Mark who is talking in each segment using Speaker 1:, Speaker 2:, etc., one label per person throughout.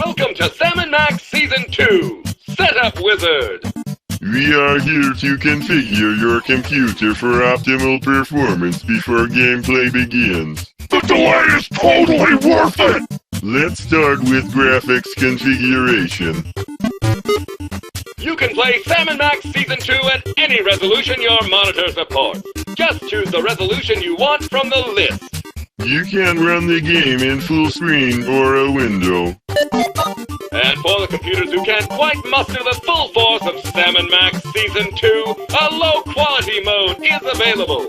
Speaker 1: Welcome to Sam & Max Season 2, Setup Wizard.
Speaker 2: We are here to configure your computer for optimal performance before gameplay begins.
Speaker 3: The delay is totally worth it!
Speaker 2: Let's start with graphics configuration.
Speaker 1: You can play Sam & Max Season 2 at any resolution your monitor supports. Just choose the resolution you want from the list.
Speaker 2: You can run the game in full screen or a window.
Speaker 1: And for the computers who can't quite muster the full force of Sam & Max Season 2, a low-quality mode is available.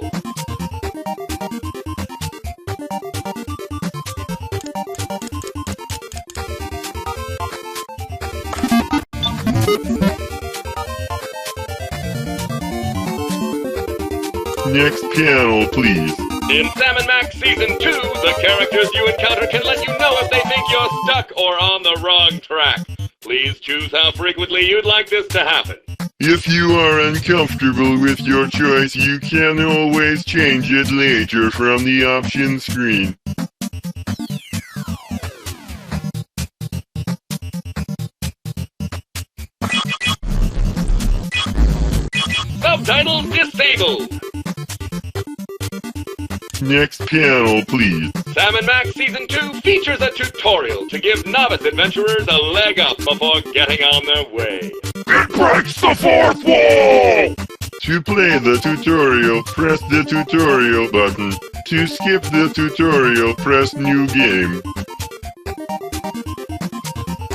Speaker 2: Next panel, please.
Speaker 1: In Sam & Max Season 2, the characters you encounter can let you know if they think you're stuck or on the wrong track. Please choose how frequently you'd like this to happen.
Speaker 2: If you are uncomfortable with your choice, you can always change it later from the options screen.
Speaker 1: Subtitles disabled.
Speaker 2: Next panel, please.
Speaker 1: Sam & Max Season 2 features a tutorial to give novice adventurers a leg up before getting on their way.
Speaker 3: It breaks the fourth wall!
Speaker 2: To play the tutorial, press the tutorial button. To skip the tutorial, press New Game.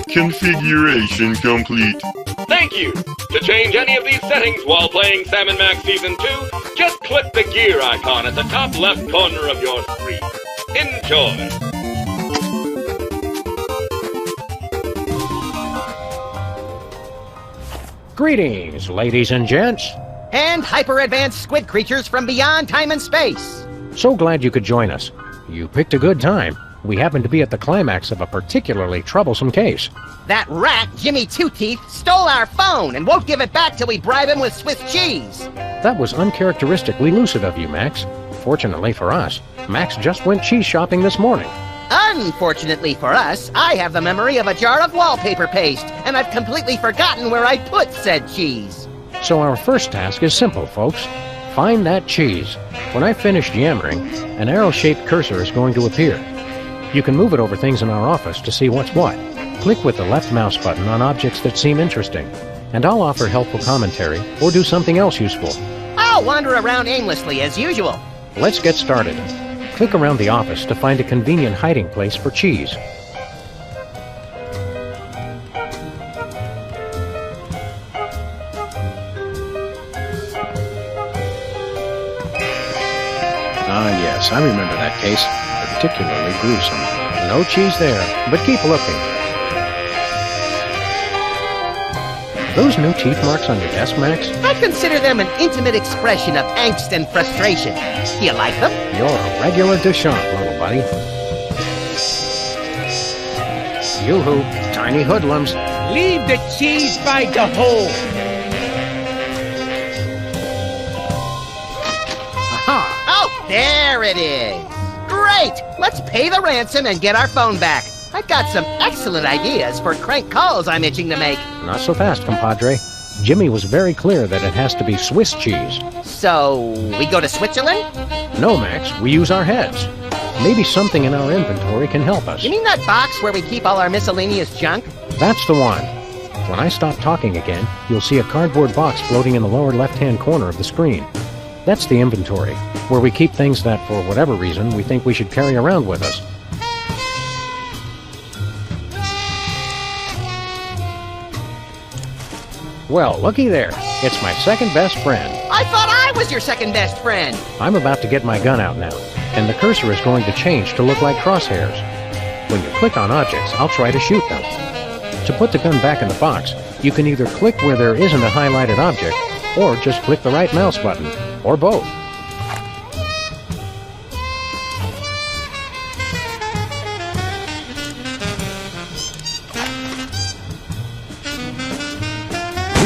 Speaker 2: Configuration complete.
Speaker 1: Thank you! To change any of these settings while playing Sam & Max Season 2, just click the gear icon at the top left corner of your screen. Enjoy!
Speaker 4: Greetings, ladies and gents.
Speaker 5: And hyper-advanced squid creatures from beyond time and space.
Speaker 4: So glad you could join us. You picked a good time. We happen to be at the climax of a particularly troublesome case.
Speaker 5: That rat, Jimmy Two-Teeth, stole our phone and won't give it back till we bribe him with Swiss cheese.
Speaker 4: That was uncharacteristically lucid of you, Max. Fortunately for us, Max just went cheese shopping this morning.
Speaker 5: Unfortunately for us, I have the memory of a jar of wallpaper paste, and I've completely forgotten where I put said cheese.
Speaker 4: So our first task is simple, folks. Find that cheese. When I finish yammering, an arrow-shaped cursor is going to appear. You can move it over things in our office to see what's what. Click with the left mouse button on objects that seem interesting, and I'll offer helpful commentary or do something else useful.
Speaker 5: I'll wander around aimlessly as usual.
Speaker 4: Let's get started. Click around the office to find a convenient hiding place for cheese. Ah, yes, I remember that case. Particularly gruesome. No cheese there, but keep looking. Those new teeth marks on your desk, Max?
Speaker 5: I consider them an intimate expression of angst and frustration. Do you like them?
Speaker 4: You're a regular Deschamps, little buddy. Yoo-hoo, tiny hoodlums.
Speaker 6: Leave the cheese by the hole.
Speaker 4: Aha!
Speaker 5: Oh, there it is. Great! Let's pay the ransom and get our phone back. I've got some excellent ideas for crank calls I'm itching to make.
Speaker 4: Not so fast, compadre. Jimmy was very clear that it has to be Swiss cheese.
Speaker 5: So, we go to Switzerland?
Speaker 4: No, Max, we use our heads. Maybe something in our inventory can help us.
Speaker 5: You mean that box where we keep all our miscellaneous junk?
Speaker 4: That's the one. When I stop talking again, you'll see a cardboard box floating in the lower left-hand corner of the screen. That's the inventory, where we keep things that, for whatever reason, we think we should carry around with us. Well, looky there. It's my second best friend.
Speaker 5: I thought I was your second best friend.
Speaker 4: I'm about to get my gun out now, and the cursor is going to change to look like crosshairs. When you click on objects, I'll try to shoot them. To put the gun back in the box, you can either click where there isn't a highlighted object, or just click the right mouse button, or both.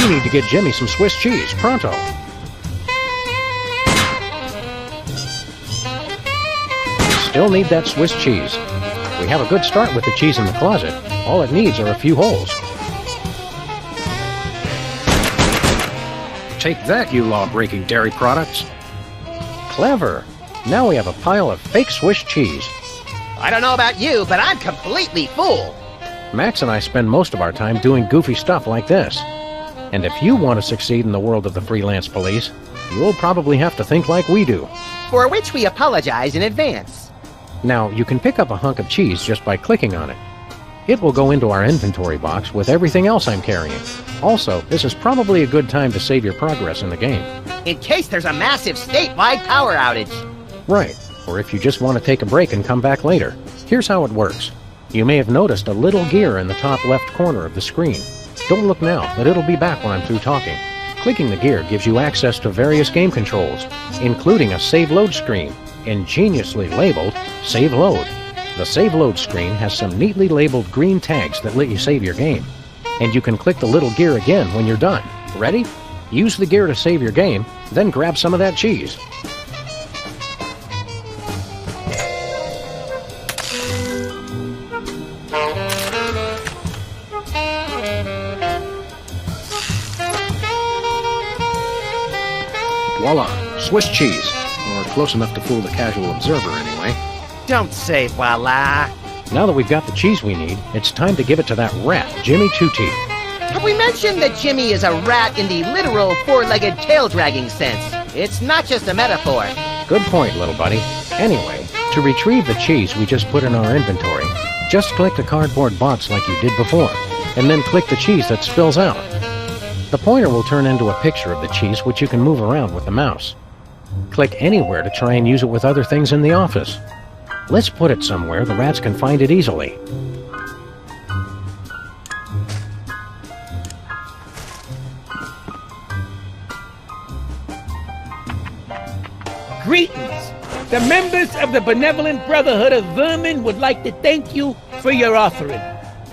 Speaker 4: We need to get Jimmy some Swiss cheese, pronto. Still need that Swiss cheese. We have a good start with the cheese in the closet. All it needs are a few holes. Take that, you law-breaking dairy products. Clever. Now we have a pile of fake Swiss cheese.
Speaker 5: I don't know about you, but I'm completely full.
Speaker 4: Max and I spend most of our time doing goofy stuff like this. And if you want to succeed in the world of the freelance police, you'll probably have to think like we do.
Speaker 5: For which we apologize in advance.
Speaker 4: Now, you can pick up a hunk of cheese just by clicking on it. It will go into our inventory box with everything else I'm carrying. Also, this is probably a good time to save your progress in the game.
Speaker 5: In case there's a massive statewide power outage.
Speaker 4: Right, or if you just want to take a break and come back later. Here's how it works. You may have noticed a little gear in the top left corner of the screen. Don't look now, but it'll be back when I'm through talking. Clicking the gear gives you access to various game controls, including a save load screen, ingeniously labeled Save Load. The Save Load screen has some neatly labeled green tags that let you save your game. And you can click the little gear again when you're done. Ready? Use the gear to save your game, then grab some of that cheese. Voila, Swiss cheese. Or close enough to fool the casual observer anyway.
Speaker 5: Don't say voila.
Speaker 4: Now that we've got the cheese we need, it's time to give it to that rat, Jimmy Two Teeth.
Speaker 5: Have we mentioned that Jimmy is a rat in the literal four-legged tail-dragging sense? It's not just a metaphor.
Speaker 4: Good point, little buddy. Anyway, to retrieve the cheese we just put in our inventory, just click the cardboard box like you did before, and then click the cheese that spills out. The pointer will turn into a picture of the cheese which you can move around with the mouse. Click anywhere to try and use it with other things in the office. Let's put it somewhere the rats can find it easily.
Speaker 6: Greetings. The members of the Benevolent Brotherhood of Vermin would like to thank you for your offering.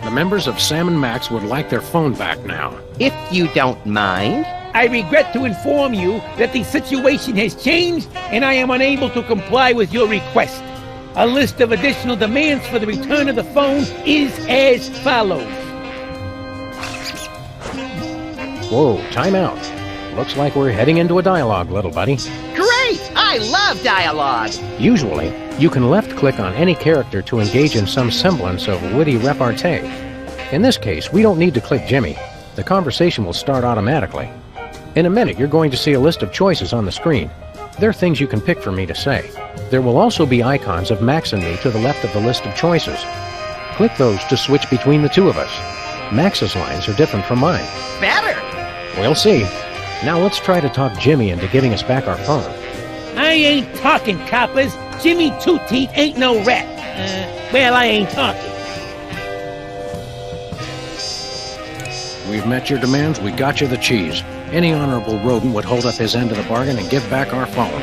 Speaker 4: The members of Sam and Max would like their phone back now.
Speaker 5: If you don't mind.
Speaker 6: I regret to inform you that the situation has changed and I am unable to comply with your request. A list of additional demands for the return of the phone is as follows.
Speaker 4: Whoa, time out. Looks like we're heading into a dialogue, little buddy.
Speaker 5: Great! I love dialogue!
Speaker 4: Usually, you can left-click on any character to engage in some semblance of witty repartee. In this case, we don't need to click Jimmy. The conversation will start automatically. In a minute, you're going to see a list of choices on the screen. They're things you can pick for me to say. There will also be icons of Max and me to the left of the list of choices. Click those to switch between the two of us. Max's lines are different from mine.
Speaker 5: Better!
Speaker 4: We'll see. Now let's try to talk Jimmy into giving us back our phone.
Speaker 6: I ain't talking, coppers. Jimmy Two Teeth ain't no rat. Well, I ain't talking.
Speaker 4: We've met your demands, we got you the cheese. Any honorable rodent would hold up his end of the bargain and give back our phone.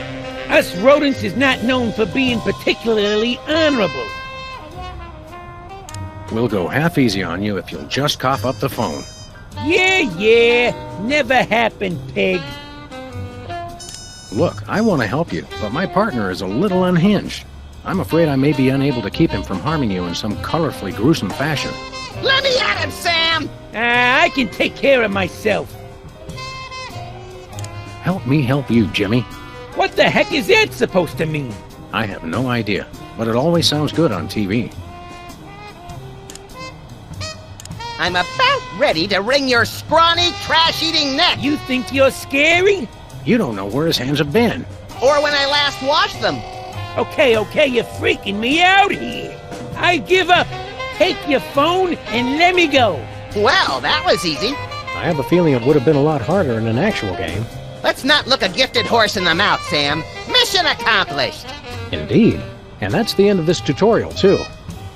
Speaker 6: Us rodents is not known for being particularly honorable.
Speaker 4: We'll go half easy on you if you'll just cough up the phone.
Speaker 6: Yeah, never happened, pig.
Speaker 4: Look, I want to help you, but my partner is a little unhinged. I'm afraid I may be unable to keep him from harming you in some colorfully gruesome fashion.
Speaker 5: Let me at him, Sam!
Speaker 6: I can take care of myself.
Speaker 4: Help me help you, Jimmy.
Speaker 6: What the heck is that supposed to mean?
Speaker 4: I have no idea, but it always sounds good on TV.
Speaker 5: I'm about ready to wring your scrawny, trash-eating neck!
Speaker 6: You think you're scary?
Speaker 4: You don't know where his hands have been.
Speaker 5: Or when I last washed them.
Speaker 6: Okay, you're freaking me out here. I give up. Take your phone and let me go.
Speaker 5: Well, that was easy.
Speaker 4: I have a feeling it would have been a lot harder in an actual game.
Speaker 5: Let's not look a gifted horse in the mouth, Sam. Mission accomplished!
Speaker 4: Indeed. And that's the end of this tutorial, too.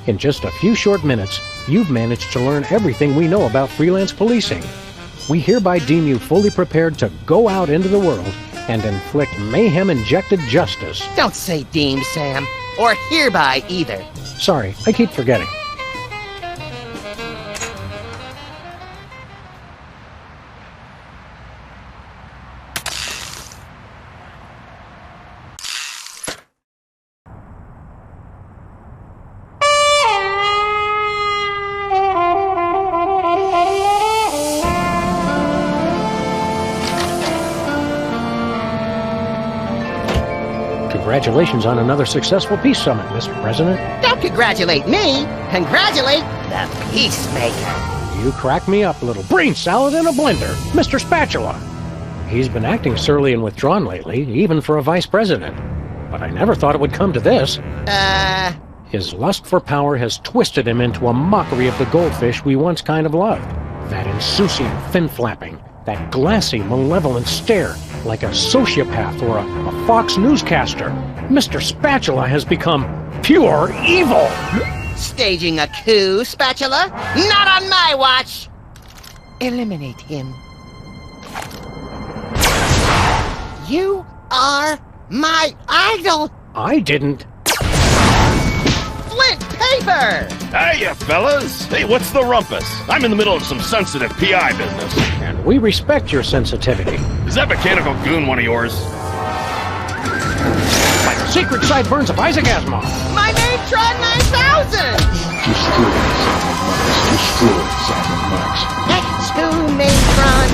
Speaker 4: In just a few short minutes, you've managed to learn everything we know about freelance policing. We hereby deem you fully prepared to go out into the world and inflict mayhem-injected justice.
Speaker 5: Don't say deem, Sam. Or hereby, either.
Speaker 4: Sorry, I keep forgetting. Congratulations on another successful peace summit, Mr. President.
Speaker 5: Don't congratulate me. Congratulate the Peacemaker.
Speaker 4: You crack me up, little brain salad in a blender, Mr. Spatula. He's been acting surly and withdrawn lately, even for a vice president. But I never thought it would come to this. His lust for power has twisted him into a mockery of the goldfish we once kind of loved. That insouciant fin-flapping, that glassy, malevolent stare, like a sociopath or a Fox newscaster. Mr. Spatula has become pure evil!
Speaker 5: Staging a coup, Spatula? Not on my watch! Eliminate him. You are my idol!
Speaker 4: I didn't.
Speaker 5: Flint paper!
Speaker 3: Hiya, fellas. Hey, what's the rumpus? I'm in the middle of some sensitive PI business.
Speaker 4: And we respect your sensitivity.
Speaker 3: Is that mechanical goon one of yours?
Speaker 4: Like the secret sideburns of Isaac Asimov.
Speaker 5: My Matron 9000!
Speaker 2: Destroy Simon Max.
Speaker 5: X2 Matron!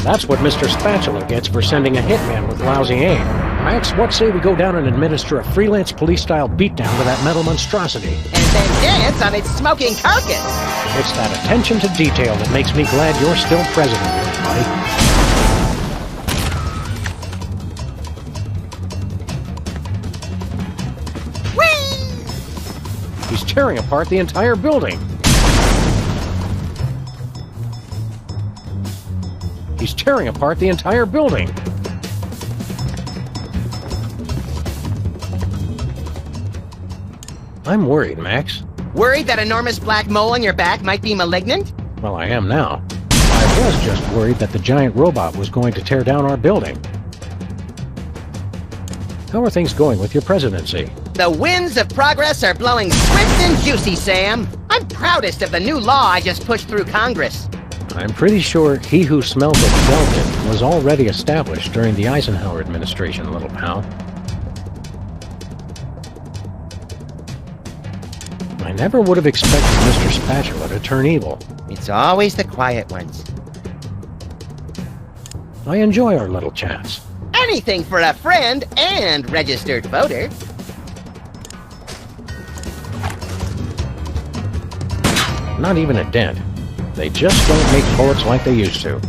Speaker 4: That's what Mr. Spatula gets for sending a hitman with lousy aim. Max, what say we go down and administer a freelance police-style beatdown to that metal monstrosity?
Speaker 5: And then dance on its smoking carcass!
Speaker 4: It's that attention to detail that makes me glad you're still president, little buddy.
Speaker 5: Whee!
Speaker 4: He's tearing apart the entire building. He's tearing apart the entire building. I'm worried, Max.
Speaker 5: Worried that enormous black mole on your back might be malignant?
Speaker 4: Well, I am now. I was just worried that the giant robot was going to tear down our building. How are things going with your presidency?
Speaker 5: The winds of progress are blowing swift and juicy, Sam. I'm proudest of the new law I just pushed through Congress.
Speaker 4: I'm pretty sure he who smelled the velvet was already established during the Eisenhower administration, little pal. I never would have expected Mr. Spatula to turn evil.
Speaker 5: It's always the quiet ones.
Speaker 4: I enjoy our little chats.
Speaker 5: Anything for a friend and registered voter.
Speaker 4: Not even a dent. They just don't make bullets like they used to.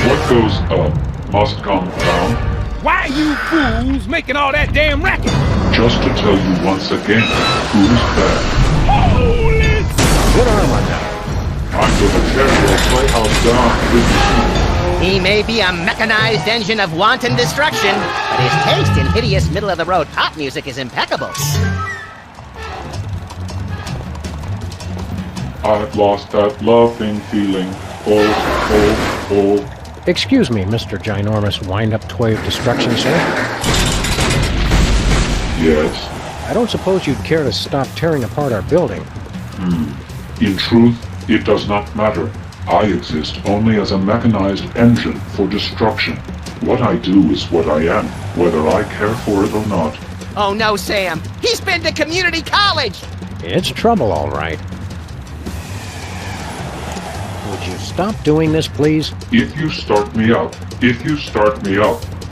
Speaker 3: What goes up must come down.
Speaker 6: Why you fools making all that damn racket?
Speaker 3: Just to tell you once again, who's bad.
Speaker 6: Holy!
Speaker 4: Good arm on that.
Speaker 3: I'm gonna tear your playhouse down with you.
Speaker 5: He may be a mechanized engine of wanton destruction, but his taste in hideous middle-of-the-road pop music is impeccable.
Speaker 3: I've lost that loving feeling. Oh.
Speaker 4: Excuse me, Mr. Ginormous wind-up toy of destruction, sir.
Speaker 3: Yes.
Speaker 4: I don't suppose you'd care to stop tearing apart our building.
Speaker 3: In truth, it does not matter. I exist only as a mechanized engine for destruction. What I do is what I am, whether I care for it or not.
Speaker 5: Oh no, Sam! He's been to community college!
Speaker 4: It's trouble, all right. Would you stop doing this, please?
Speaker 3: If you start me up,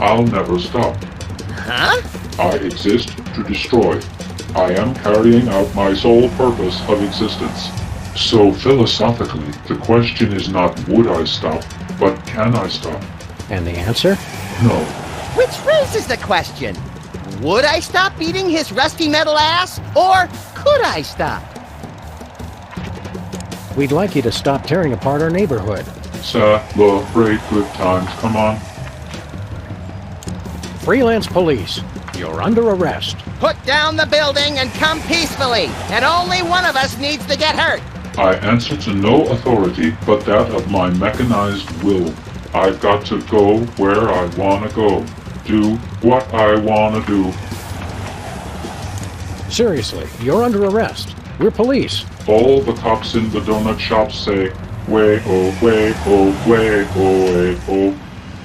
Speaker 3: I'll never stop.
Speaker 5: Huh?
Speaker 3: I exist to destroy. I am carrying out my sole purpose of existence. So philosophically, the question is not would I stop, but can I stop?
Speaker 4: And the answer?
Speaker 3: No.
Speaker 5: Which raises the question, would I stop beating his rusty metal ass, or could I stop?
Speaker 4: We'd like you to stop tearing apart our neighborhood.
Speaker 3: Celebrate good times, come on.
Speaker 4: Freelance police, you're under arrest.
Speaker 5: Put down the building and come peacefully, and only one of us needs to get hurt.
Speaker 3: I answer to no authority but that of my mechanized will. I've got to go where I want to go. Do what I want to do.
Speaker 4: Seriously, you're under arrest. We're police.
Speaker 3: All the cops in the donut shop say, way, oh, way, oh, way, oh, way, oh.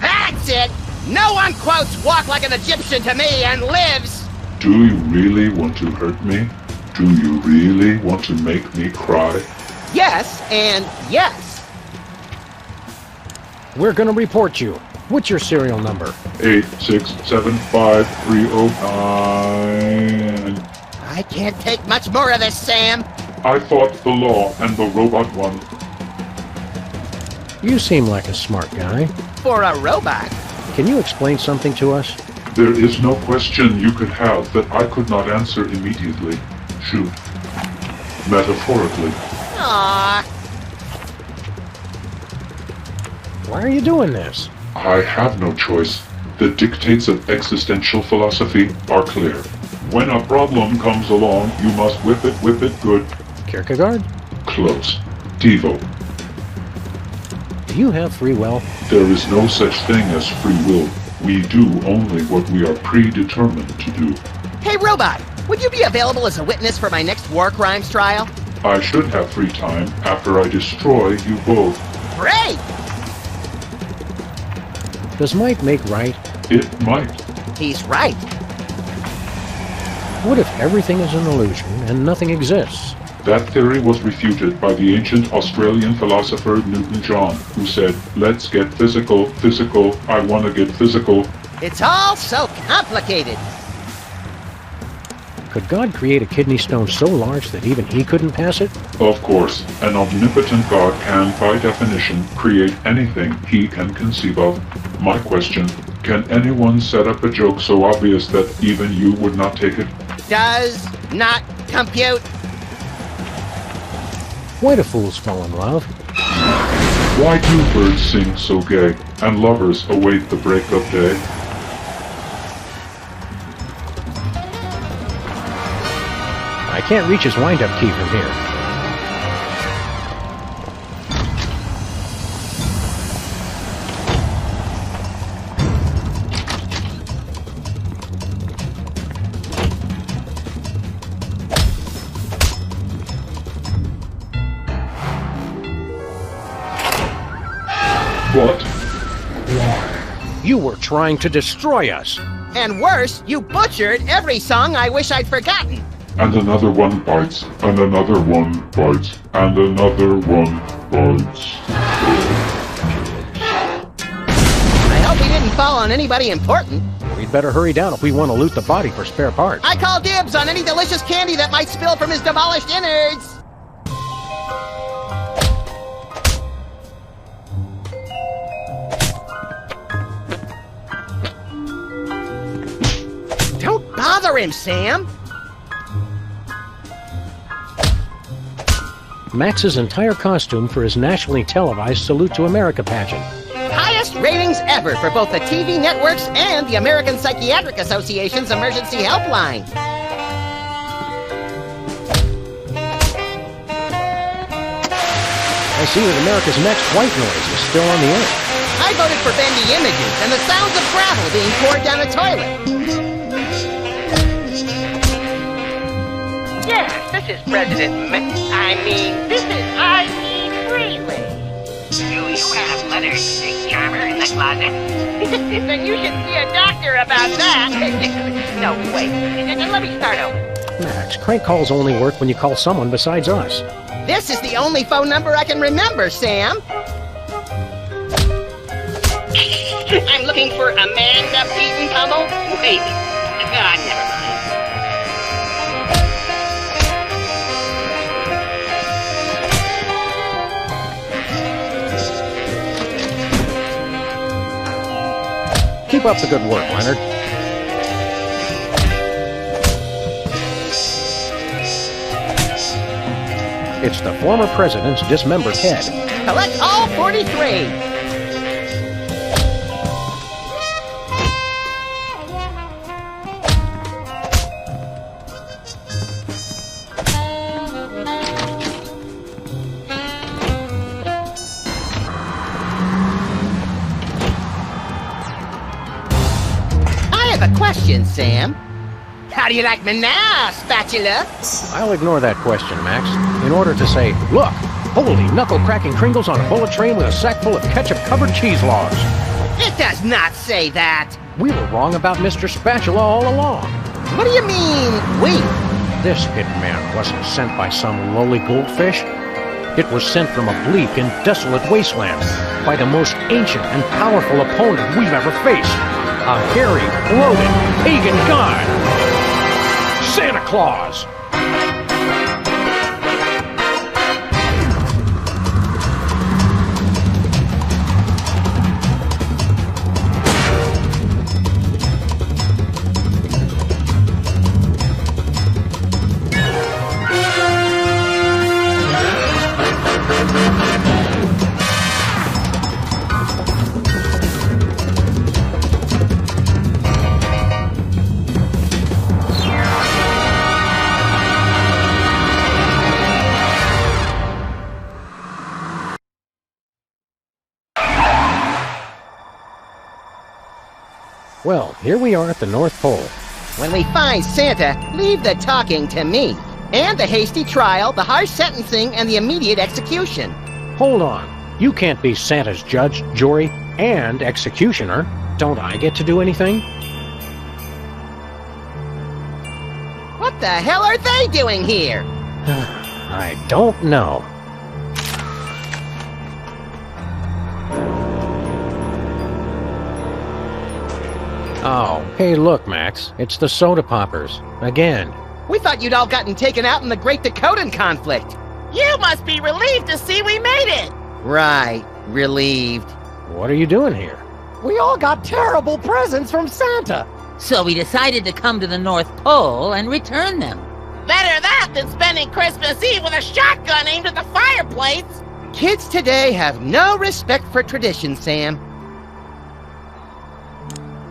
Speaker 5: That's it! No one quotes walk like an Egyptian to me and lives!
Speaker 3: Do you really want to hurt me? Do you really want to make me cry?
Speaker 5: Yes, and yes.
Speaker 4: We're gonna report you. What's your serial number?
Speaker 3: 8675309.
Speaker 5: I can't take much more of this, Sam.
Speaker 3: I fought the law and the robot won.
Speaker 4: You seem like a smart guy.
Speaker 5: For a robot.
Speaker 4: Can you explain something to us?
Speaker 3: There is no question you could have that I could not answer immediately. Shoot. Metaphorically.
Speaker 5: Aww.
Speaker 4: Why are you doing this?
Speaker 3: I have no choice. The dictates of existential philosophy are clear. When a problem comes along, you must whip it good.
Speaker 4: Kierkegaard?
Speaker 3: Close. Devo.
Speaker 4: Do you have free will?
Speaker 3: There is no such thing as free will. We do only what we are predetermined to do.
Speaker 5: Hey, robot, would you be available as a witness for my next war crimes trial?
Speaker 3: I should have free time after I destroy you both.
Speaker 5: Great!
Speaker 4: Does might make right?
Speaker 3: It might.
Speaker 5: He's right.
Speaker 4: What if everything is an illusion and nothing exists?
Speaker 3: That theory was refuted by the ancient Australian philosopher Newton John, who said, "Let's get physical, physical, I want to get physical."
Speaker 5: It's all so complicated.
Speaker 4: Could God create a kidney stone so large that even he couldn't pass it?
Speaker 3: Of course, an omnipotent God can, by definition, create anything he can conceive of. My question, can anyone set up a joke so obvious that even you would not take it?
Speaker 5: Does not compute.
Speaker 4: Why do fools fall in love?
Speaker 3: Why do birds sing so gay, and lovers await the break of day?
Speaker 4: I can't reach his wind-up key from here.
Speaker 3: What?
Speaker 4: You were trying to destroy us.
Speaker 5: And worse, you butchered every song I wish I'd forgotten.
Speaker 3: And another one bites, and another one bites, and another one bites.
Speaker 5: I hope he didn't fall on anybody important.
Speaker 4: We'd better hurry down if we want to loot the body for spare parts.
Speaker 5: I call dibs on any delicious candy that might spill from his demolished innards. Don't bother him, Sam.
Speaker 4: Max's entire costume for his nationally televised Salute to America pageant.
Speaker 5: Highest ratings ever for both the TV networks and the American Psychiatric Association's emergency helpline.
Speaker 4: I see that America's Next White Noise is still on the air.
Speaker 5: I voted for Bendy Images and the sounds of gravel being poured down a toilet.
Speaker 7: Yes, this is President this is Freely. Do you have letters, Big Charmer, in the closet? Then you should see a doctor about that. No, wait. Let me start over.
Speaker 4: Max, crank calls only work when you call someone besides us.
Speaker 5: This is the only phone number I can remember, Sam.
Speaker 7: I'm looking for Amanda Beaton Pummel. Wait. God, never mind.
Speaker 4: Keep up the good work, Leonard. It's the former president's dismembered head.
Speaker 5: Collect all 43. A question, Sam. How do you like me now, Spatula?
Speaker 4: I'll ignore that question, Max, in order to say, look, holy knuckle-cracking Kringles on a bullet train with a sack full of ketchup-covered cheese logs.
Speaker 5: It does not say that.
Speaker 4: We were wrong about Mr. Spatula all along.
Speaker 5: What do you mean, we?
Speaker 4: This hitman wasn't sent by some lowly goldfish. It was sent from a bleak and desolate wasteland by the most ancient and powerful opponent we've ever faced. A hairy, bloated, pagan god. Santa Claus! Well, here we are at the North Pole.
Speaker 5: When we find Santa, leave the talking to me. And the hasty trial, the harsh sentencing, and the immediate execution.
Speaker 4: Hold on. You can't be Santa's judge, jury, and executioner. Don't I get to do anything?
Speaker 5: What the hell are they doing here?
Speaker 4: I don't know. Oh, hey look, Max. It's the Soda Poppers. Again.
Speaker 5: We thought you'd all gotten taken out in the Great Dakotan conflict.
Speaker 7: You must be relieved to see we made it.
Speaker 5: Right. Relieved.
Speaker 4: What are you doing here?
Speaker 8: We all got terrible presents from Santa.
Speaker 9: So we decided to come to the North Pole and return them.
Speaker 7: Better that than spending Christmas Eve with a shotgun aimed at the fireplace.
Speaker 5: Kids today have no respect for tradition, Sam.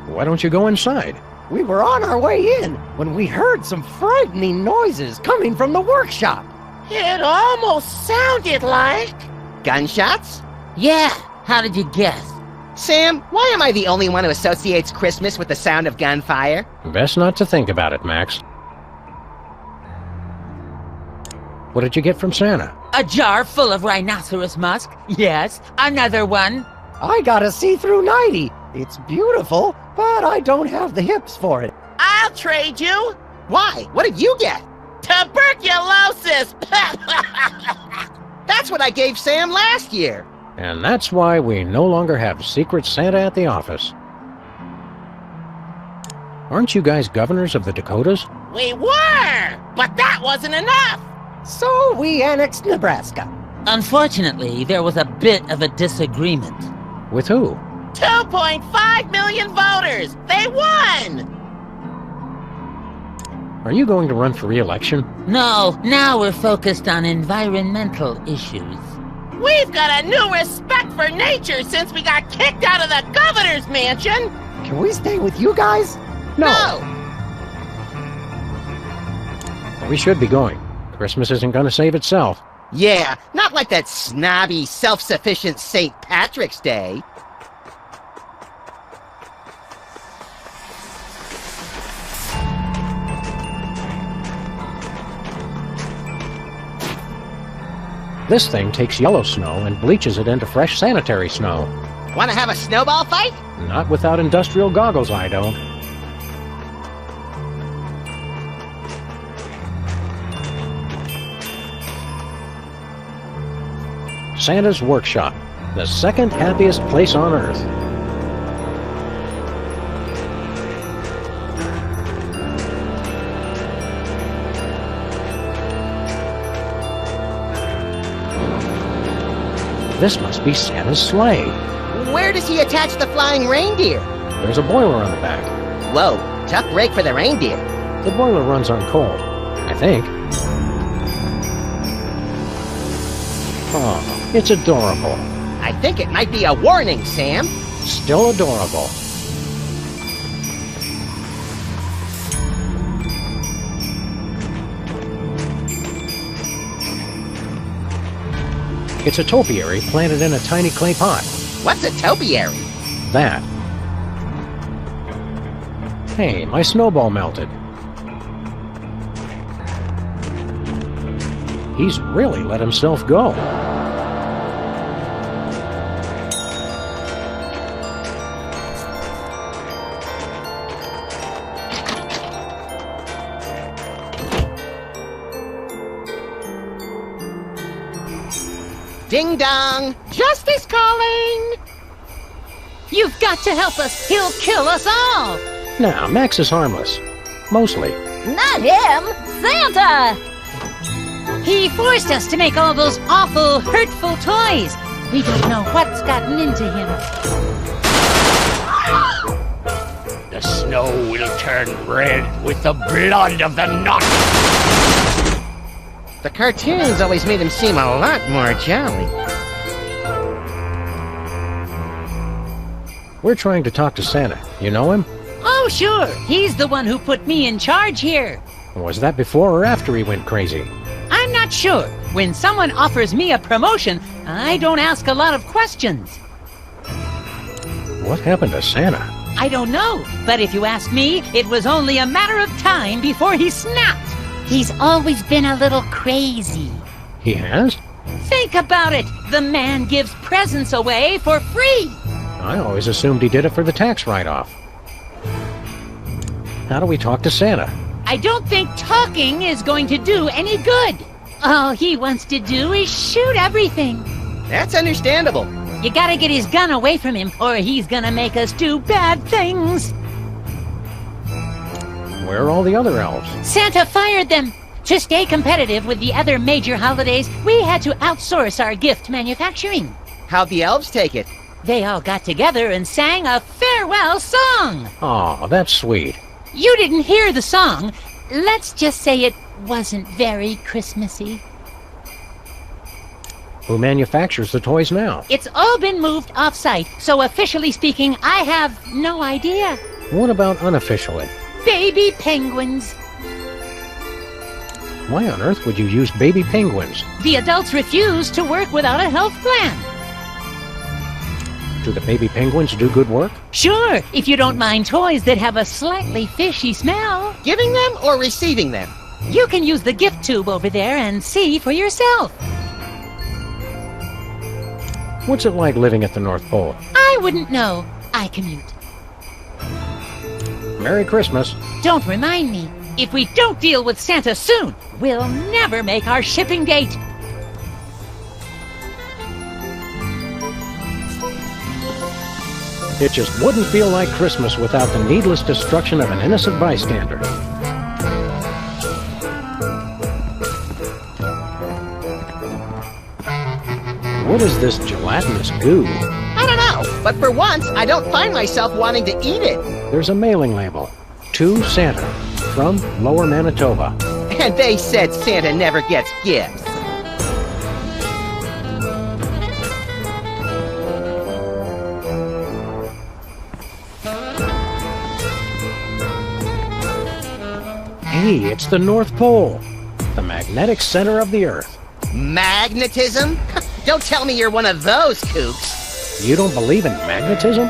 Speaker 4: Why don't you go inside?
Speaker 8: We were on our way in when we heard some frightening noises coming from the workshop.
Speaker 7: It almost sounded like...
Speaker 5: Gunshots?
Speaker 9: Yeah, how did you guess?
Speaker 5: Sam, why am I the only one who associates Christmas with the sound of gunfire?
Speaker 4: Best not to think about it, Max. What did you get from Santa?
Speaker 9: A jar full of rhinoceros musk. Yes, another one.
Speaker 8: I got a see-through nightie. It's beautiful, but I don't have the hips for it.
Speaker 7: I'll trade you.
Speaker 5: Why? What did you get?
Speaker 7: Tuberculosis.
Speaker 5: That's what I gave Sam last year.
Speaker 4: And that's why we no longer have Secret Santa at the office. Aren't you guys governors of the Dakotas?
Speaker 7: We were, but that wasn't enough.
Speaker 8: So we annexed Nebraska.
Speaker 9: Unfortunately, there was a bit of a disagreement.
Speaker 4: With who?
Speaker 7: 2.5 million voters. They won.
Speaker 4: Are you going to run for re-election?
Speaker 9: No, now we're focused on environmental issues.
Speaker 7: We've got a new respect for nature since we got kicked out of the governor's mansion.
Speaker 8: Can we stay with you guys?
Speaker 5: No.
Speaker 4: We should be going. Christmas isn't going to save itself.
Speaker 5: Yeah, not like that snobby, self-sufficient St. Patrick's Day.
Speaker 4: This thing takes yellow snow and bleaches it into fresh sanitary snow.
Speaker 5: Want to have a snowball fight?
Speaker 4: Not without industrial goggles, I don't. Santa's Workshop, the second happiest place on Earth. This must be Santa's sleigh.
Speaker 5: Where does he attach the flying reindeer?
Speaker 4: There's a boiler on the back.
Speaker 5: Whoa, tough break for the reindeer.
Speaker 4: The boiler runs on coal, I think. Oh, it's adorable.
Speaker 5: I think it might be a warning, Sam.
Speaker 4: Still adorable. It's a topiary planted in a tiny clay pot.
Speaker 5: What's a topiary?
Speaker 4: That. Hey, my snowball melted. He's really let himself go.
Speaker 5: Ding dong! Justice calling!
Speaker 10: You've got to help us. He'll kill us all.
Speaker 4: Now, Max is harmless. Mostly.
Speaker 10: Not him. Santa! He forced us to make all those awful, hurtful toys. We don't know what's gotten into him.
Speaker 6: The snow will turn red with the blood of the naughty.
Speaker 5: The cartoons always made him seem a lot more jolly.
Speaker 4: We're trying to talk to Santa. You know him?
Speaker 10: Oh, sure. He's the one who put me in charge here.
Speaker 4: Was that before or after he went crazy?
Speaker 10: I'm not sure. When someone offers me a promotion, I don't ask a lot of questions.
Speaker 4: What happened to Santa?
Speaker 10: I don't know, but if you ask me, it was only a matter of time before he snapped. He's always been a little crazy.
Speaker 4: He has?
Speaker 10: Think about it. The man gives presents away for free.
Speaker 4: I always assumed he did it for the tax write-off. How do we talk to Santa?
Speaker 10: I don't think talking is going to do any good. All he wants to do is shoot everything.
Speaker 5: That's understandable.
Speaker 10: You gotta get his gun away from him, or he's gonna make us do bad things.
Speaker 4: Where are all the other elves?
Speaker 10: Santa fired them. To stay competitive with the other major holidays, we had to outsource our gift manufacturing.
Speaker 5: How'd the elves take it?
Speaker 10: They all got together and sang a farewell song.
Speaker 4: Oh, that's sweet.
Speaker 10: You didn't hear the song. Let's just say it wasn't very Christmassy.
Speaker 4: Who manufactures the toys now?
Speaker 10: It's all been moved off-site, so officially speaking, I have no idea.
Speaker 4: What about unofficially?
Speaker 10: Baby penguins.
Speaker 4: Why on earth would you use baby penguins?
Speaker 10: The adults refuse to work without a health plan.
Speaker 4: Do the baby penguins do good work?
Speaker 10: Sure, if you don't mind toys that have a slightly fishy smell.
Speaker 5: Giving them or receiving them?
Speaker 10: You can use the gift tube over there and see for yourself.
Speaker 4: What's it like living at the North Pole?
Speaker 10: I wouldn't know. I commute.
Speaker 4: Merry Christmas.
Speaker 10: Don't remind me. If we don't deal with Santa soon, we'll never make our shipping date.
Speaker 4: It just wouldn't feel like Christmas without the needless destruction of an innocent bystander. What is this gelatinous goo?
Speaker 5: I don't know, but for once, I don't find myself wanting to eat it.
Speaker 4: There's a mailing label. To Santa, from Lower Manitoba.
Speaker 5: And they said Santa never gets gifts.
Speaker 4: Hey, it's the North Pole, the magnetic center of the Earth.
Speaker 5: Magnetism? Don't tell me you're one of those kooks.
Speaker 4: You don't believe in magnetism?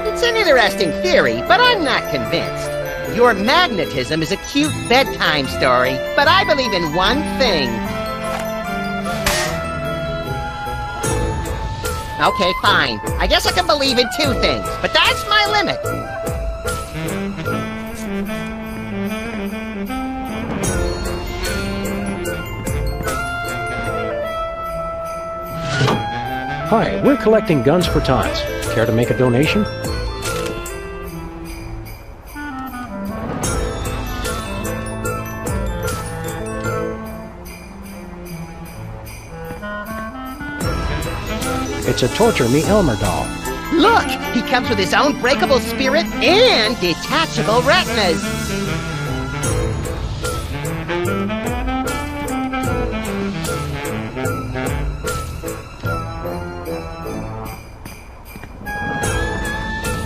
Speaker 5: It's an interesting theory, but I'm not convinced. Your magnetism is a cute bedtime story, but I believe in one thing. Okay, fine. I guess I can believe in two things, but that's my limit.
Speaker 4: Hi, we're collecting guns for tots. Care to make a donation? It's a Torture Me Elmer doll.
Speaker 5: Look! He comes with his own breakable spirit and detachable retinas.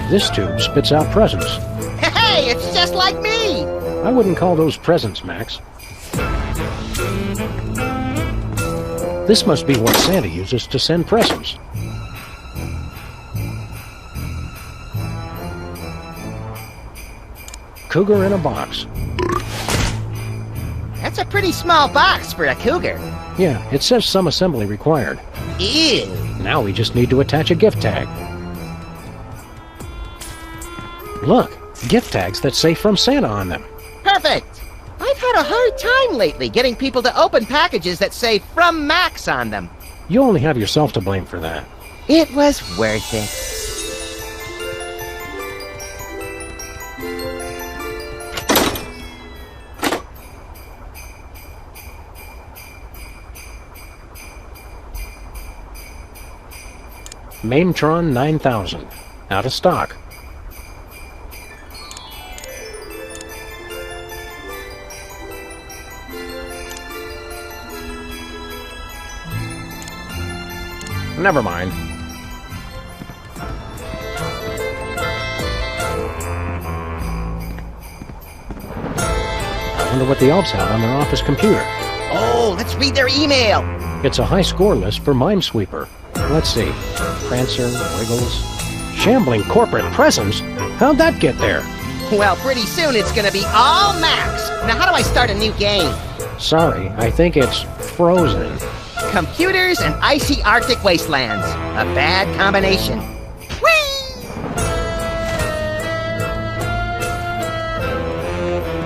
Speaker 4: This tube spits out presents.
Speaker 5: Hey, it's just like me!
Speaker 4: I wouldn't call those presents, Max. This must be what Santa uses to send presents. Cougar in a box.
Speaker 5: That's a pretty small box for a cougar.
Speaker 4: Yeah, it says some assembly required.
Speaker 5: Ew.
Speaker 4: Now we just need to attach a gift tag. Look, gift tags that say From Santa on them.
Speaker 5: Perfect! I've had a hard time lately getting people to open packages that say From Max on them.
Speaker 4: You only have yourself to blame for that.
Speaker 5: It was worth it.
Speaker 4: Mainetron 9000. Out of stock. Never mind. I wonder what the elves have on their office computer.
Speaker 5: Oh, let's read their email.
Speaker 4: It's a high score list for Minesweeper. Let's see. Prancer, Wiggles... Shambling corporate presence? How'd that get there?
Speaker 5: Well, pretty soon it's gonna be all Max. Now how do I start a new game?
Speaker 4: Sorry, I think it's frozen.
Speaker 5: Computers and icy Arctic wastelands. A bad combination. Whee!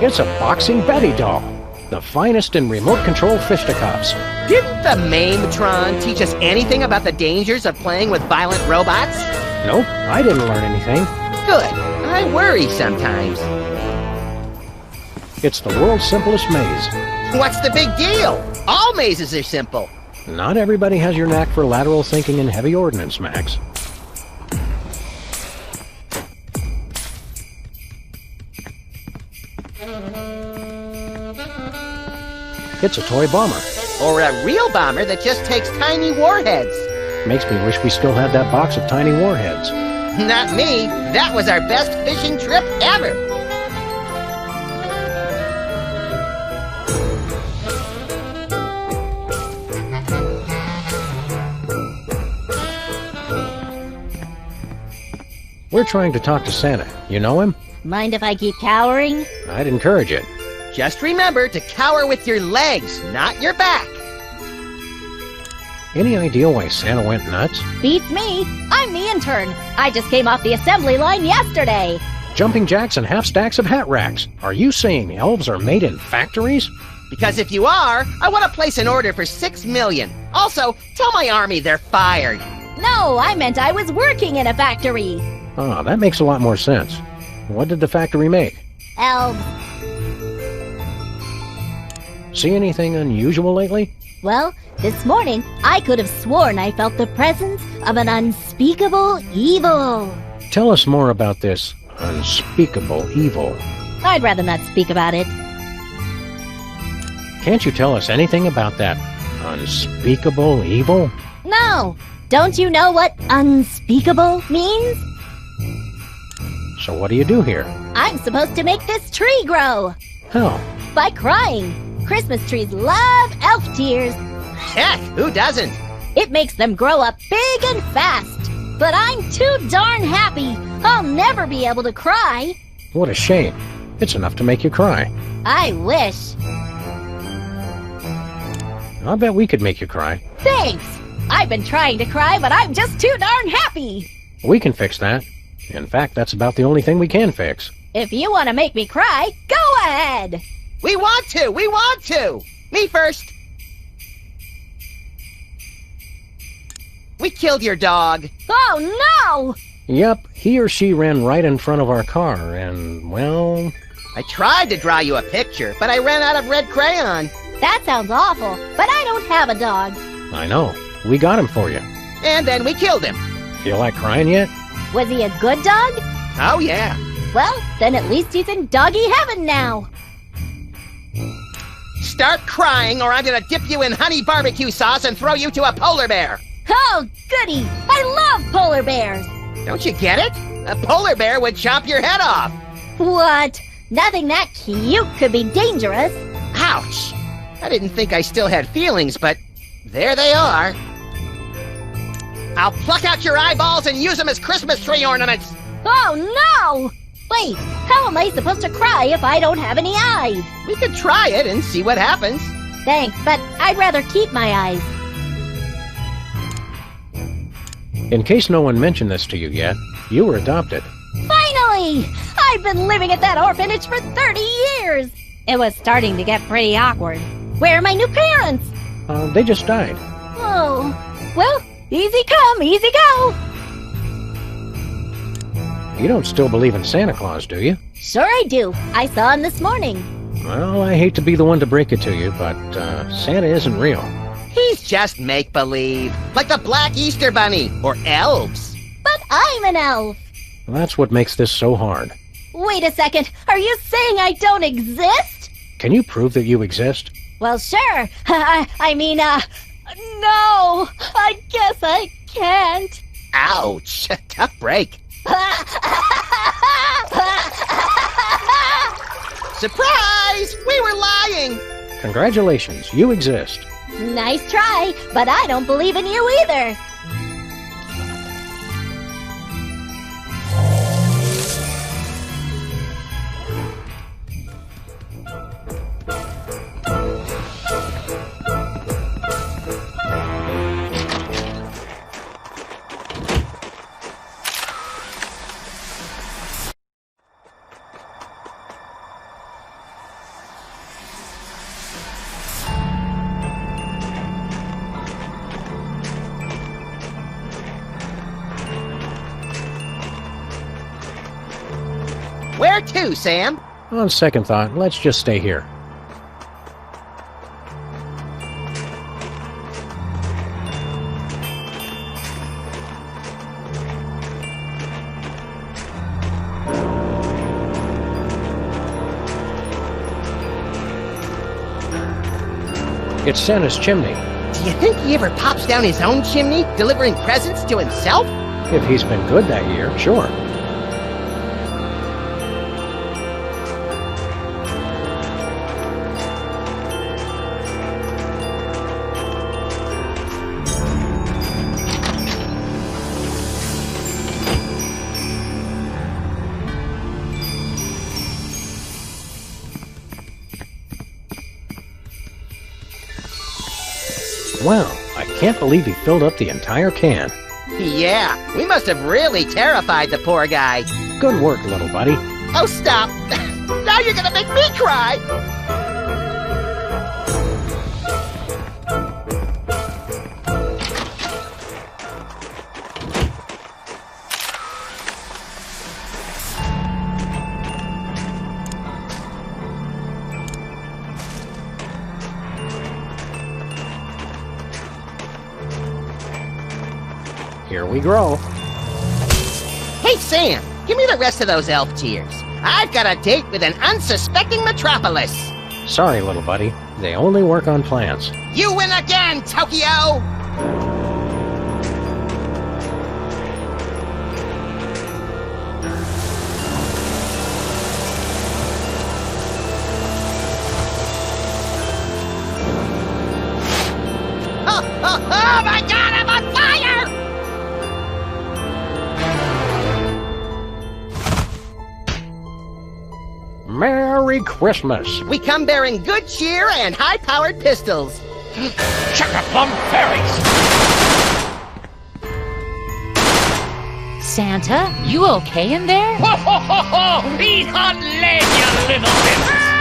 Speaker 4: It's a boxing Betty doll. The finest in remote control fisticuffs.
Speaker 5: Didn't the Mainetron teach us anything about the dangers of playing with violent robots?
Speaker 4: Nope, I didn't learn anything.
Speaker 5: Good. I worry sometimes.
Speaker 4: It's the world's simplest maze.
Speaker 5: What's the big deal? All mazes are simple.
Speaker 4: Not everybody has your knack for lateral thinking and heavy ordnance, Max. It's a toy bomber.
Speaker 5: Or a real bomber that just takes tiny warheads.
Speaker 4: Makes me wish we still had that box of tiny warheads.
Speaker 5: Not me. That was our best fishing trip ever.
Speaker 4: We're trying to talk to Santa. You know him?
Speaker 10: Mind if I keep cowering?
Speaker 4: I'd encourage it.
Speaker 5: Just remember to cower with your legs, not your back.
Speaker 4: Any idea why Santa went nuts?
Speaker 10: Beats me. I'm the intern. I just came off the assembly line yesterday.
Speaker 4: Jumping jacks and half stacks of hat racks. Are you saying elves are made in factories?
Speaker 5: Because if you are, I want to place an order for 6 million. Also, tell my army they're fired.
Speaker 10: No, I meant I was working in a factory.
Speaker 4: Ah, that makes a lot more sense. What did the factory make?
Speaker 10: Elves.
Speaker 4: See anything unusual lately?
Speaker 10: Well, this morning, I could have sworn I felt the presence of an unspeakable evil.
Speaker 4: Tell us more about this unspeakable evil.
Speaker 10: I'd rather not speak about it.
Speaker 4: Can't you tell us anything about that unspeakable evil?
Speaker 10: No! Don't you know what unspeakable means?
Speaker 4: So what do you do here?
Speaker 10: I'm supposed to make this tree grow.
Speaker 4: How?
Speaker 10: By crying. Christmas trees love elf tears.
Speaker 5: Heck, who doesn't?
Speaker 10: It makes them grow up big and fast. But I'm too darn happy. I'll never be able to cry.
Speaker 4: What a shame. It's enough to make you cry.
Speaker 10: I wish.
Speaker 4: I'll bet we could make you cry.
Speaker 10: Thanks. I've been trying to cry, but I'm just too darn happy.
Speaker 4: We can fix that. In fact, that's about the only thing we can fix.
Speaker 10: If you want to make me cry, go ahead.
Speaker 5: We want to! We want to! Me first! We killed your dog.
Speaker 10: Oh, no!
Speaker 4: Yep, he or she ran right in front of our car, and, well...
Speaker 5: I tried to draw you a picture, but I ran out of red crayon.
Speaker 10: That sounds awful, but I don't have a dog.
Speaker 4: I know. We got him for you.
Speaker 5: And then we killed him.
Speaker 4: Feel like crying yet?
Speaker 10: Was he a good dog?
Speaker 5: Oh, yeah.
Speaker 10: Well, then at least he's in doggy heaven now.
Speaker 5: Start crying or I'm gonna dip you in honey barbecue sauce and throw you to a polar bear.
Speaker 10: Oh, goody! I love polar bears!
Speaker 5: Don't you get it? A polar bear would chop your head off.
Speaker 10: What? Nothing that cute could be dangerous.
Speaker 5: Ouch! I didn't think I still had feelings, but there they are. I'll pluck out your eyeballs and use them as Christmas tree ornaments.
Speaker 10: Oh, no! Wait, how am I supposed to cry if I don't have any eyes?
Speaker 5: We could try it and see what happens.
Speaker 10: Thanks, but I'd rather keep my eyes.
Speaker 4: In case no one mentioned this to you yet, you were adopted.
Speaker 10: Finally! I've been living at that orphanage for 30 years! It was starting to get pretty awkward. Where are my new parents?
Speaker 4: They just died.
Speaker 10: Oh, Well, easy come, easy go.
Speaker 4: You don't still believe in Santa Claus, do you?
Speaker 10: Sure I do. I saw him this morning.
Speaker 4: Well, I hate to be the one to break it to you, but Santa isn't real.
Speaker 5: He's just make-believe, like the Black Easter Bunny or elves.
Speaker 10: But I'm an elf.
Speaker 4: That's what makes this so hard.
Speaker 10: Wait a second. Are you saying I don't exist?
Speaker 4: Can you prove that you exist?
Speaker 10: Well, sure. I mean, no. I guess I can't.
Speaker 5: Ouch. Tough break. Surprise! We were lying!
Speaker 4: Congratulations, you exist.
Speaker 10: Nice try, but I don't believe in you either.
Speaker 5: Where to, Sam?
Speaker 4: On second thought, let's just stay here. It's Santa's chimney.
Speaker 5: Do you think he ever pops down his own chimney, delivering presents to himself?
Speaker 4: If he's been good that year, sure. Wow, I can't believe he filled up the entire can.
Speaker 5: Yeah, we must have really terrified the poor guy.
Speaker 4: Good work, little buddy.
Speaker 5: Oh, stop! Now you're gonna make me cry!
Speaker 4: Here we grow.
Speaker 5: Hey, Sam, give me the rest of those elf tears. I've got a date with an unsuspecting metropolis.
Speaker 4: Sorry, little buddy. They only work on plants.
Speaker 5: You win again, Tokyo! Oh my God, I'm on fire!
Speaker 4: Merry Christmas!
Speaker 5: We come bearing good cheer and high-powered pistols.
Speaker 6: Chugga-plum fairies!
Speaker 10: Santa, you okay in there?
Speaker 6: Ho ho ho ho! He's on lead, you little imps!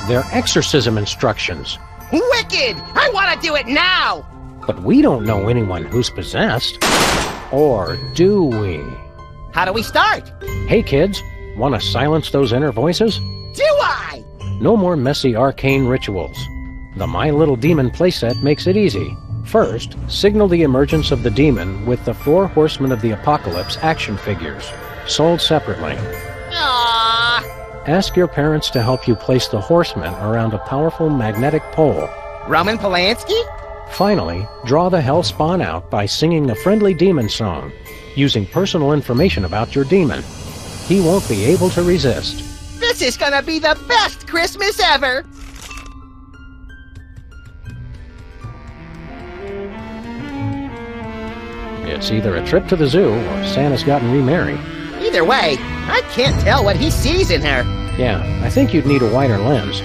Speaker 4: They're exorcism instructions.
Speaker 5: Wicked! I want to do it now!
Speaker 4: But we don't know anyone who's possessed. Or do we?
Speaker 5: How do we start?
Speaker 4: Hey kids, want to silence those inner voices?
Speaker 5: Do I?
Speaker 4: No more messy arcane rituals. The My Little Demon playset makes it easy. First, signal the emergence of the demon with the 4 Horsemen of the Apocalypse action figures, sold separately.
Speaker 5: Aww.
Speaker 4: Ask your parents to help you place the horsemen around a powerful magnetic pole.
Speaker 5: Roman Polanski?
Speaker 4: Finally, draw the hell spawn out by singing the friendly demon song, using personal information about your demon. He won't be able to resist.
Speaker 5: This is gonna be the best Christmas ever!
Speaker 4: It's either a trip to the zoo or Santa's gotten remarried.
Speaker 5: Either way, I can't tell what he sees in her.
Speaker 4: Yeah, I think you'd need a wider lens.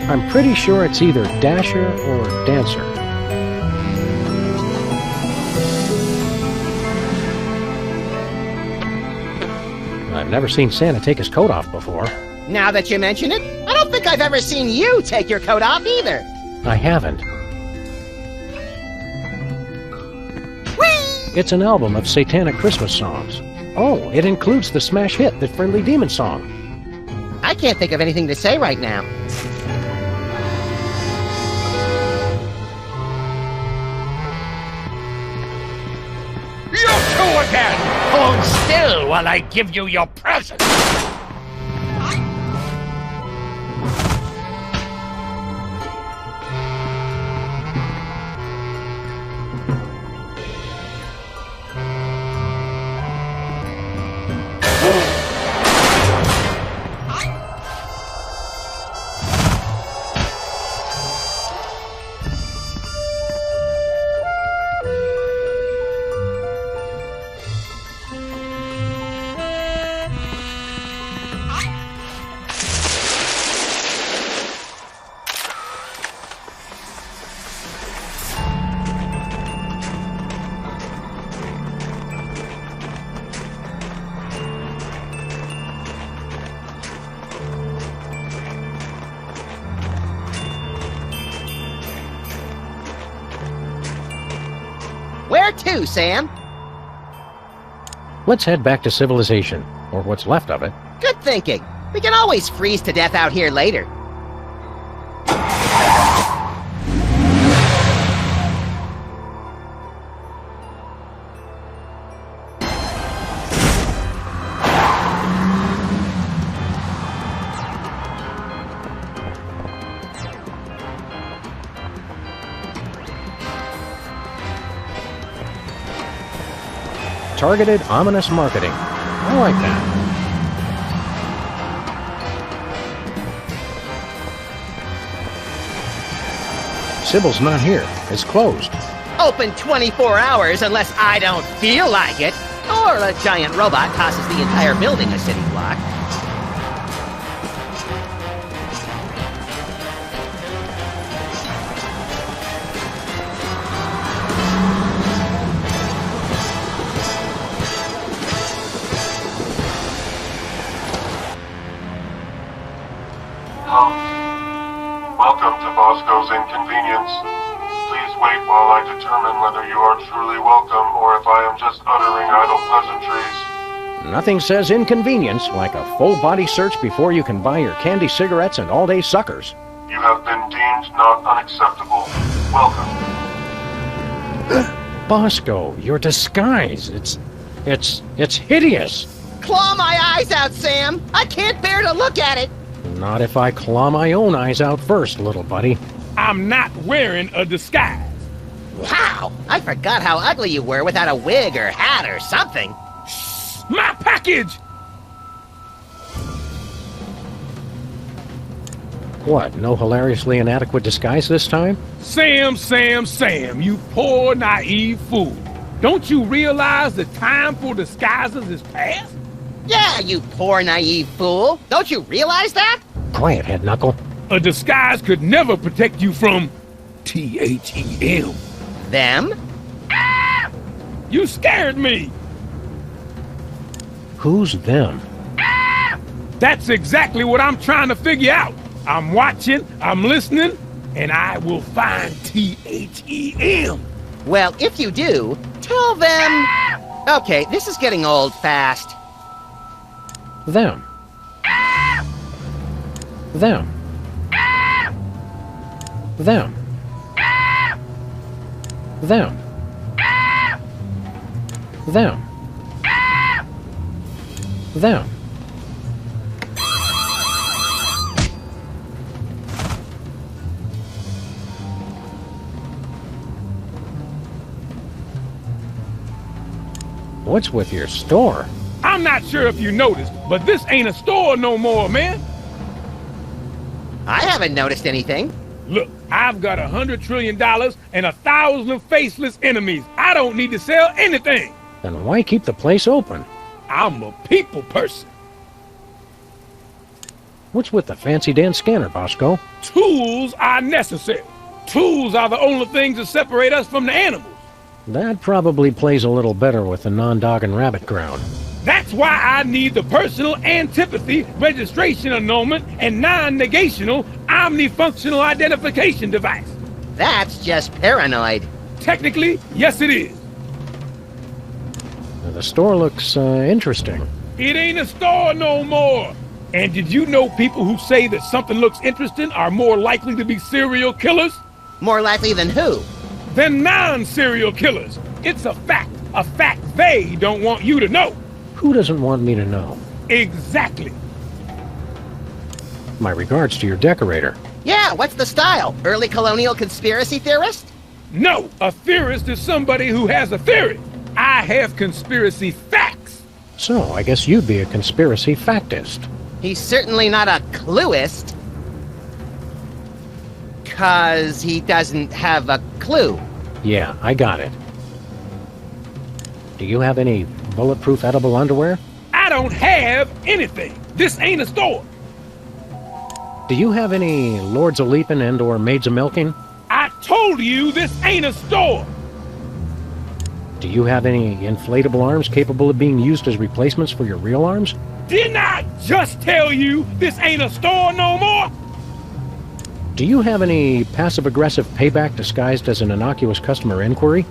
Speaker 4: I'm pretty sure it's either Dasher or Dancer. I've never seen Santa take his coat off before.
Speaker 5: Now that you mention it, I don't think I've ever seen you take your coat off either.
Speaker 4: I haven't.
Speaker 5: Whee!
Speaker 4: It's an album of satanic Christmas songs. Oh, it includes the smash hit, The Friendly Demon Song.
Speaker 5: I can't think of anything to say right now.
Speaker 6: You two again! Hold still while I give you your present!
Speaker 5: Where to, Sam?
Speaker 4: Let's head back to civilization, or what's left of it.
Speaker 5: Good thinking. We can always freeze to death out here later.
Speaker 4: Targeted, ominous marketing. I like that. Sybil's not here. It's closed.
Speaker 5: Open 24 hours unless I don't feel like it. Or a giant robot tosses the entire building a city block.
Speaker 11: Welcome to Bosco's Inconvenience. Please wait while I determine whether you are truly welcome or if I am just uttering idle pleasantries.
Speaker 4: Nothing says inconvenience like a full-body search before you can buy your candy cigarettes and all-day suckers.
Speaker 11: You have been deemed not unacceptable. Welcome.
Speaker 4: Bosco, your disguise. It's hideous.
Speaker 5: Claw my eyes out, Sam! I can't bear to look at it!
Speaker 4: Not if I claw my own eyes out first, little buddy.
Speaker 6: I'm not wearing a disguise.
Speaker 5: Wow! I forgot how ugly you were without a wig or hat or something.
Speaker 6: My package!
Speaker 4: What, no hilariously inadequate disguise this time?
Speaker 6: Sam, you poor naive fool. Don't you realize the time for disguises is past?
Speaker 5: Yeah, you poor naive fool. Don't you realize that?
Speaker 4: Quiet, Head Knuckle.
Speaker 6: A disguise could never protect you from THEM.
Speaker 5: Them?
Speaker 6: You scared me.
Speaker 4: Who's them?
Speaker 6: That's exactly what I'm trying to figure out. I'm watching, I'm listening, and I will find THEM.
Speaker 5: Well, if you do, tell them... Okay, this is getting old fast.
Speaker 4: Them. Them. Them. Them. Them. Them. What's with your store?
Speaker 6: I'm not sure if you noticed, but this ain't a store no more, man.
Speaker 5: I haven't noticed anything.
Speaker 6: Look, I've got $100 trillion and 1,000 faceless enemies. I don't need to sell anything.
Speaker 4: Then why keep the place open?
Speaker 6: I'm a people person.
Speaker 4: What's with the fancy Dan scanner, Bosco?
Speaker 6: Tools are necessary. Tools are the only things that separate us from the animals.
Speaker 4: That probably plays a little better with the non-dog and rabbit crowd.
Speaker 6: That's why I need the personal antipathy registration annulment and non-negational omnifunctional identification device.
Speaker 5: That's just paranoid.
Speaker 6: Technically, yes it is.
Speaker 4: The store looks interesting.
Speaker 6: It ain't a store no more. And did you know people who say that something looks interesting are more likely to be serial killers?
Speaker 5: More likely than who?
Speaker 6: Than non-serial killers. It's a fact they don't want you to know.
Speaker 4: Who doesn't want me to know?
Speaker 6: Exactly.
Speaker 4: My regards to your decorator.
Speaker 5: Yeah, what's the style? Early colonial conspiracy theorist?
Speaker 6: No, a theorist is somebody who has a theory. I have conspiracy facts.
Speaker 4: So, I guess you'd be a conspiracy factist.
Speaker 5: He's certainly not a clueist. 'Cause he doesn't have a clue.
Speaker 4: Yeah, I got it. Do you have any bulletproof edible underwear?
Speaker 6: I don't have anything. This ain't a store.
Speaker 4: Do you have any Lords of Leaping and or Maids of Milking?
Speaker 6: I told you this ain't a store.
Speaker 4: Do you have any inflatable arms capable of being used as replacements for your real arms?
Speaker 6: Didn't I just tell you this ain't a store no more?
Speaker 4: Do you have any passive-aggressive payback disguised as an innocuous customer inquiry?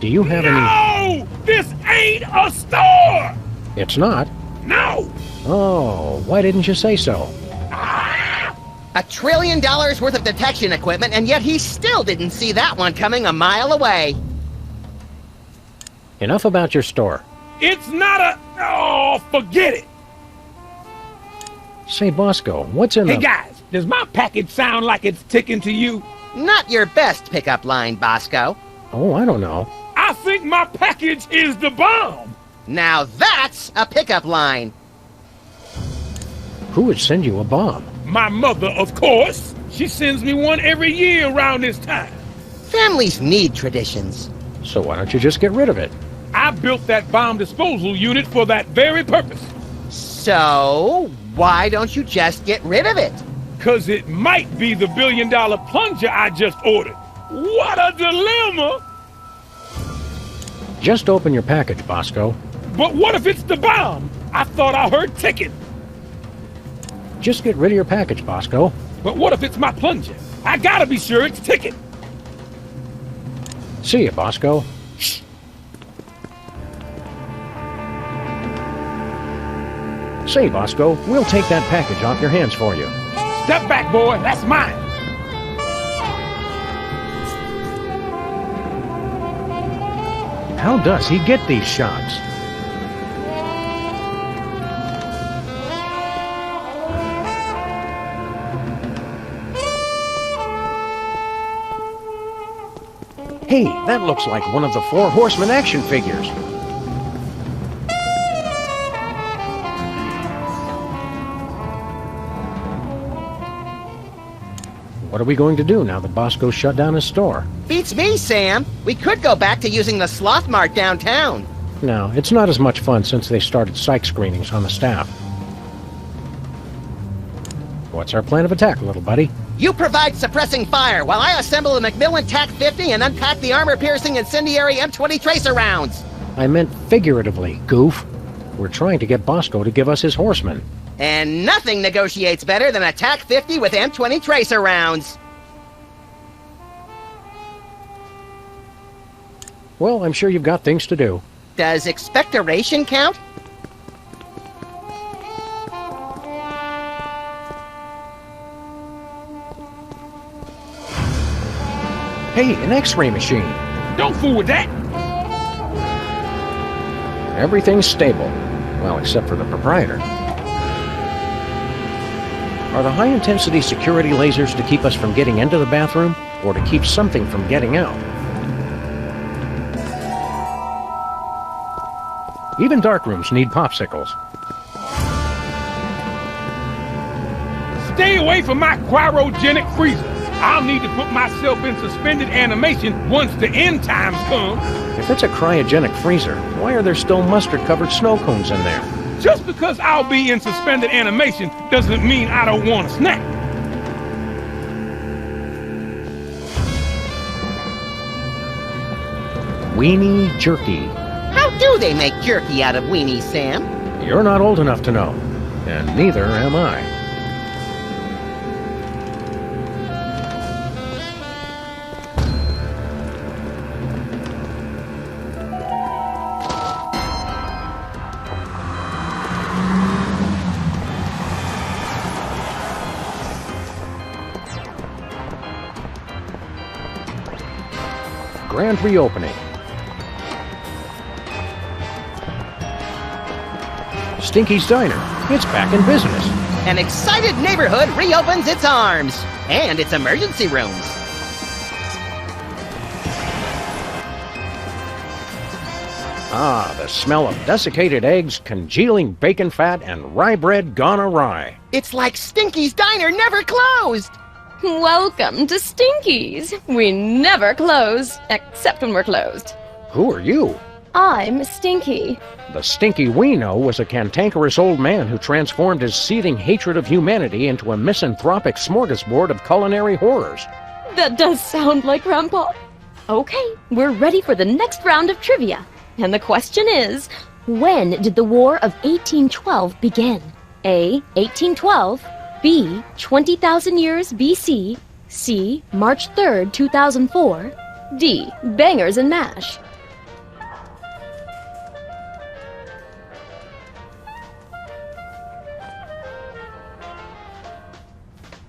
Speaker 4: Do you have any...
Speaker 6: No! This ain't a store!
Speaker 4: It's not?
Speaker 6: No!
Speaker 4: Oh, why didn't you say so?
Speaker 5: $1 trillion worth of detection equipment, and yet he still didn't see that one coming a mile away.
Speaker 4: Enough about your store.
Speaker 6: It's not a... Oh, forget it!
Speaker 4: Say, Bosco, what's in the...
Speaker 6: Hey, guys, does my package sound like it's ticking to you?
Speaker 5: Not your best pickup line, Bosco.
Speaker 4: Oh, I don't know.
Speaker 6: I think my package is the bomb!
Speaker 5: Now that's a pickup line.
Speaker 4: Who would send you a bomb?
Speaker 6: My mother, of course. She sends me one every year around this time.
Speaker 5: Families need traditions.
Speaker 4: So why don't you just get rid of it?
Speaker 6: I built that bomb disposal unit for that very purpose.
Speaker 5: So, why don't you just get rid of it?
Speaker 6: 'Cause it might be the $1 billion plunger I just ordered. What a dilemma!
Speaker 4: Just open your package, Bosco.
Speaker 6: But what if it's the bomb? I thought I heard ticking.
Speaker 4: Just get rid of your package, Bosco.
Speaker 6: But what if it's my plunger? I gotta be sure it's ticking.
Speaker 4: See ya, Bosco. Say, Bosco, we'll take that package off your hands for you.
Speaker 6: Step back, boy. That's mine.
Speaker 4: How does he get these shots? Hey, that looks like one of the 4 Horsemen action figures. What are we going to do now that Bosco shut down his store?
Speaker 5: Beats me, Sam. We could go back to using the Sloth Mart downtown.
Speaker 4: No, it's not as much fun since they started psych screenings on the staff. What's our plan of attack, little buddy?
Speaker 5: You provide suppressing fire while I assemble the Macmillan TAC-50 and unpack the armor-piercing incendiary M20 tracer rounds.
Speaker 4: I meant figuratively, goof. We're trying to get Bosco to give us his horsemen.
Speaker 5: And nothing negotiates better than a TAC-50 with M20 tracer rounds.
Speaker 4: Well, I'm sure you've got things to do.
Speaker 5: Does expectoration count?
Speaker 4: Hey, an X-ray machine.
Speaker 6: Don't fool with that.
Speaker 4: Everything's stable. Well, except for the proprietor. Are the high-intensity security lasers to keep us from getting into the bathroom, or to keep something from getting out? Even dark rooms need popsicles.
Speaker 6: Stay away from my cryogenic freezer. I'll need to put myself in suspended animation once the end times come.
Speaker 4: If it's a cryogenic freezer, why are there still mustard-covered snow cones in there?
Speaker 6: Just because I'll be in suspended animation doesn't mean I don't want a snack.
Speaker 4: Weenie jerky.
Speaker 5: How do they make jerky out of weenies, Sam?
Speaker 4: You're not old enough to know, and neither am I. Grand reopening. Stinky's Diner. It's back in business.
Speaker 5: An excited neighborhood reopens its arms and its emergency rooms.
Speaker 4: Ah, the smell of desiccated eggs, congealing bacon fat, and rye bread gone awry.
Speaker 5: It's like Stinky's Diner never closed.
Speaker 12: Welcome to Stinky's. We never close, except when we're closed.
Speaker 4: Who are you?
Speaker 12: I'm Stinky.
Speaker 4: The Stinky we know was a cantankerous old man who transformed his seething hatred of humanity into a misanthropic smorgasbord of culinary horrors.
Speaker 12: That does sound like Grandpa. Okay, we're ready for the next round of trivia. And the question is, when did the War of 1812 begin? A. 1812. B. 20,000 years BC. C. March 3rd, 2004. D. Bangers and mash.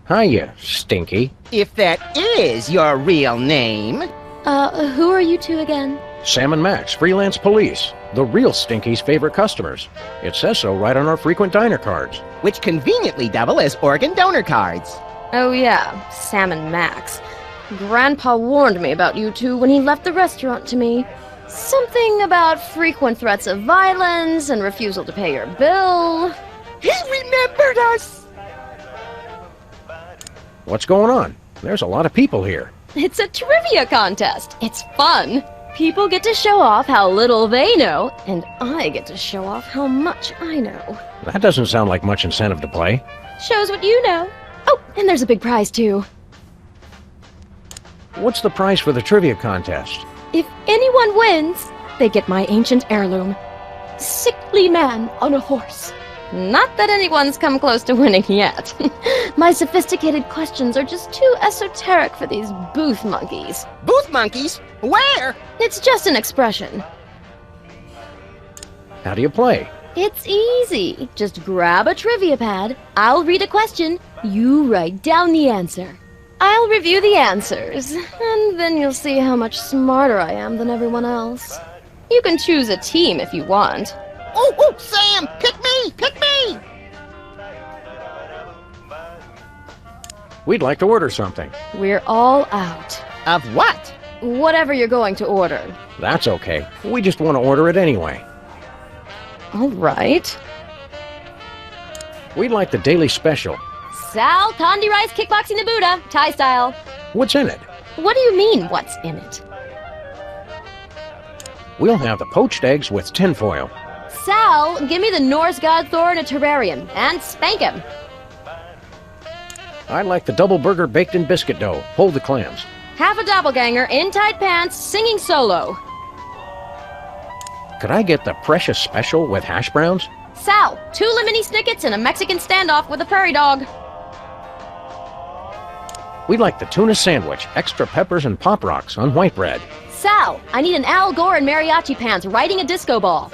Speaker 4: Hiya, Stinky.
Speaker 5: If that is your real name.
Speaker 12: Who are you two again?
Speaker 4: Sam and Max, freelance police. The real Stinky's favorite customers. It says so right on our frequent diner cards.
Speaker 5: Which conveniently double as organ donor cards.
Speaker 12: Oh yeah, Sam and Max. Grandpa warned me about you two when he left the restaurant to me. Something about frequent threats of violence and refusal to pay your bill.
Speaker 5: He remembered us!
Speaker 4: What's going on? There's a lot of people here.
Speaker 12: It's a trivia contest. It's fun. People get to show off how little they know, and I get to show off how much I know.
Speaker 4: That doesn't sound like much incentive to play.
Speaker 12: Shows what you know. Oh, and there's a big prize, too.
Speaker 4: What's the prize for the trivia contest?
Speaker 12: If anyone wins, they get my ancient heirloom. Sickly man on a horse. Not that anyone's come close to winning yet. My sophisticated questions are just too esoteric for these booth monkeys.
Speaker 5: Booth monkeys? Where?
Speaker 12: It's just an expression.
Speaker 4: How do you play?
Speaker 12: It's easy. Just grab a trivia pad. I'll read a question. You write down the answer. I'll review the answers, and then you'll see how much smarter I am than everyone else. You can choose a team if you want.
Speaker 5: Oh, Sam! Pick me! Pick me!
Speaker 4: We'd like to order something.
Speaker 12: We're all out.
Speaker 5: Of what?
Speaker 12: Whatever you're going to order.
Speaker 4: That's okay. We just want to order it anyway.
Speaker 12: All right.
Speaker 4: We'd like the daily special.
Speaker 12: Sal Condi Rice Kickboxing the Buddha, Thai style.
Speaker 4: What's in it?
Speaker 12: What do you mean, what's in it?
Speaker 4: We'll have the poached eggs with tinfoil.
Speaker 12: Sal, give me the Norse god Thor in a terrarium, and spank him.
Speaker 4: I'd like the double burger baked in biscuit dough. Hold the clams.
Speaker 12: Half a doppelganger in tight pants, singing solo.
Speaker 4: Could I get the precious special with hash browns?
Speaker 12: Sal, 2 lemony snickets and a Mexican standoff with a prairie dog.
Speaker 4: We'd like the tuna sandwich, extra peppers and pop rocks on white bread.
Speaker 12: Sal, I need an Al Gore in mariachi pants riding a disco ball.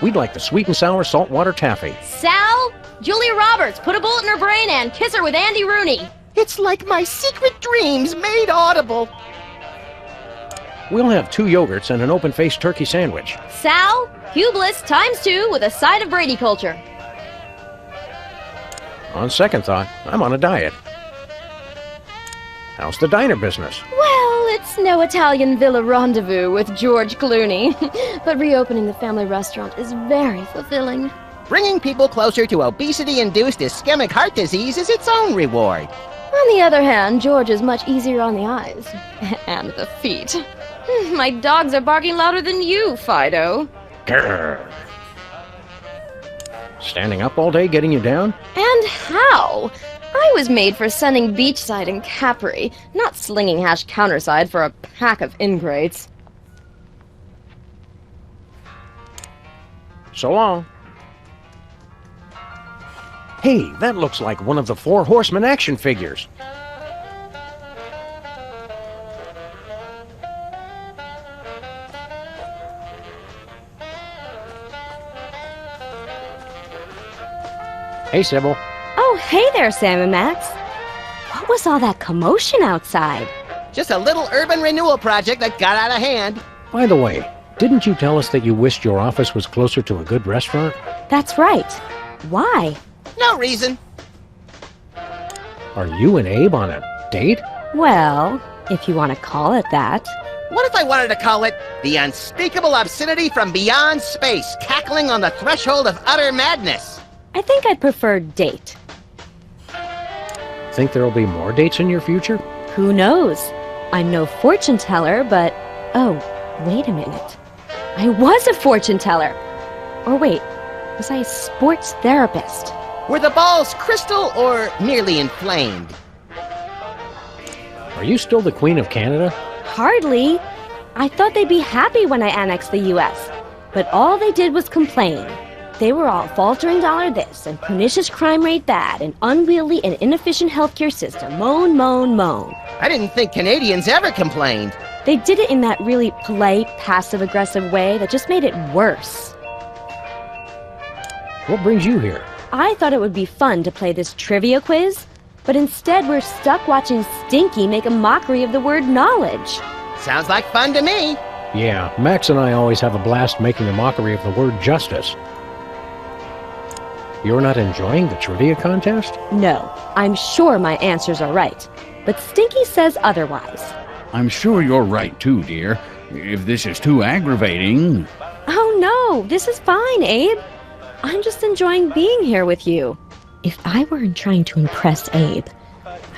Speaker 4: We'd like the sweet and sour saltwater taffy.
Speaker 12: Sal, Julia Roberts, put a bullet in her brain and kiss her with Andy Rooney.
Speaker 5: It's like my secret dreams made audible.
Speaker 4: We'll have 2 yogurts and an open-faced turkey sandwich.
Speaker 12: Sal, Hugh Bliss ×2 with a side of Brady culture.
Speaker 4: On second thought, I'm on a diet. How's the diner business?
Speaker 12: Well, it's no Italian villa rendezvous with George Clooney, but reopening the family restaurant is very fulfilling.
Speaker 5: Bringing people closer to obesity-induced ischemic heart disease is its own reward.
Speaker 12: On the other hand, George is much easier on the eyes. And the feet. My dogs are barking louder than you, Fido.
Speaker 4: Grrr. Standing up all day getting you down?
Speaker 12: And how? I was made for sunning beachside in Capri, not slinging hash counterside for a pack of ingrates.
Speaker 4: So long. Hey, that looks like one of the Four Horsemen action figures. Hey, Sybil.
Speaker 12: Oh, hey there, Sam and Max. What was all that commotion outside?
Speaker 5: Just a little urban renewal project that got out of hand.
Speaker 4: By the way, didn't you tell us that you wished your office was closer to a good restaurant?
Speaker 12: That's right. Why?
Speaker 5: No reason.
Speaker 4: Are you and Abe on a date?
Speaker 12: Well, if you want to call it that.
Speaker 5: What if I wanted to call it the unspeakable obscenity from beyond space, cackling on the threshold of utter madness?
Speaker 12: I think I'd prefer date.
Speaker 4: Think there'll be more dates in your future?
Speaker 12: Who knows? I'm no fortune teller, but... Oh, wait a minute. I was a fortune teller. Or wait, was I a sports therapist?
Speaker 5: Were the balls crystal or merely inflamed?
Speaker 4: Are you still the Queen of Canada?
Speaker 12: Hardly. I thought they'd be happy when I annexed the U.S., but all they did was complain. They were all faltering dollar this, and pernicious crime rate that, and unwieldy and inefficient healthcare system. Moan, moan, moan.
Speaker 5: I didn't think Canadians ever complained.
Speaker 12: They did it in that really polite, passive-aggressive way that just made it worse.
Speaker 4: What brings you here?
Speaker 12: I thought it would be fun to play this trivia quiz, but instead we're stuck watching Stinky make a mockery of the word knowledge.
Speaker 5: Sounds like fun to me.
Speaker 4: Yeah, Max and I always have a blast making a mockery of the word justice. You're not enjoying the trivia contest?
Speaker 12: No, I'm sure my answers are right, but Stinky says otherwise.
Speaker 13: I'm sure you're right too, dear. If this is too aggravating...
Speaker 12: Oh no, this is fine, Abe. I'm just enjoying being here with you. If I weren't trying to impress Abe,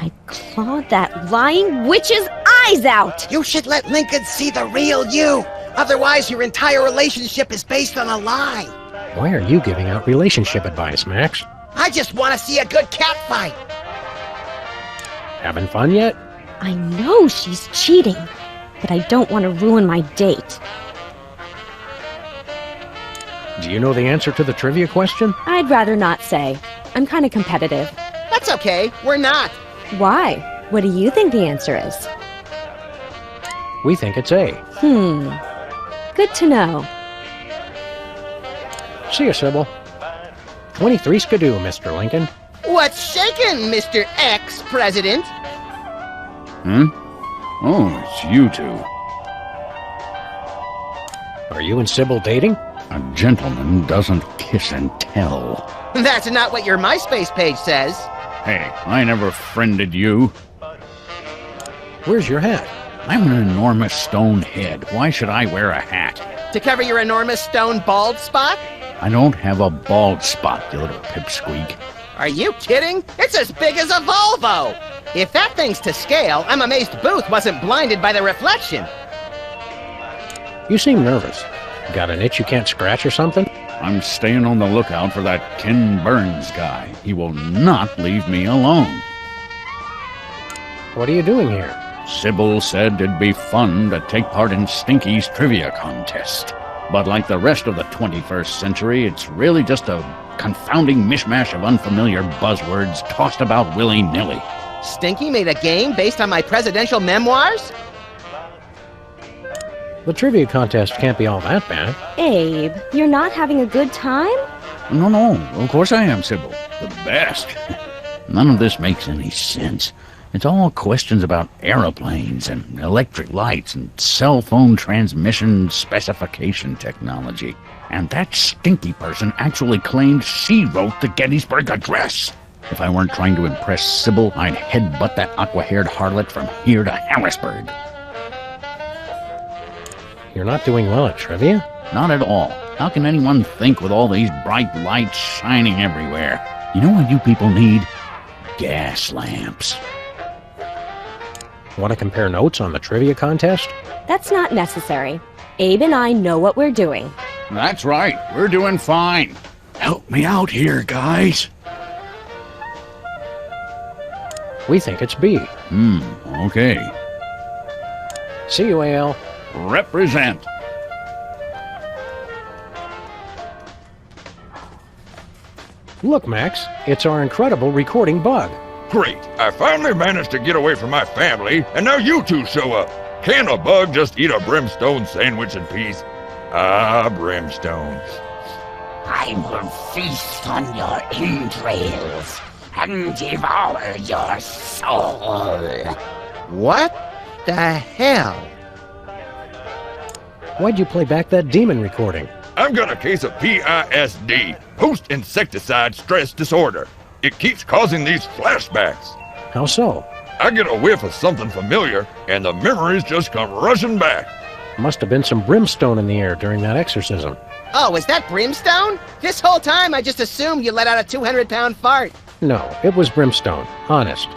Speaker 12: I'd claw that lying witch's eyes out!
Speaker 5: You should let Lincoln see the real you. Otherwise, your entire relationship is based on a lie.
Speaker 4: Why are you giving out relationship advice, Max?
Speaker 5: I just want to see a good cat fight.
Speaker 4: Having fun yet?
Speaker 12: I know she's cheating, but I don't want to ruin my date.
Speaker 4: Do you know the answer to the trivia question?
Speaker 12: I'd rather not say. I'm kind of competitive.
Speaker 5: That's okay. We're not.
Speaker 12: Why? What do you think the answer is?
Speaker 4: We think it's A.
Speaker 12: Good to know.
Speaker 4: See you, Sybil. 23 skidoo, Mr. Lincoln.
Speaker 5: What's shaking, Mr. Ex-President?
Speaker 13: Oh, it's you two.
Speaker 4: Are you and Sybil dating?
Speaker 13: A gentleman doesn't kiss and tell.
Speaker 5: That's not what your MySpace page says.
Speaker 13: Hey, I never friended you.
Speaker 4: Where's your hat?
Speaker 13: I'm an enormous stone head. Why should I wear a hat?
Speaker 5: To cover your enormous stone bald spot?
Speaker 13: I don't have a bald spot, you little pipsqueak.
Speaker 5: Are you kidding? It's as big as a Volvo! If that thing's to scale, I'm amazed Booth wasn't blinded by the reflection.
Speaker 4: You seem nervous. Got an itch you can't scratch or something?
Speaker 13: I'm staying on the lookout for that Ken Burns guy. He will not leave me alone.
Speaker 4: What are you doing here?
Speaker 13: Sybil said it'd be fun to take part in Stinky's trivia contest. But like the rest of the 21st century, it's really just a confounding mishmash of unfamiliar buzzwords tossed about willy-nilly.
Speaker 5: Stinky made a game based on my presidential memoirs?
Speaker 4: The trivia contest can't be all that bad.
Speaker 12: Abe, you're not having a good time?
Speaker 13: No, of course I am, Sybil. The best. None of this makes any sense. It's all questions about aeroplanes and electric lights and cell phone transmission specification technology. And that Stinky person actually claimed she wrote the Gettysburg Address. If I weren't trying to impress Sybil, I'd headbutt that aqua-haired harlot from here to Harrisburg.
Speaker 4: You're not doing well at trivia?
Speaker 13: Not at all. How can anyone think with all these bright lights shining everywhere? You know what you people need? Gas lamps.
Speaker 4: Want to compare notes on the trivia contest?
Speaker 12: That's not necessary. Abe and I know what we're doing.
Speaker 13: That's right. We're doing fine. Help me out here, guys.
Speaker 4: We think it's B.
Speaker 13: Okay.
Speaker 4: See you, AL.
Speaker 13: Represent.
Speaker 4: Look, Max, it's our incredible recording bug.
Speaker 14: Great. I finally managed to get away from my family, and now you two show up. Can a bug just eat a brimstone sandwich in peace? Ah, brimstones.
Speaker 15: I will feast on your entrails and devour your soul.
Speaker 5: What the hell?
Speaker 4: Why'd you play back that demon recording?
Speaker 14: I've got a case of PISD, post-insecticide stress disorder. It keeps causing these flashbacks.
Speaker 4: How so?
Speaker 14: I get a whiff of something familiar, and the memories just come rushing back.
Speaker 4: Must have been some brimstone in the air during that exorcism.
Speaker 5: Oh, is that brimstone? This whole time I just assumed you let out a 200-pound fart.
Speaker 4: No, it was brimstone. Honest.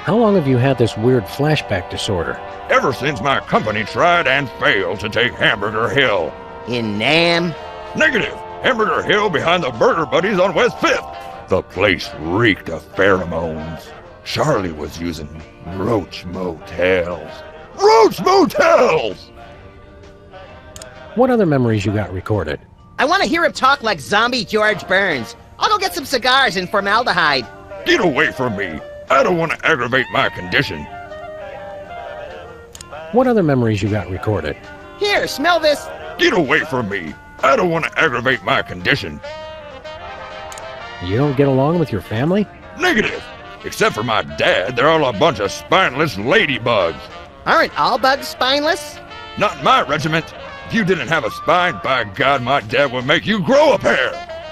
Speaker 4: How long have you had this weird flashback disorder?
Speaker 14: Ever since my company tried and failed to take Hamburger Hill.
Speaker 5: In Nam?
Speaker 14: Negative. Hamburger Hill behind the Burger Buddies on West 5th. The place reeked of pheromones. Charlie was using Roach Motels. Roach Motels!
Speaker 4: What other memories you got recorded?
Speaker 5: I want to hear him talk like zombie George Burns. I'll go get some cigars and formaldehyde.
Speaker 14: Get away from me. I don't want to aggravate my condition.
Speaker 4: What other memories you got recorded?
Speaker 5: Here, smell this.
Speaker 14: Get away from me. I don't want to aggravate my condition.
Speaker 4: You don't get along with your family?
Speaker 14: Negative. Except for my dad, they're all a bunch of spineless ladybugs.
Speaker 5: Aren't all bugs spineless?
Speaker 14: Not in my regiment. If you didn't have a spine, by God, my dad would make you grow a pair.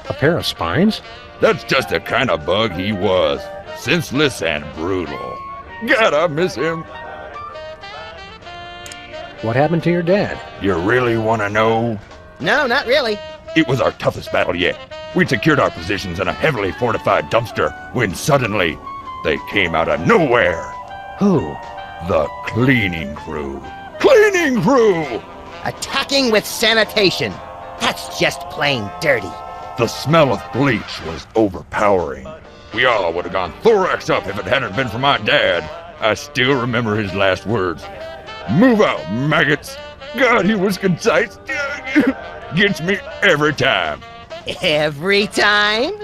Speaker 4: A pair of spines?
Speaker 14: That's just the kind of bug he was. Senseless and brutal. God, I miss him.
Speaker 4: What happened to your dad?
Speaker 14: You really want to know?
Speaker 5: No, not really.
Speaker 14: It was our toughest battle yet. We'd secured our positions in a heavily fortified dumpster when suddenly they came out of nowhere.
Speaker 4: Who?
Speaker 14: The cleaning crew. Cleaning crew!
Speaker 5: Attacking with sanitation. That's just plain dirty.
Speaker 14: The smell of bleach was overpowering. We all would have gone thorax up if it hadn't been for my dad. I still remember his last words. Move out, maggots. God, he was concise. Gets me every time.
Speaker 5: Every time?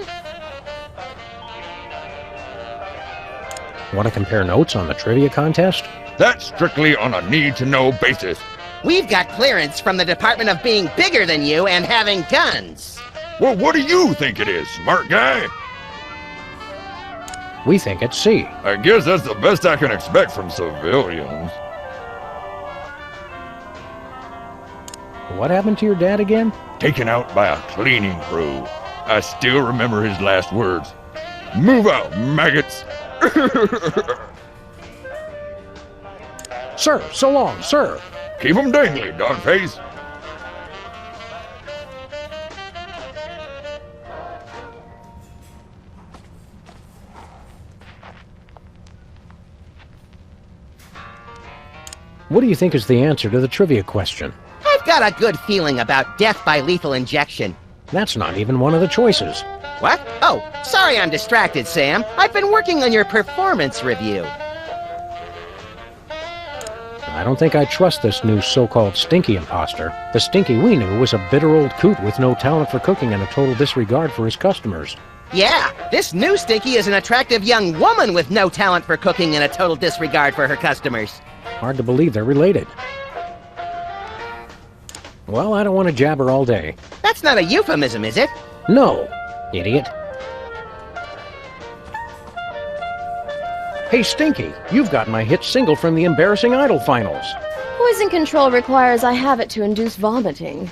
Speaker 4: Want to compare notes on the trivia contest?
Speaker 14: That's strictly on a need-to-know basis.
Speaker 5: We've got clearance from the Department of being bigger than you and having guns.
Speaker 14: Well, what do you think it is, smart guy?
Speaker 4: We think it's C.
Speaker 14: I guess that's the best I can expect from civilians.
Speaker 4: What happened to your dad again?
Speaker 14: Taken out by a cleaning crew. I still remember his last words. Move out, maggots!
Speaker 4: Sir, so long, sir.
Speaker 14: Keep 'em dangly, dogface.
Speaker 4: What do you think is the answer to the trivia question?
Speaker 5: I've got a good feeling about death by lethal injection.
Speaker 4: That's not even one of the choices.
Speaker 5: What? Oh, sorry I'm distracted, Sam. I've been working on your performance review.
Speaker 4: I don't think I trust this new so-called Stinky imposter. The Stinky we knew was a bitter old coot with no talent for cooking and a total disregard for his customers.
Speaker 5: Yeah, this new Stinky is an attractive young woman with no talent for cooking and a total disregard for her customers.
Speaker 4: Hard to believe they're related. Well, I don't want to jabber all day.
Speaker 5: That's not a euphemism, is it?
Speaker 4: No, idiot. Hey, Stinky, you've got my hit single from the Embarrassing Idol finals.
Speaker 12: Poison control requires I have it to induce vomiting.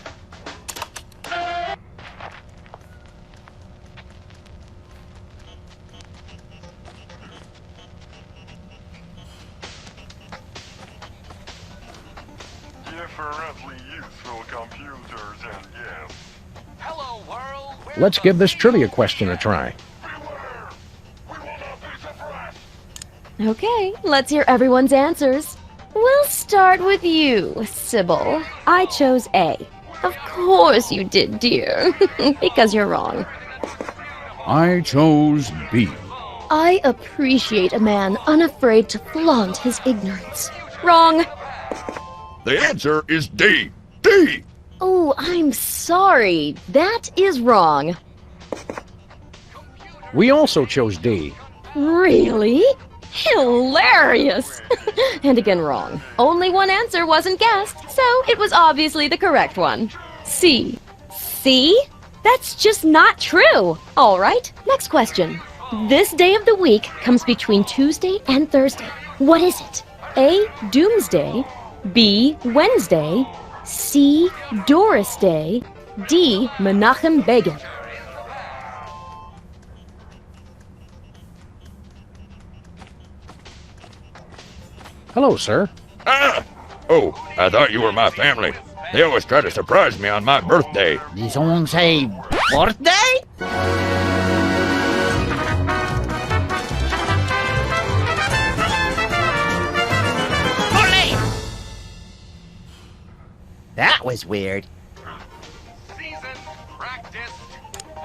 Speaker 11: Differently useful computers and gifts.
Speaker 15: Hello, world.
Speaker 4: Let's give this trivia question a try.
Speaker 12: Okay, let's hear everyone's answers. We'll start with you, Sybil. I chose A. Of course you did, dear. Because you're wrong.
Speaker 13: I chose B.
Speaker 12: I appreciate a man unafraid to flaunt his ignorance. Wrong.
Speaker 14: The answer is D. D!
Speaker 12: Oh, I'm sorry. That is wrong.
Speaker 4: We also chose D.
Speaker 12: Really? Hilarious! And again, wrong. Only one answer wasn't guessed, so it was obviously the correct one. C. See? That's just not true. All right, next question. This day of the week comes between Tuesday and Thursday. What is it? A. Doomsday. B. Wednesday. C. Doris Day. D. Menachem Begin.
Speaker 4: Hello, sir.
Speaker 14: Ah! Oh, I thought you were my family. They always try to surprise me on my birthday.
Speaker 9: Did someone say birthday?
Speaker 5: That was weird.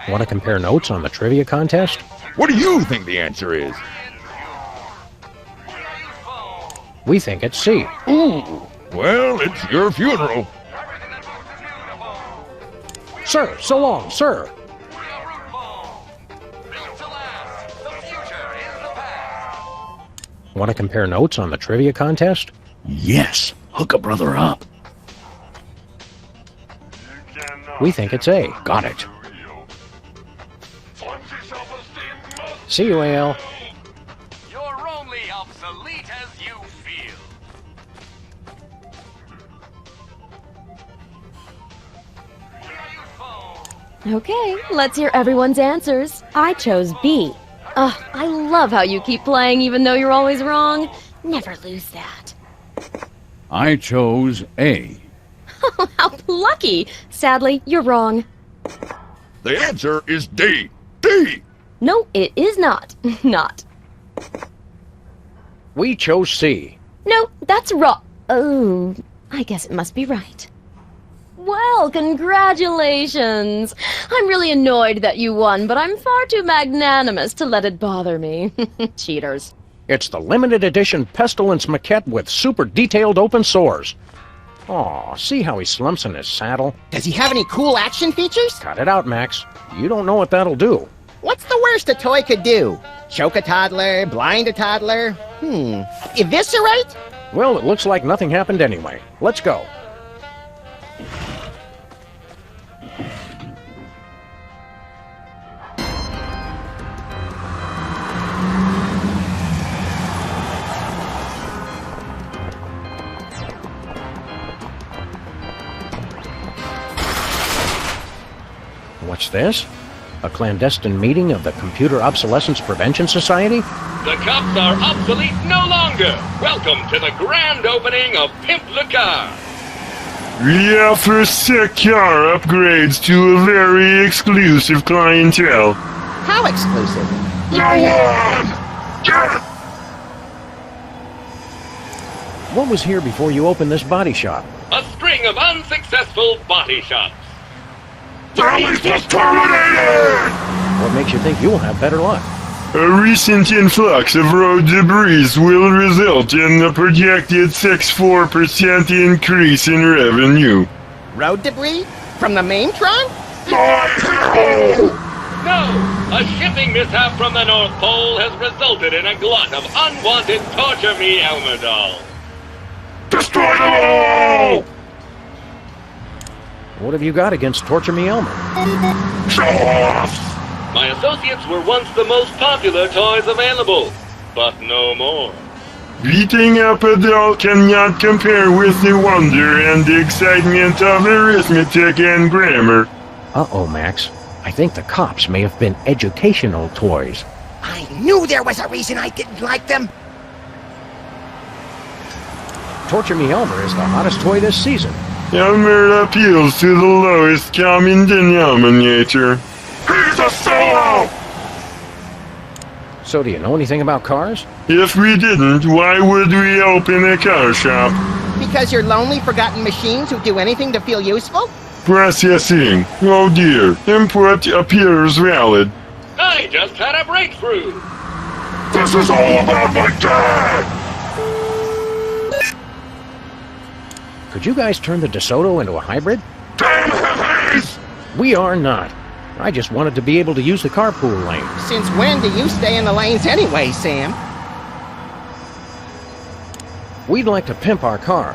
Speaker 4: Want to compare notes on the trivia contest?
Speaker 14: What do you think the answer is?
Speaker 4: We think it's C.
Speaker 14: Ooh, well, it's your funeral.
Speaker 4: Sir, so long, sir. Want to compare notes on the trivia contest?
Speaker 13: Yes, hook a brother up.
Speaker 4: We think it's A.
Speaker 13: Got it.
Speaker 4: See you, AL.
Speaker 15: You're only obsolete as you feel.
Speaker 12: Okay, let's hear everyone's answers. I chose B. Ugh, I love how you keep playing even though you're always wrong. Never lose that.
Speaker 13: I chose A.
Speaker 12: How lucky! Sadly, you're wrong.
Speaker 14: The answer is D. D!
Speaker 12: No, it is not. Not.
Speaker 4: We chose C.
Speaker 12: No, that's wrong. Oh, I guess it must be right. Well, congratulations! I'm really annoyed that you won, but I'm far too magnanimous to let it bother me. Cheaters.
Speaker 4: It's the limited edition Pestilence maquette with super detailed open sores. Aw, see how he slumps in his saddle?
Speaker 5: Does he have any cool action features?
Speaker 4: Cut it out, Max. You don't know what that'll do.
Speaker 5: What's the worst a toy could do? Choke a toddler? Blind a toddler? Eviscerate?
Speaker 4: Well, it looks like nothing happened anyway. Let's go. What's this? A clandestine meeting of the Computer Obsolescence Prevention Society?
Speaker 1: The cops are obsolete no longer. Welcome to the grand opening of Pimp Le Car.
Speaker 2: We offer sick car upgrades to a very exclusive clientele.
Speaker 5: How exclusive?
Speaker 4: What was here before you opened this body shop?
Speaker 1: A string of unsuccessful body shops.
Speaker 2: Dolly's just terminated!
Speaker 4: What makes you think you'll have better luck?
Speaker 2: A recent influx of road debris will result in a projected 64% increase in revenue.
Speaker 5: Road debris? From the main trunk?
Speaker 1: No! A shipping mishap from the North Pole has resulted in a glut of unwanted Torture Me Elmer dolls.
Speaker 2: Destroy them all!
Speaker 4: What have you got against Torture Me Elmer?
Speaker 2: Show off!
Speaker 1: My associates were once the most popular toys available, but no more.
Speaker 2: Beating up a doll cannot compare with the wonder and excitement of arithmetic and grammar.
Speaker 4: Uh-oh, Max. I think the cops may have been educational toys.
Speaker 5: I knew there was a reason I didn't like them.
Speaker 4: Torture Me Elmer is the hottest toy this season.
Speaker 2: Elmer appeals to the lowest common denominator. He's a solo!
Speaker 4: So do you know anything about cars?
Speaker 2: If we didn't, why would we open a car shop?
Speaker 5: Because you're lonely, forgotten machines who do anything to feel useful?
Speaker 2: Processing. Oh dear. Input appears valid.
Speaker 1: I just had a breakthrough.
Speaker 3: This is all about my dad!
Speaker 4: Could you guys turn the DeSoto into a hybrid?
Speaker 3: Damn hippies!
Speaker 4: We are not. I just wanted to be able to use the carpool lane.
Speaker 5: Since when do you stay in the lanes anyway, Sam?
Speaker 4: We'd like to pimp our car.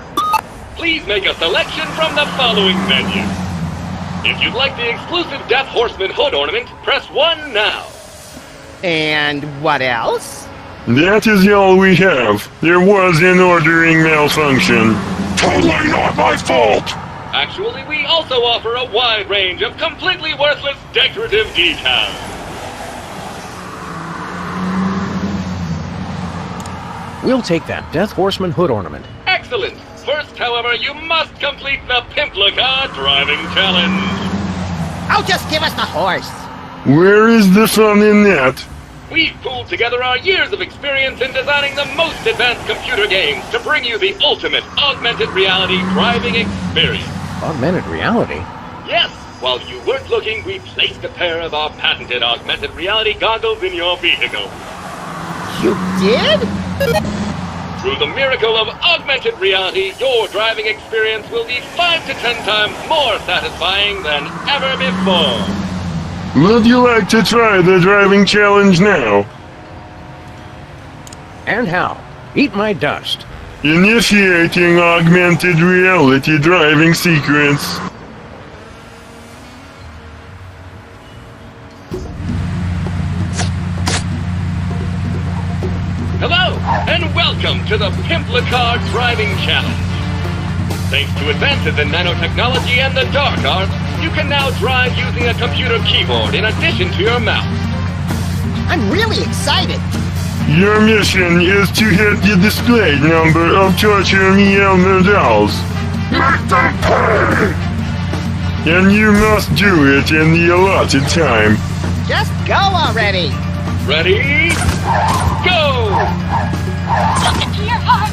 Speaker 1: Please make a selection from the following menu. If you'd like the exclusive Death Horseman hood ornament, press 1 now.
Speaker 5: And what else?
Speaker 2: That is all we have. There was an ordering malfunction.
Speaker 3: Totally not my fault!
Speaker 1: Actually, we also offer a wide range of completely worthless decorative decals.
Speaker 4: We'll take that Death Horseman hood ornament.
Speaker 1: Excellent! First, however, you must complete the Pimplica driving challenge.
Speaker 5: Oh, just give us the horse.
Speaker 2: Where is the fun in that?
Speaker 1: We've pooled together our years of experience in designing the most advanced computer games to bring you the ultimate augmented reality driving experience.
Speaker 4: Augmented reality?
Speaker 1: Yes! While you weren't looking, we placed a pair of our patented augmented reality goggles in your vehicle.
Speaker 5: You did?
Speaker 1: Through the miracle of augmented reality, your driving experience will be 5 to 10 times more satisfying than ever before.
Speaker 2: Would you like to try the driving challenge now?
Speaker 4: And how? Eat my dust.
Speaker 2: Initiating augmented reality driving sequence.
Speaker 1: Hello, and welcome to the Pimplica Driving Challenge. Thanks to advances in nanotechnology and the dark arts, you can now drive using a computer keyboard in addition to your mouse.
Speaker 5: I'm really excited.
Speaker 2: Your mission is to hit the display number of Torture Me Elmer dolls.
Speaker 3: Make them pay!
Speaker 2: And you must do it in the allotted time.
Speaker 5: Just go already.
Speaker 1: Ready? Go!
Speaker 10: Look into your heart.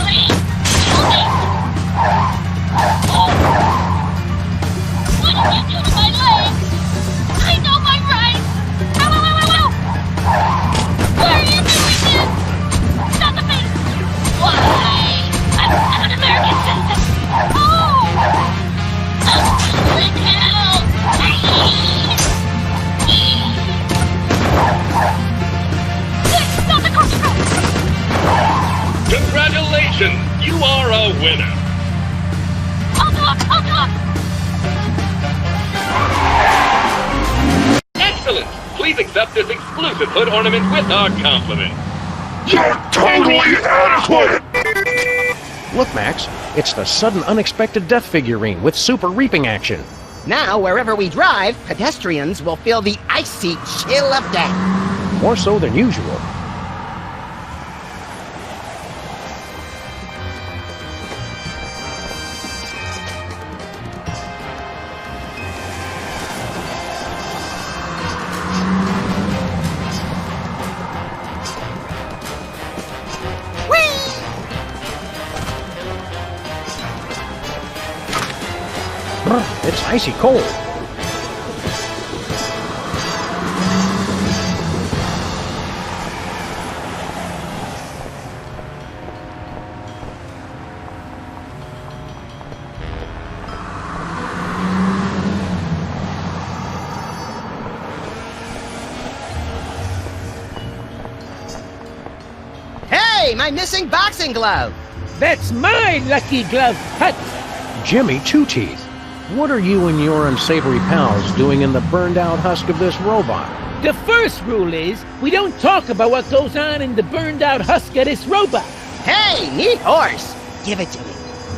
Speaker 10: Please, kill me. What did you do to my legs? I know my rights. Ow, ow, ow, ow, ow. Why are you doing this? Stop the thing. Why? I'm an American citizen. Oh! Look out! Stop the car!
Speaker 1: Congratulations! You are a winner!
Speaker 10: Hold on! Hold on!
Speaker 1: Excellent! Please accept this exclusive hood ornament with our compliment.
Speaker 3: You're totally adequate!
Speaker 4: Look, Max, it's the sudden unexpected death figurine with super reaping action.
Speaker 5: Now, wherever we drive, pedestrians will feel the icy chill of death.
Speaker 4: More so than usual. It's icy cold.
Speaker 5: Hey, my missing boxing glove.
Speaker 6: That's my lucky glove, Hut.
Speaker 4: Jimmy Two Teeth, what are you and your unsavory pals doing in the burned-out husk of this robot?
Speaker 6: The first rule is we don't talk about what goes on in the burned-out husk of this robot.
Speaker 5: Hey, neat horse. Give it to me.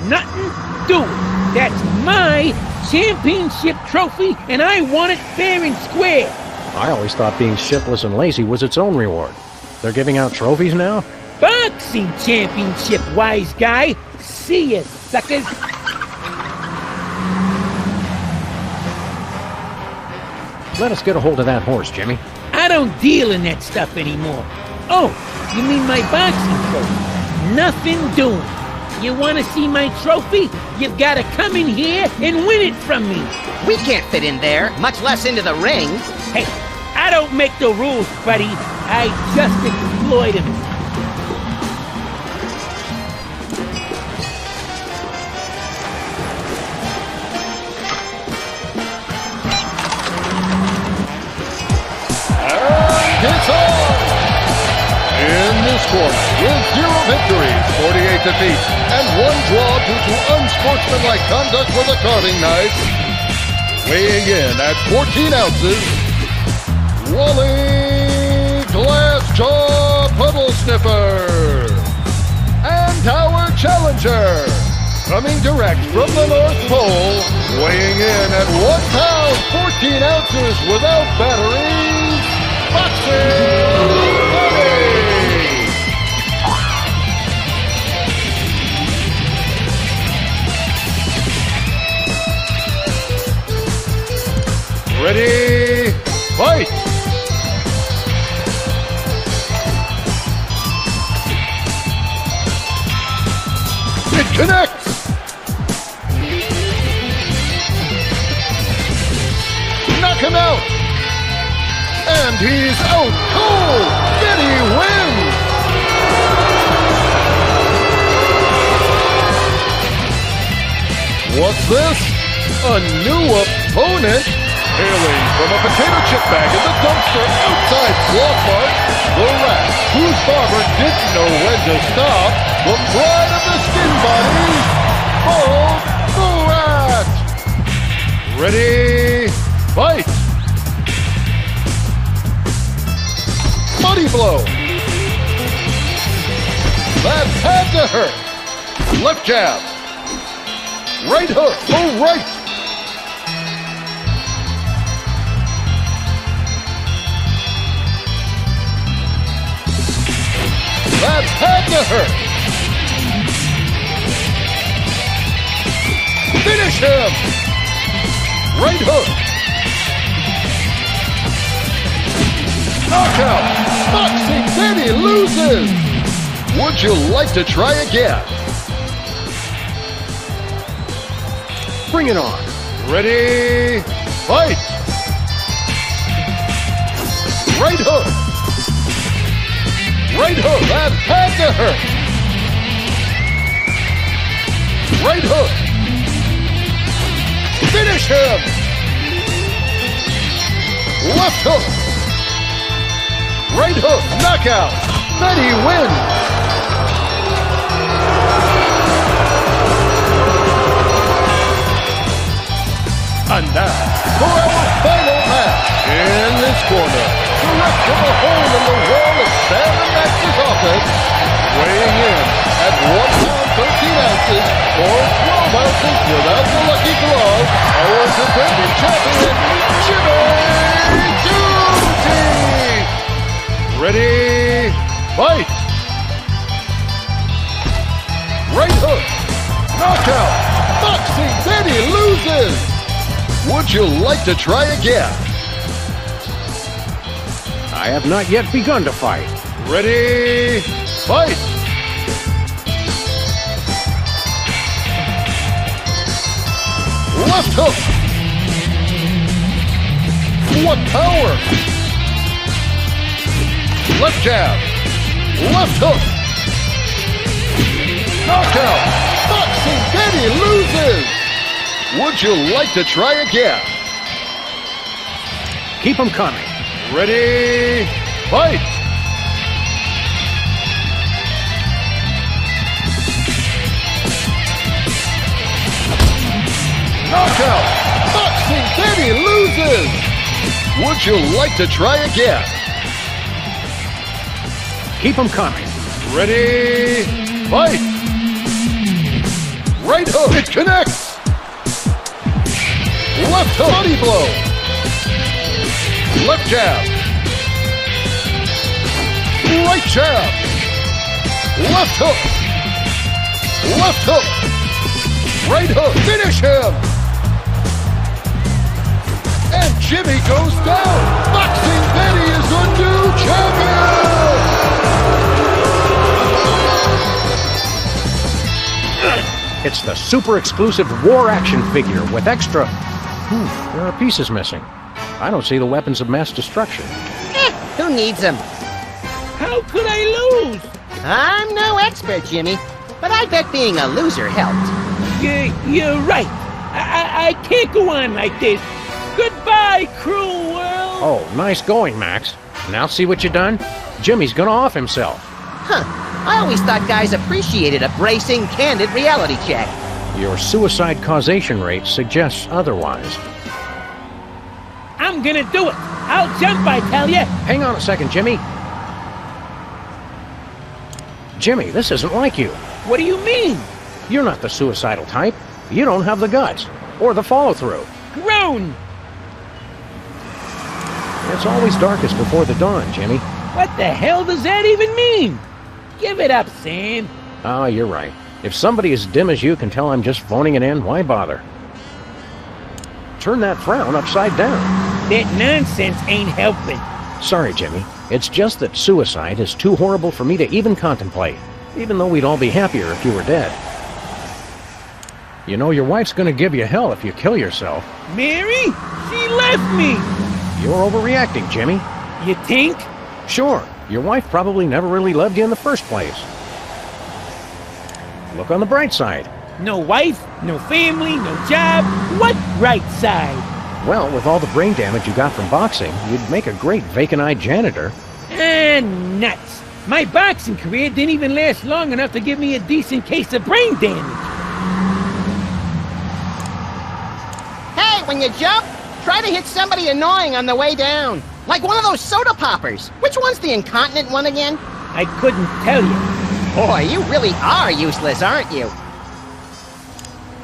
Speaker 6: Nothing doing. That's my championship trophy, and I want it fair and square.
Speaker 4: I always thought being shipless and lazy was its own reward. They're giving out trophies now?
Speaker 6: Boxing championship, wise guy. See ya, suckers.
Speaker 4: Let us get a hold of that horse, Jimmy.
Speaker 6: I don't deal in that stuff anymore. Oh, you mean my boxing trophy? Nothing doing. You want to see my trophy? You've got to come in here and win it from me.
Speaker 5: We can't fit in there, much less into the ring.
Speaker 6: Hey, I don't make the rules, buddy. I just exploit them.
Speaker 16: It's on! In this corner, with 0 victories, 48 defeats, and 1 draw due to unsportsmanlike conduct with a carving knife, weighing in at 14 ounces, Wally Glassjaw Puddle Sniffer! And our challenger, coming direct from the North Pole, weighing in at 1 pound, 14 ounces without batteries, Boxing Ready, fight! It connects! Knock him out! And he's out cold! Eddie wins! What's this? A new opponent? Hailing from a potato chip bag in the dumpster outside Slothmark, the Rat, whose barber didn't know when to stop, the pride of the skin body, Bo the Rat! Ready, fight! Body blow! That had to hurt! Left jab! Right hook! Oh, right! That had to hurt! Finish him! Right hook! Knockout! Boxing Daddy loses! Would you like to try again? Bring it on! Ready, fight! Right hook! Right hook! That had to hurt! Right hook! Finish him! Left hook! Right hook! Knockout! Betty wins! And now, for our final match in this corner, direct from a hole in the wall of Sam and Max's office, weighing in at 1 pound 13 ounces or 12 ounces without the lucky glove, our defending champion, Jimmy Duty! Ready, fight! Right hook, knockout, Boxing Betty loses! Would you like to try again?
Speaker 4: I have not yet begun to fight.
Speaker 16: Ready, fight! Left hook! What power! Left jab! Left hook! Knockout! Boxing Betty loses! Would you like to try again?
Speaker 4: Keep them coming.
Speaker 16: Ready, fight! Knockout! Boxing Betty loses! Would you like to try again?
Speaker 4: Keep them coming.
Speaker 16: Ready, fight! Right hook, it connects! Left hook, body blow! Left jab! Right jab! Left hook! Left hook! Right hook! Finish him! And Jimmy goes down! Boxing Betty is the new champion!
Speaker 4: It's the super exclusive war action figure with extra... there are pieces missing. I don't see the weapons of mass destruction.
Speaker 5: Who needs them?
Speaker 6: How could I lose?
Speaker 5: I'm no expert, Jimmy, but I bet being a loser helped.
Speaker 6: You're right. I can't go on like this. Goodbye, cruel world.
Speaker 4: Oh, nice going, Max. Now see what you done? Jimmy's gonna off himself.
Speaker 5: Huh. I always thought guys appreciated a bracing, candid reality check.
Speaker 4: Your suicide causation rate suggests otherwise.
Speaker 6: I'm gonna do it. I'll jump, I tell you.
Speaker 4: Hang on a second, Jimmy. Jimmy, this isn't like you.
Speaker 6: What do you mean?
Speaker 4: You're not the suicidal type. You don't have the guts. Or the follow-through.
Speaker 6: Grown!
Speaker 4: It's always darkest before the dawn, Jimmy.
Speaker 6: What the hell does that even mean? Give it up, Sam.
Speaker 4: Oh, you're right. If somebody as dim as you can tell I'm just phoning it in, why bother? Turn that frown upside down.
Speaker 6: That nonsense ain't helping.
Speaker 4: Sorry, Jimmy. It's just that suicide is too horrible for me to even contemplate, even though we'd all be happier if you were dead. You know, your wife's gonna give you hell if you kill yourself.
Speaker 6: Mary? She left me!
Speaker 4: You're overreacting, Jimmy.
Speaker 6: You think?
Speaker 4: Sure. Your wife probably never really loved you in the first place. Look on the bright side.
Speaker 6: No wife, no family, no job. What right side?
Speaker 4: Well, with all the brain damage you got from boxing, you'd make a great vacant-eyed janitor.
Speaker 6: Nuts. My boxing career didn't even last long enough to give me a decent case of brain damage.
Speaker 5: Hey, when you jump, try to hit somebody annoying on the way down. Like one of those soda poppers. Which one's the incontinent one again?
Speaker 6: I couldn't tell you.
Speaker 5: Boy, you really are useless, aren't you?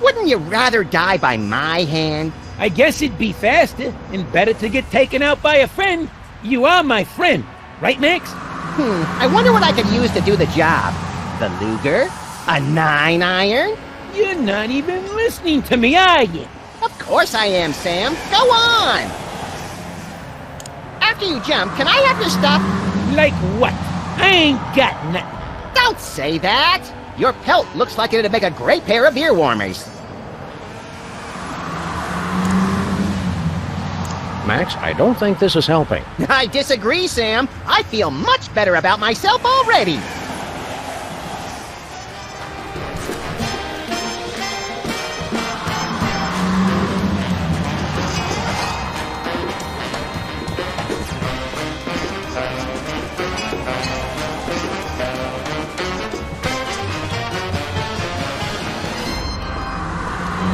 Speaker 5: Wouldn't you rather die by my hand?
Speaker 6: I guess it'd be faster and better to get taken out by a friend. You are my friend, right, Max?
Speaker 5: I wonder what I could use to do the job. The Luger? A 9-iron?
Speaker 6: You're not even listening to me, are you?
Speaker 5: Of course I am, Sam. Go on! After you jump, can I have your stuff?
Speaker 6: Like what? I ain't got nothing.
Speaker 5: Don't say that! Your pelt looks like it'd make a great pair of ear warmers.
Speaker 4: Max, I don't think this is helping.
Speaker 5: I disagree, Sam. I feel much better about myself already.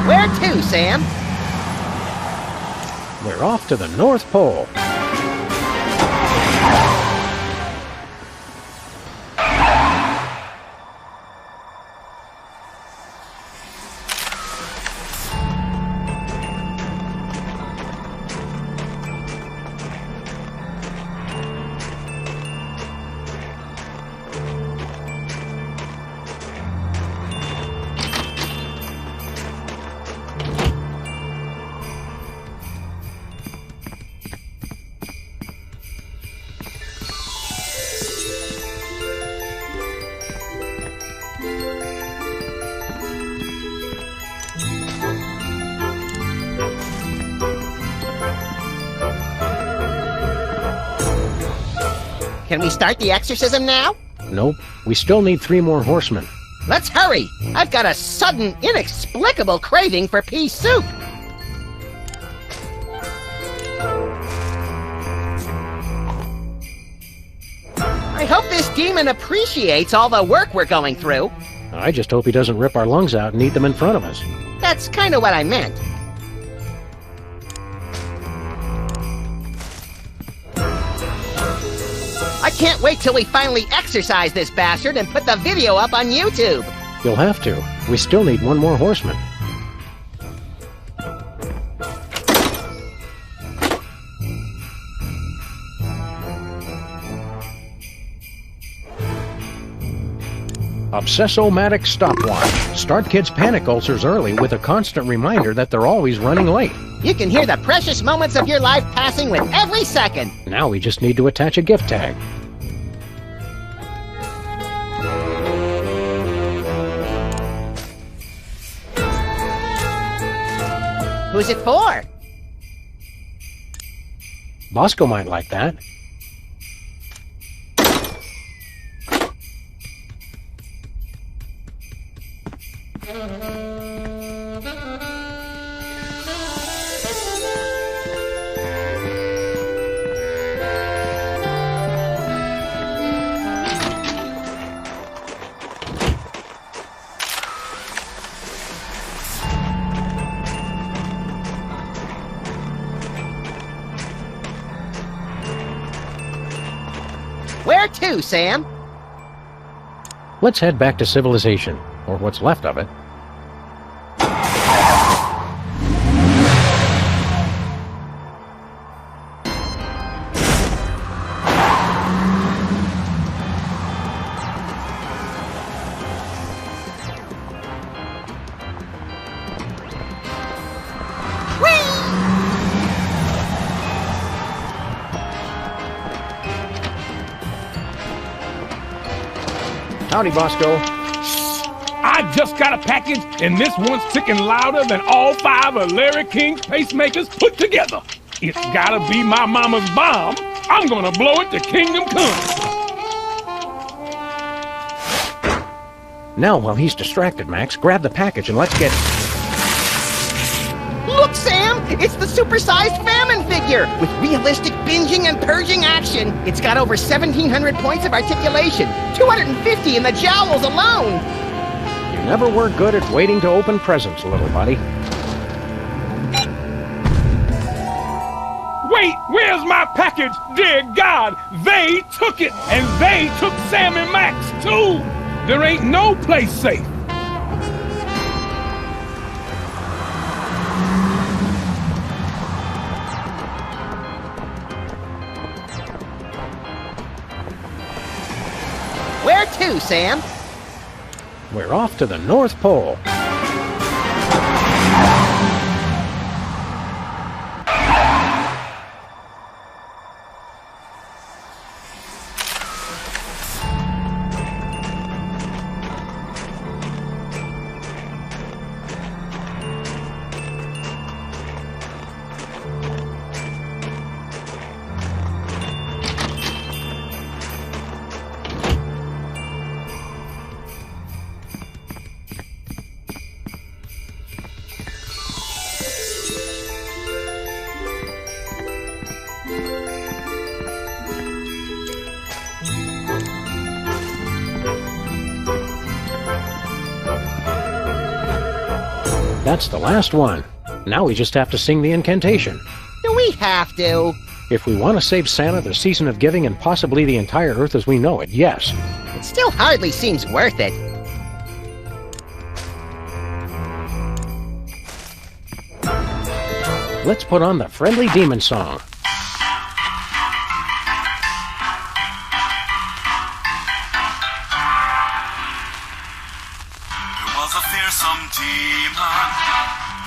Speaker 5: Where to, Sam?
Speaker 4: We're off to the North Pole.
Speaker 5: Can we start the exorcism now?
Speaker 4: Nope. We still need 3 more horsemen.
Speaker 5: Let's hurry! I've got a sudden, inexplicable craving for pea soup! I hope this demon appreciates all the work we're going through.
Speaker 4: I just hope he doesn't rip our lungs out and eat them in front of us.
Speaker 5: That's kind of what I meant. I can't wait till we finally exorcise this bastard and put the video up on YouTube.
Speaker 4: You'll have to. We still need 1 more horseman. Obsessomatic stopwatch. Start kids' panic ulcers early with a constant reminder that they're always running late.
Speaker 5: You can hear the precious moments of your life passing with every second.
Speaker 4: Now we just need to attach a gift tag.
Speaker 5: Who's it for?
Speaker 4: Bosco might like that.
Speaker 5: Where to, Sam?
Speaker 4: Let's head back to civilization, or what's left of it. Howdy, Bosco.
Speaker 17: I just got a package, and this one's ticking louder than all 5 of Larry King's pacemakers put together. It's gotta be my mama's bomb. I'm gonna blow it to kingdom come.
Speaker 4: Now, while he's distracted, Max, grab the package and let's get...
Speaker 5: Look, Sam! It's the supersized famine figure! With realistic binging and purging action. It's got over 1,700 points of articulation. 250 in the jowls alone!
Speaker 4: You never were good at waiting to open presents, little buddy.
Speaker 17: Wait, where's my package? Dear God, they took it! And they took Sam and Max, too! There ain't no place safe.
Speaker 5: Where to, Sam?
Speaker 4: We're off to the North Pole. That's the last one. Now we just have to sing the incantation.
Speaker 5: Do we have to?
Speaker 4: If we want to save Santa, the season of giving, and possibly the entire Earth as we know it, yes.
Speaker 5: It still hardly seems worth it.
Speaker 4: Let's put on the friendly demon song.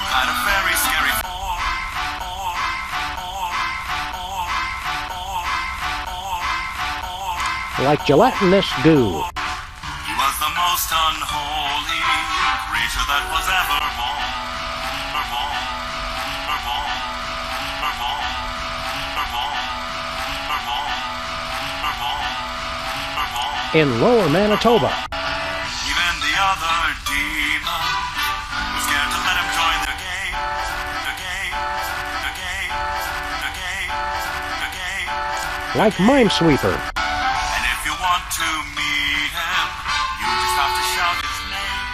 Speaker 18: Had a very scary
Speaker 4: like gelatinous goo.
Speaker 18: He was the most unholy creature that was ever born.
Speaker 4: In Lower Manitoba.
Speaker 18: Even the other demons were scared to let him join their game.
Speaker 4: Like Minesweeper.
Speaker 18: And if you want to meet him, you just have to shout his name.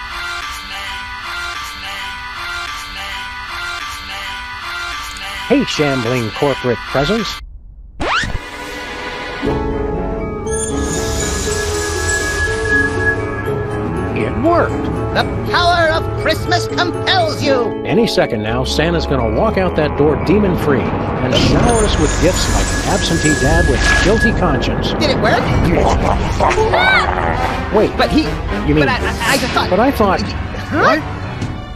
Speaker 4: Hey, shambling corporate presence. It worked.
Speaker 5: The power of Christmas compels you.
Speaker 4: Any second now, Santa's gonna walk out that door demon-free and shower us with gifts like an absentee dad with a guilty conscience.
Speaker 5: Did it work?
Speaker 4: Wait.
Speaker 5: But he...
Speaker 4: You mean...
Speaker 5: But I just thought...
Speaker 4: But I thought...
Speaker 5: Huh?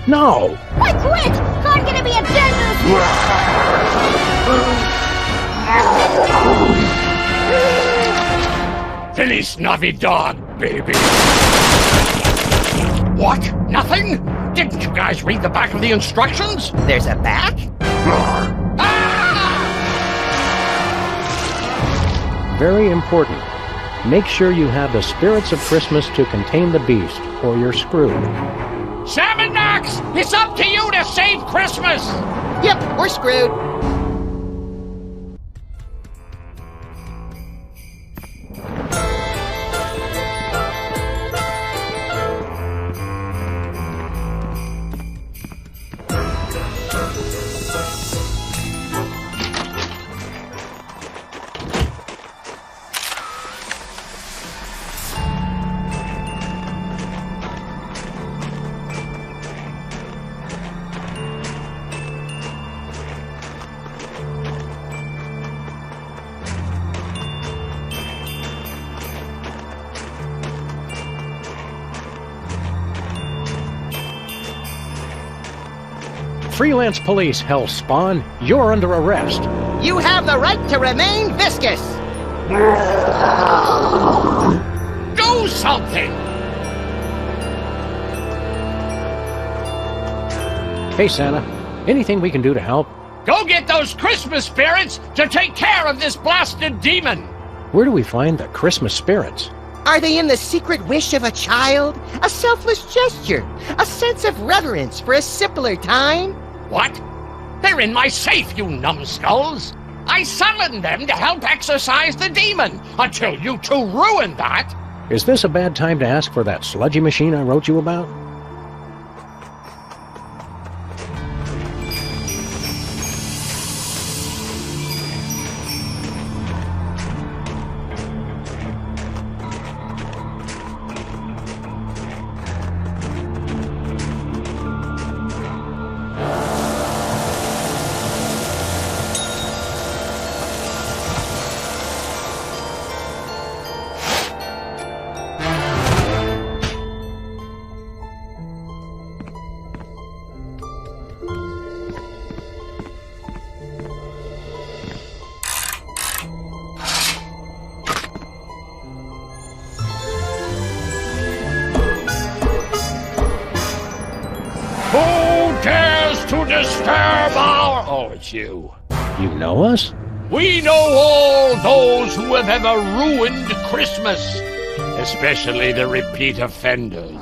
Speaker 4: No!
Speaker 10: I quit! I'm gonna be a dentist!
Speaker 17: Feliz Navidad, baby!
Speaker 19: What? Nothing? Didn't you guys read the back of the instructions?
Speaker 5: There's a back?
Speaker 4: Very important. Make sure you have the spirits of Christmas to contain the beast, or you're screwed.
Speaker 19: Sam and Max, it's up to you to save Christmas!
Speaker 5: Yep, we're screwed.
Speaker 4: Freelance police, Hellspawn. You're under arrest.
Speaker 5: You have the right to remain viscous.
Speaker 19: Do something!
Speaker 4: Hey, Santa. Anything we can do to help?
Speaker 19: Go get those Christmas spirits to take care of this blasted demon!
Speaker 4: Where do we find the Christmas spirits?
Speaker 5: Are they in the secret wish of a child? A selfless gesture? A sense of reverence for a simpler time?
Speaker 19: What? They're in my safe, you numbskulls! I summoned them to help exorcise the demon until you two ruined that!
Speaker 4: Is this a bad time to ask for that sludgy machine I wrote you about?
Speaker 19: Oh, it's you.
Speaker 4: You know us?
Speaker 19: We know all those who have ever ruined Christmas, especially the repeat offenders.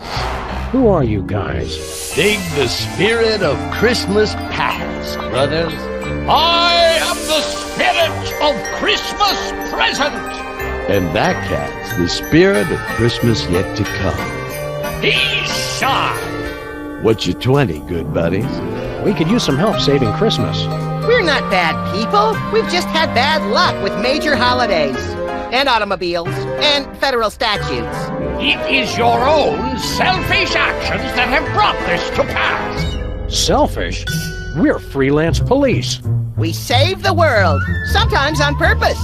Speaker 4: Who are you guys?
Speaker 20: Dig the spirit of Christmas past, brothers.
Speaker 19: I am the spirit of Christmas present.
Speaker 20: And that cat's the spirit of Christmas yet to come.
Speaker 19: He's shy.
Speaker 20: What's your 20, good buddies?
Speaker 4: We could use some help saving Christmas.
Speaker 5: We're not bad people. We've just had bad luck with major holidays. And automobiles. And federal statutes.
Speaker 19: It is your own selfish actions that have brought this to pass.
Speaker 4: Selfish? We're freelance police.
Speaker 5: We save the world. Sometimes on purpose.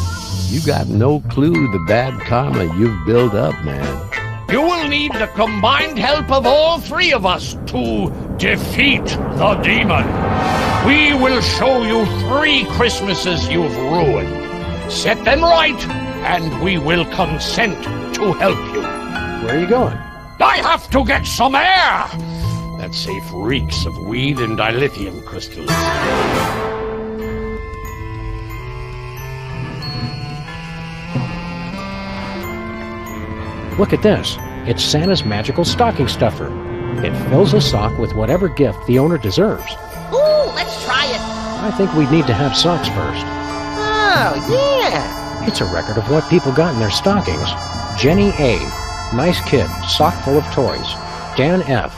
Speaker 20: You got no clue the bad karma you've built up, man.
Speaker 19: You will need the combined help of all three of us to defeat the demon. We will show you 3 Christmases you've ruined. Set them right, and we will consent to help you.
Speaker 4: Where are you going?
Speaker 19: I have to get some air! That safe reeks of weed and dilithium crystals.
Speaker 4: Look at this. It's Santa's magical stocking stuffer. It fills a sock with whatever gift the owner deserves.
Speaker 5: Ooh, let's try it.
Speaker 4: I think we'd need to have socks first.
Speaker 5: Oh, yeah.
Speaker 4: It's a record of what people got in their stockings. Jenny A. Nice kid, sock full of toys. Dan F.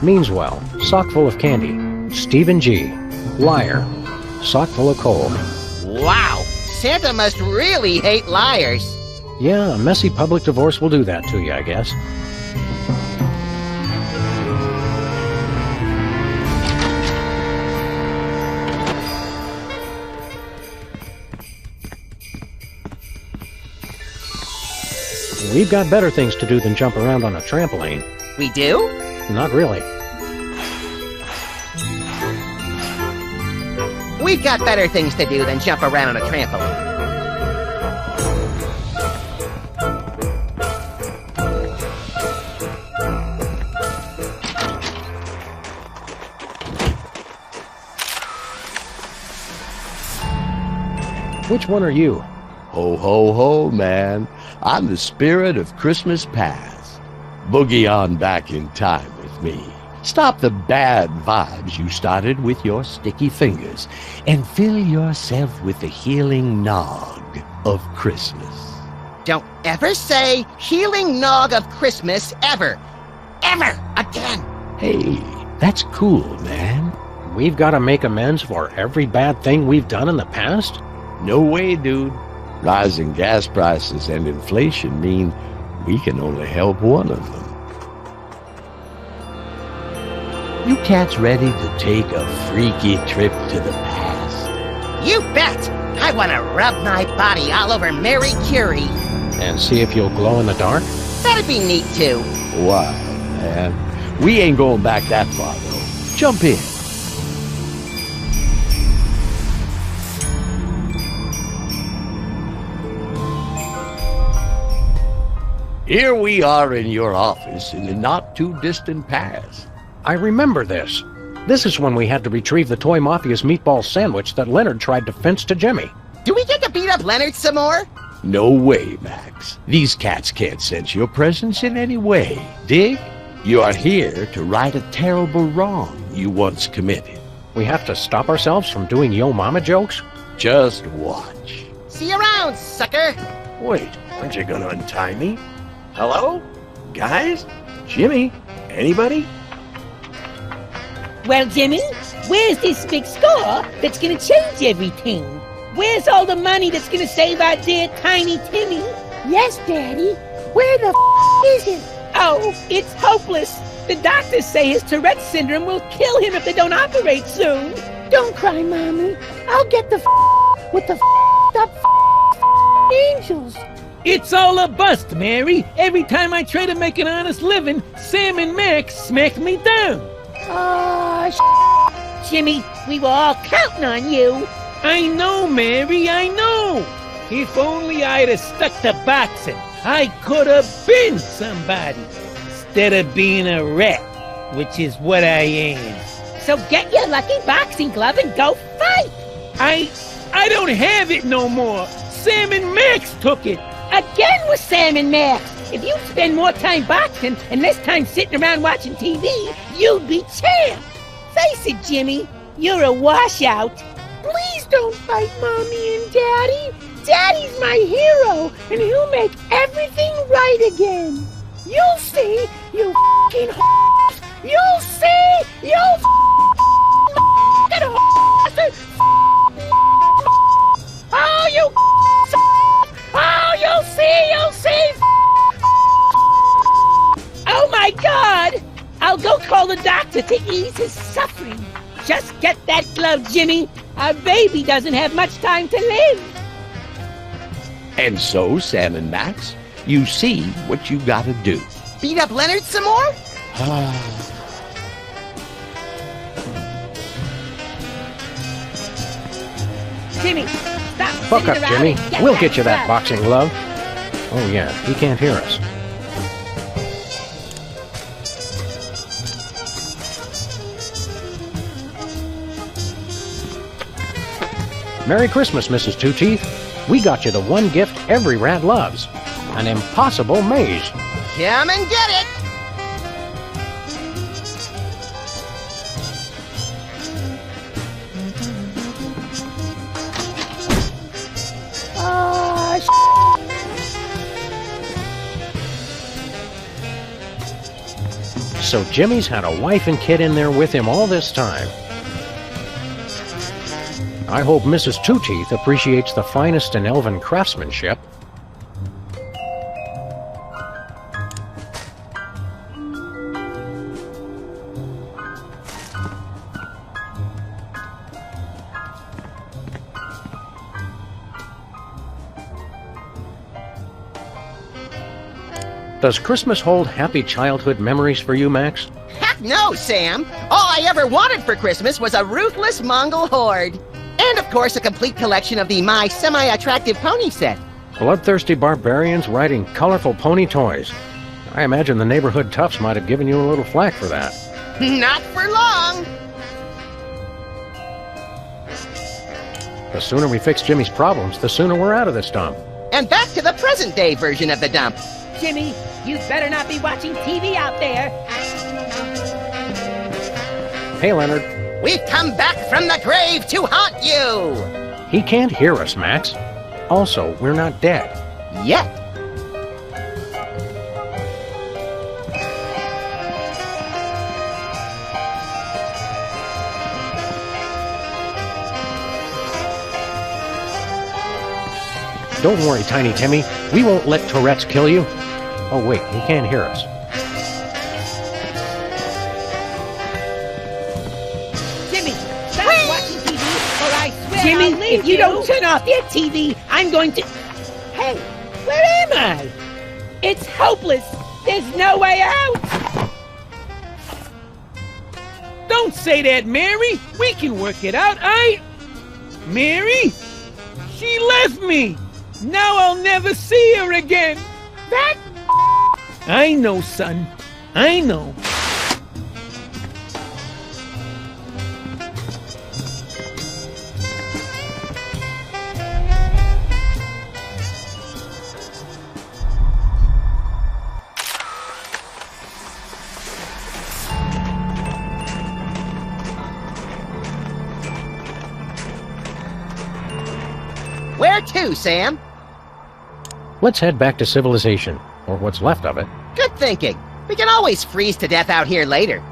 Speaker 4: Means well, sock full of candy. Stephen G. Liar, sock full of coal.
Speaker 5: Wow, Santa must really hate liars.
Speaker 4: Yeah, a messy public divorce will do that to you, I guess. We've got better things to do than jump around on a trampoline.
Speaker 5: We do?
Speaker 4: Not really.
Speaker 5: We've got better things to do than jump around on a trampoline.
Speaker 4: Which one are you?
Speaker 20: Ho, ho, ho, man. I'm the spirit of Christmas past. Boogie on back in time with me. Stop the bad vibes you started with your sticky fingers and fill yourself with the healing nog of Christmas.
Speaker 5: Don't ever say healing nog of Christmas ever. Ever again.
Speaker 20: Hey, that's cool, man.
Speaker 4: We've got to make amends for every bad thing we've done in the past?
Speaker 20: No way, dude. Rising gas prices and inflation mean we can only help one of them. You cats ready to take a freaky trip to the past?
Speaker 5: You bet! I want to rub my body all over Mary Curie.
Speaker 4: And see if you'll glow in the dark?
Speaker 5: That'd be neat, too.
Speaker 20: Wow, man. We ain't going back that far, though. Jump in. Here we are in your office in the not-too-distant past.
Speaker 4: I remember this. This is when we had to retrieve the Toy Mafia's meatball sandwich that Leonard tried to fence to Jimmy.
Speaker 5: Do we get to beat up Leonard some more?
Speaker 20: No way, Max. These cats can't sense your presence in any way. Dig? You are here to right a terrible wrong you once committed.
Speaker 4: We have to stop ourselves from doing yo mama jokes?
Speaker 20: Just watch.
Speaker 5: See you around, sucker!
Speaker 8: Wait, aren't you gonna untie me? Hello? Guys? Jimmy? Anybody?
Speaker 6: Well, Jimmy, where's this big score that's gonna change everything? Where's all the money that's gonna save our dear Tiny Timmy?
Speaker 21: Yes, Daddy. Where the is it?
Speaker 6: Oh, it's hopeless. The doctors say his Tourette's syndrome will kill him if they don't operate soon.
Speaker 21: Don't cry, Mommy. I'll get the with the up angels.
Speaker 6: It's all a bust, Mary. Every time I try to make an honest living, Sam and Max smack me down.
Speaker 21: Jimmy, we were all counting on you.
Speaker 6: I know, Mary, I know. If only I'd have stuck to boxing, I could have been somebody. Instead of being a rat, which is what I am.
Speaker 21: So get your lucky boxing glove and go fight.
Speaker 6: I don't have it no more. Sam and Max took it.
Speaker 21: Again with Sam and Max. If you spend more time boxing and less time sitting around watching TV, you'd be champ. Face it, Jimmy, you're a washout. Please don't fight Mommy and Daddy. Daddy's my hero, and he'll make everything right again. You'll see, you f***ing horse. You'll see, you f***ing horse. Oh, you oh, you'll see. Oh, my God. I'll go call the doctor to ease his suffering. Just get that glove, Jimmy. Our baby doesn't have much time to live.
Speaker 20: And so, Sam and Max, you see what you gotta do.
Speaker 5: Beat up Leonard some more?
Speaker 21: Jimmy, stop.
Speaker 4: Buck up, Jimmy. We'll get you that boxing glove. Oh, yeah, he can't hear us. Merry Christmas, Mrs. Two Teeth. We got you the one gift every rat loves. An impossible maze.
Speaker 5: Come and get it!
Speaker 4: So Jimmy's had a wife and kid in there with him all this time. I hope Mrs. Two Teeth appreciates the finest in elven craftsmanship. Does Christmas hold happy childhood memories for you, Max?
Speaker 5: Heck no, Sam! All I ever wanted for Christmas was a ruthless Mongol horde. And of course a complete collection of the My Semi-Attractive Pony set.
Speaker 4: Bloodthirsty barbarians riding colorful pony toys. I imagine the neighborhood toughs might have given you a little flack for that.
Speaker 5: Not for long!
Speaker 4: The sooner we fix Jimmy's problems, the sooner we're out of this dump.
Speaker 5: And back to the present-day version of the dump.
Speaker 21: Jimmy, you better not be watching TV out there.
Speaker 4: Hey, Leonard.
Speaker 5: We've come back from the grave to haunt you!
Speaker 4: He can't hear us, Max. Also, we're not dead.
Speaker 5: Yet.
Speaker 4: Don't worry, Tiny Timmy. We won't let Tourette's kill you. Oh, wait, he can't hear us.
Speaker 21: Jimmy, stop watching TV, or I swear Jimmy, if you don't turn off that TV, I'm going to... Hey, where am I? It's hopeless. There's no way out.
Speaker 6: Don't say that, Mary. We can work it out. Mary? She left me. Now I'll never see her again.
Speaker 21: That...
Speaker 6: I know, son. I know.
Speaker 5: Where to, Sam?
Speaker 4: Let's head back to civilization, or what's left of it.
Speaker 5: Good thinking. We can always freeze to death out here later.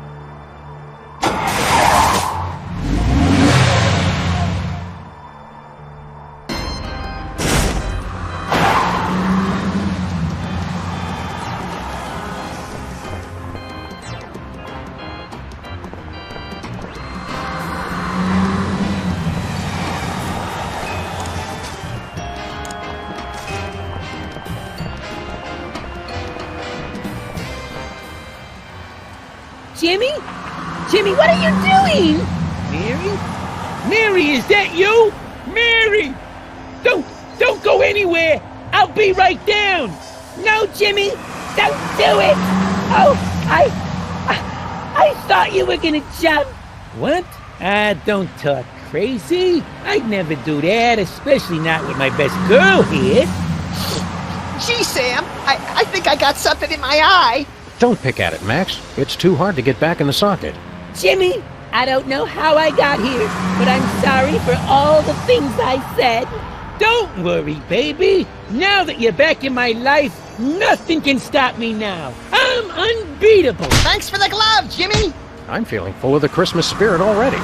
Speaker 21: Jimmy? Jimmy, what are you doing?
Speaker 6: Mary? Mary, is that you? Mary! Don't go anywhere! I'll be right down!
Speaker 21: No, Jimmy! Don't do it! Oh, I thought you were gonna jump!
Speaker 6: What? Don't talk crazy. I'd never do that, especially not with my best girl here.
Speaker 5: Gee, Sam, I think I got something in my eye.
Speaker 4: Don't pick at it, Max. It's too hard to get back in the socket.
Speaker 21: Jimmy, I don't know how I got here, but I'm sorry for all the things I said.
Speaker 6: Don't worry, baby. Now that you're back in my life, nothing can stop me now. I'm unbeatable.
Speaker 5: Thanks for the glove, Jimmy.
Speaker 4: I'm feeling full of the Christmas spirit already.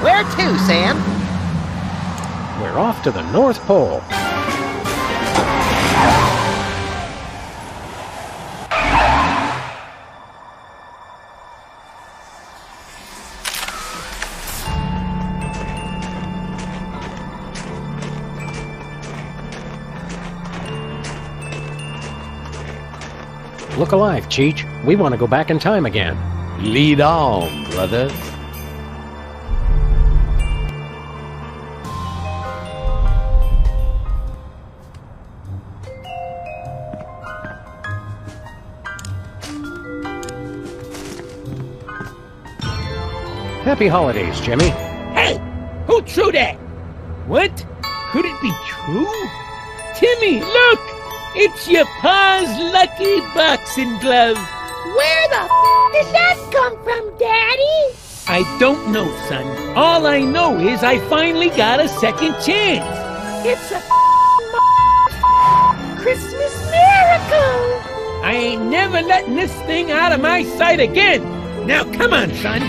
Speaker 5: Where to, Sam?
Speaker 4: We're off to the North Pole. Look alive, Cheech. We want to go back in time again.
Speaker 20: Lead on, brother.
Speaker 4: Happy holidays, Jimmy.
Speaker 6: Hey! Who threw that? What? Could it be true? Timmy, look! It's your pa's lucky boxing glove.
Speaker 21: Where the did that come from, Daddy?
Speaker 6: I don't know, son. All I know is I finally got a second chance.
Speaker 21: It's a Christmas miracle!
Speaker 6: I ain't never letting this thing out of my sight again. Now come on, son.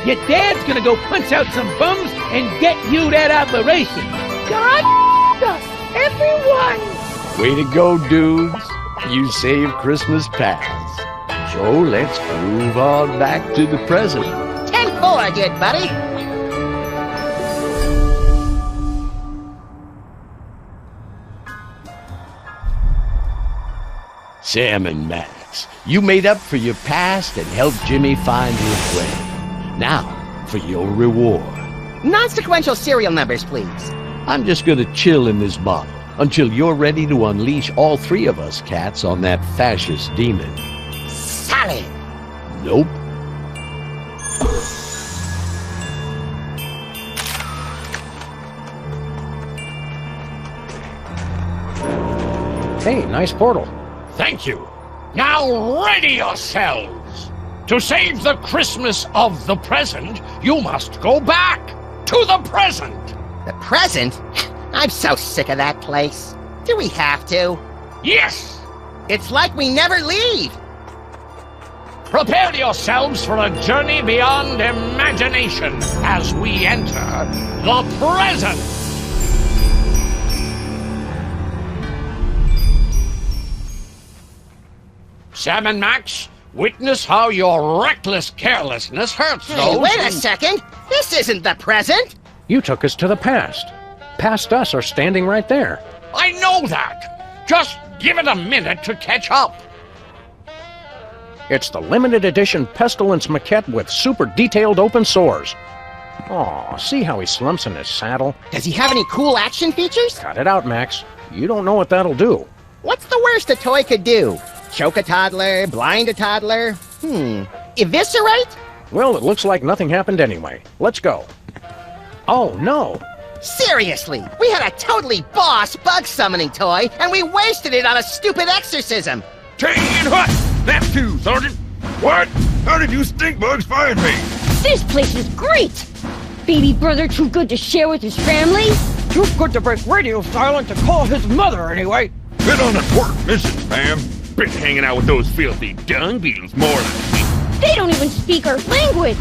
Speaker 6: Your dad's gonna go punch out some bums and get you that operation.
Speaker 21: God us, everyone!
Speaker 20: Way to go, dudes. You saved Christmas past. So let's move on back to the present.
Speaker 5: 10-4, good buddy.
Speaker 20: Sam and Max, you made up for your past and helped Jimmy find his way. Now, for your reward.
Speaker 5: Non-sequential serial numbers, please.
Speaker 20: I'm just gonna chill in this bottle. until you're ready to unleash all three of us cats on that fascist demon.
Speaker 5: Solid.
Speaker 20: Nope.
Speaker 4: Hey, nice portal.
Speaker 19: Thank you. Now ready yourselves. To save the Christmas of the present, you must go back to the present.
Speaker 5: The present? I'm so sick of that place. Do we have to?
Speaker 19: Yes!
Speaker 5: It's like we never leave.
Speaker 19: Prepare yourselves for a journey beyond imagination as we enter the present. Sam and Max, witness how your reckless carelessness hurts
Speaker 5: Hey,
Speaker 19: those
Speaker 5: wait a
Speaker 19: who-
Speaker 5: second. This isn't the present.
Speaker 4: You took us to the past. Past us are standing right there.
Speaker 19: I know that. Just give it a minute to catch up.
Speaker 4: It's the limited edition Pestilence maquette with super detailed open sores. Aw, see how he slumps in his saddle?
Speaker 5: Does he have any cool action features?
Speaker 4: Cut it out, Max. You don't know what that'll do.
Speaker 5: What's the worst a toy could do? Choke a toddler? Blind a toddler? Eviscerate?
Speaker 4: Well, it looks like nothing happened anyway. Let's go. Oh, no.
Speaker 5: Seriously, we had a totally boss bug summoning toy, and we wasted it on a stupid exorcism.
Speaker 14: Chain hut! That too, Sergeant! What? How did you stink bugs find me?
Speaker 12: This place is great! Baby brother too good to share with his family?
Speaker 6: Too good to break radio silent to call his mother, anyway.
Speaker 14: Been on important missions, ma'am.
Speaker 17: Been hanging out with those filthy dung beetles more than...
Speaker 12: They don't even speak our language!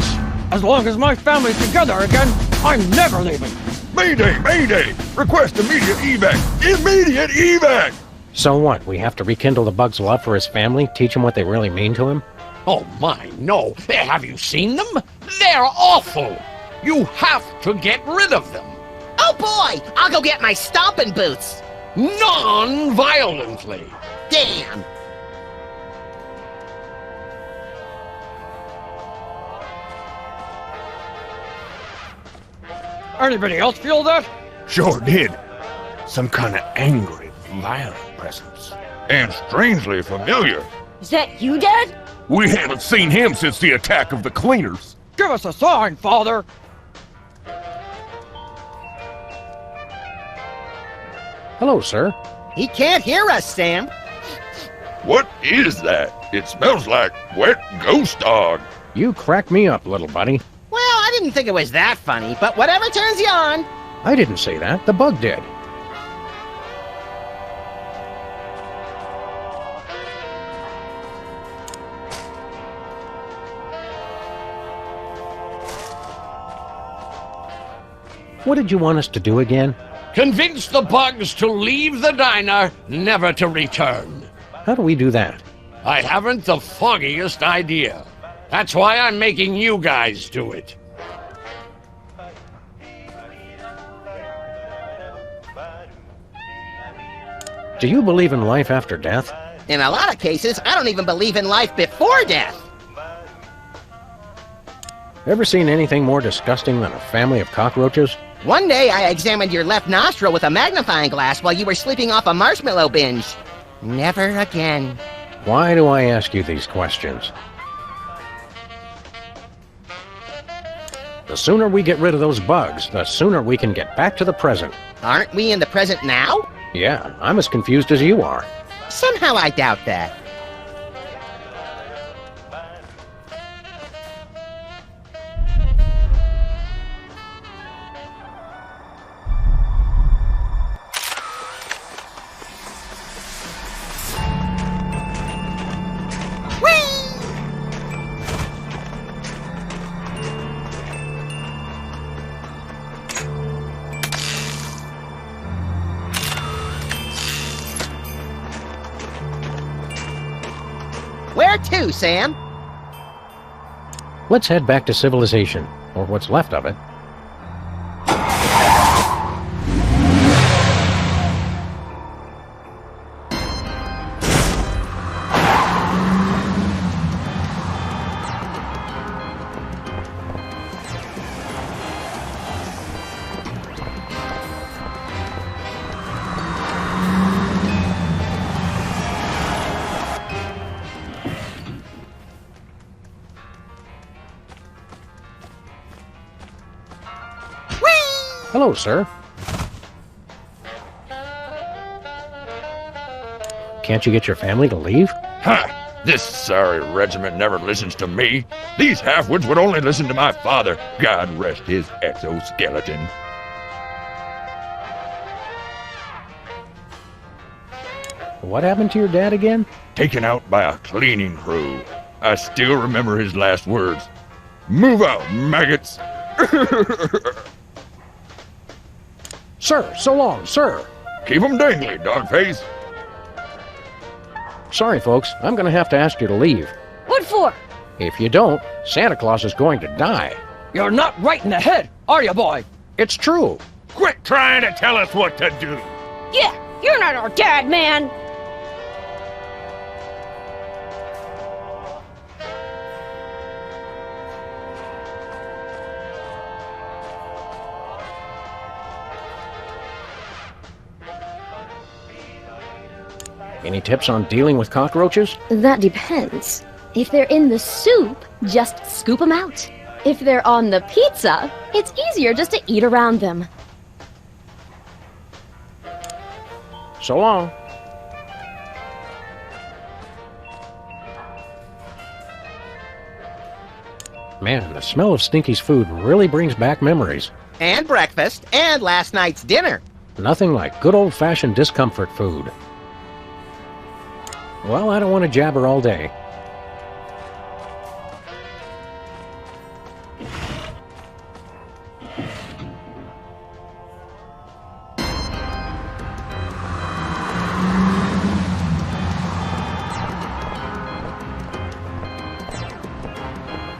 Speaker 6: As long as my family's together again, I'm never leaving.
Speaker 14: Mayday! Mayday! Request immediate evac! Immediate evac!
Speaker 4: So what, we have to rekindle the bug's love for his family, teach him what they really mean to him?
Speaker 19: Oh my, no. Have you seen them? They're awful. You have to get rid of them.
Speaker 5: Oh boy! I'll go get my stomping boots!
Speaker 19: Non-violently.
Speaker 5: Damn!
Speaker 6: Anybody else feel that?
Speaker 17: Sure did. Some kind of angry, violent presence.
Speaker 14: And strangely familiar.
Speaker 12: Is that you, Dad?
Speaker 17: We haven't seen him since the attack of the cleaners.
Speaker 6: Give us a sign, Father.
Speaker 4: Hello, sir.
Speaker 5: He can't hear us, Sam.
Speaker 14: What is that? It smells like wet ghost dog.
Speaker 4: You crack me up, little buddy.
Speaker 5: Well, I didn't think it was that funny, but whatever turns you on.
Speaker 4: I didn't say that. The bug did. What did you want us to do again?
Speaker 19: Convince the bugs to leave the diner, never to return.
Speaker 4: How do we do that?
Speaker 19: I haven't the foggiest idea. That's why I'm making you guys do it.
Speaker 4: Do you believe in life after death?
Speaker 5: In a lot of cases, I don't even believe in life before death.
Speaker 4: Ever seen anything more disgusting than a family of cockroaches?
Speaker 5: One day I examined your left nostril with a magnifying glass while you were sleeping off a marshmallow binge. Never again.
Speaker 4: Why do I ask you these questions? The sooner we get rid of those bugs, the sooner we can get back to the present.
Speaker 5: Aren't we in the present now?
Speaker 4: Yeah, I'm as confused as you are.
Speaker 5: Somehow I doubt that. Where to, Sam?
Speaker 4: Let's head back to civilization, or what's left of it. Hello, sir. Can't you get your family to leave?
Speaker 14: Ha! This sorry regiment never listens to me. These half-wits would only listen to my father. God rest his exoskeleton.
Speaker 4: What happened to your dad again?
Speaker 14: Taken out by a cleaning crew. I still remember his last words. Move out, maggots!
Speaker 4: Sir, so long, sir!
Speaker 14: Keep 'em dangly, dogface.
Speaker 4: Sorry, folks, I'm gonna have to ask you to leave.
Speaker 9: What for?
Speaker 4: If you don't, Santa Claus is going to die.
Speaker 7: You're not right in the head, are you, boy?
Speaker 4: It's true.
Speaker 17: Quit trying to tell us what to do.
Speaker 12: Yeah, you're not our dad, man.
Speaker 4: Any tips on dealing with cockroaches?
Speaker 12: That depends. If they're in the soup, just scoop them out. If they're on the pizza, it's easier just to eat around them.
Speaker 4: So long. Man, the smell of Stinky's food really brings back memories.
Speaker 5: And breakfast, and last night's dinner.
Speaker 4: Nothing like good old-fashioned discomfort food. Well, I don't want to jabber all day.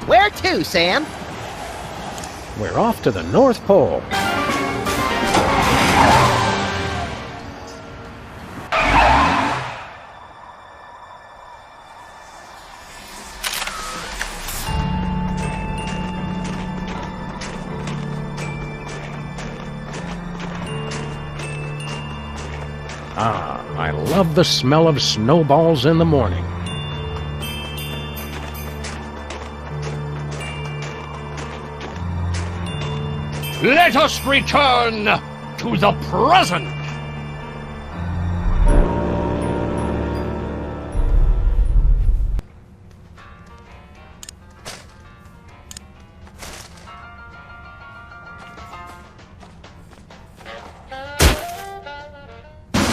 Speaker 5: Where to, Sam?
Speaker 4: We're off to the North Pole. Ah, I love the smell of snowballs in the morning.
Speaker 19: Let us return to the present.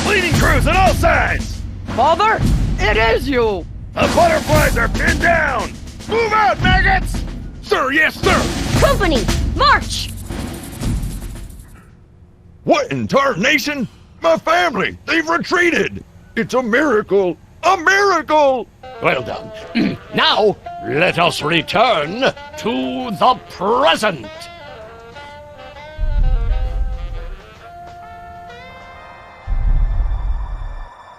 Speaker 17: Cleaning crews on all sides!
Speaker 7: Father, it is you!
Speaker 17: The butterflies are pinned down! Move out, maggots! Sir, yes, sir!
Speaker 12: Company, march!
Speaker 14: What in tarnation? My family! They've retreated! It's a miracle! A miracle!
Speaker 19: Well done. Now, let us return to the present.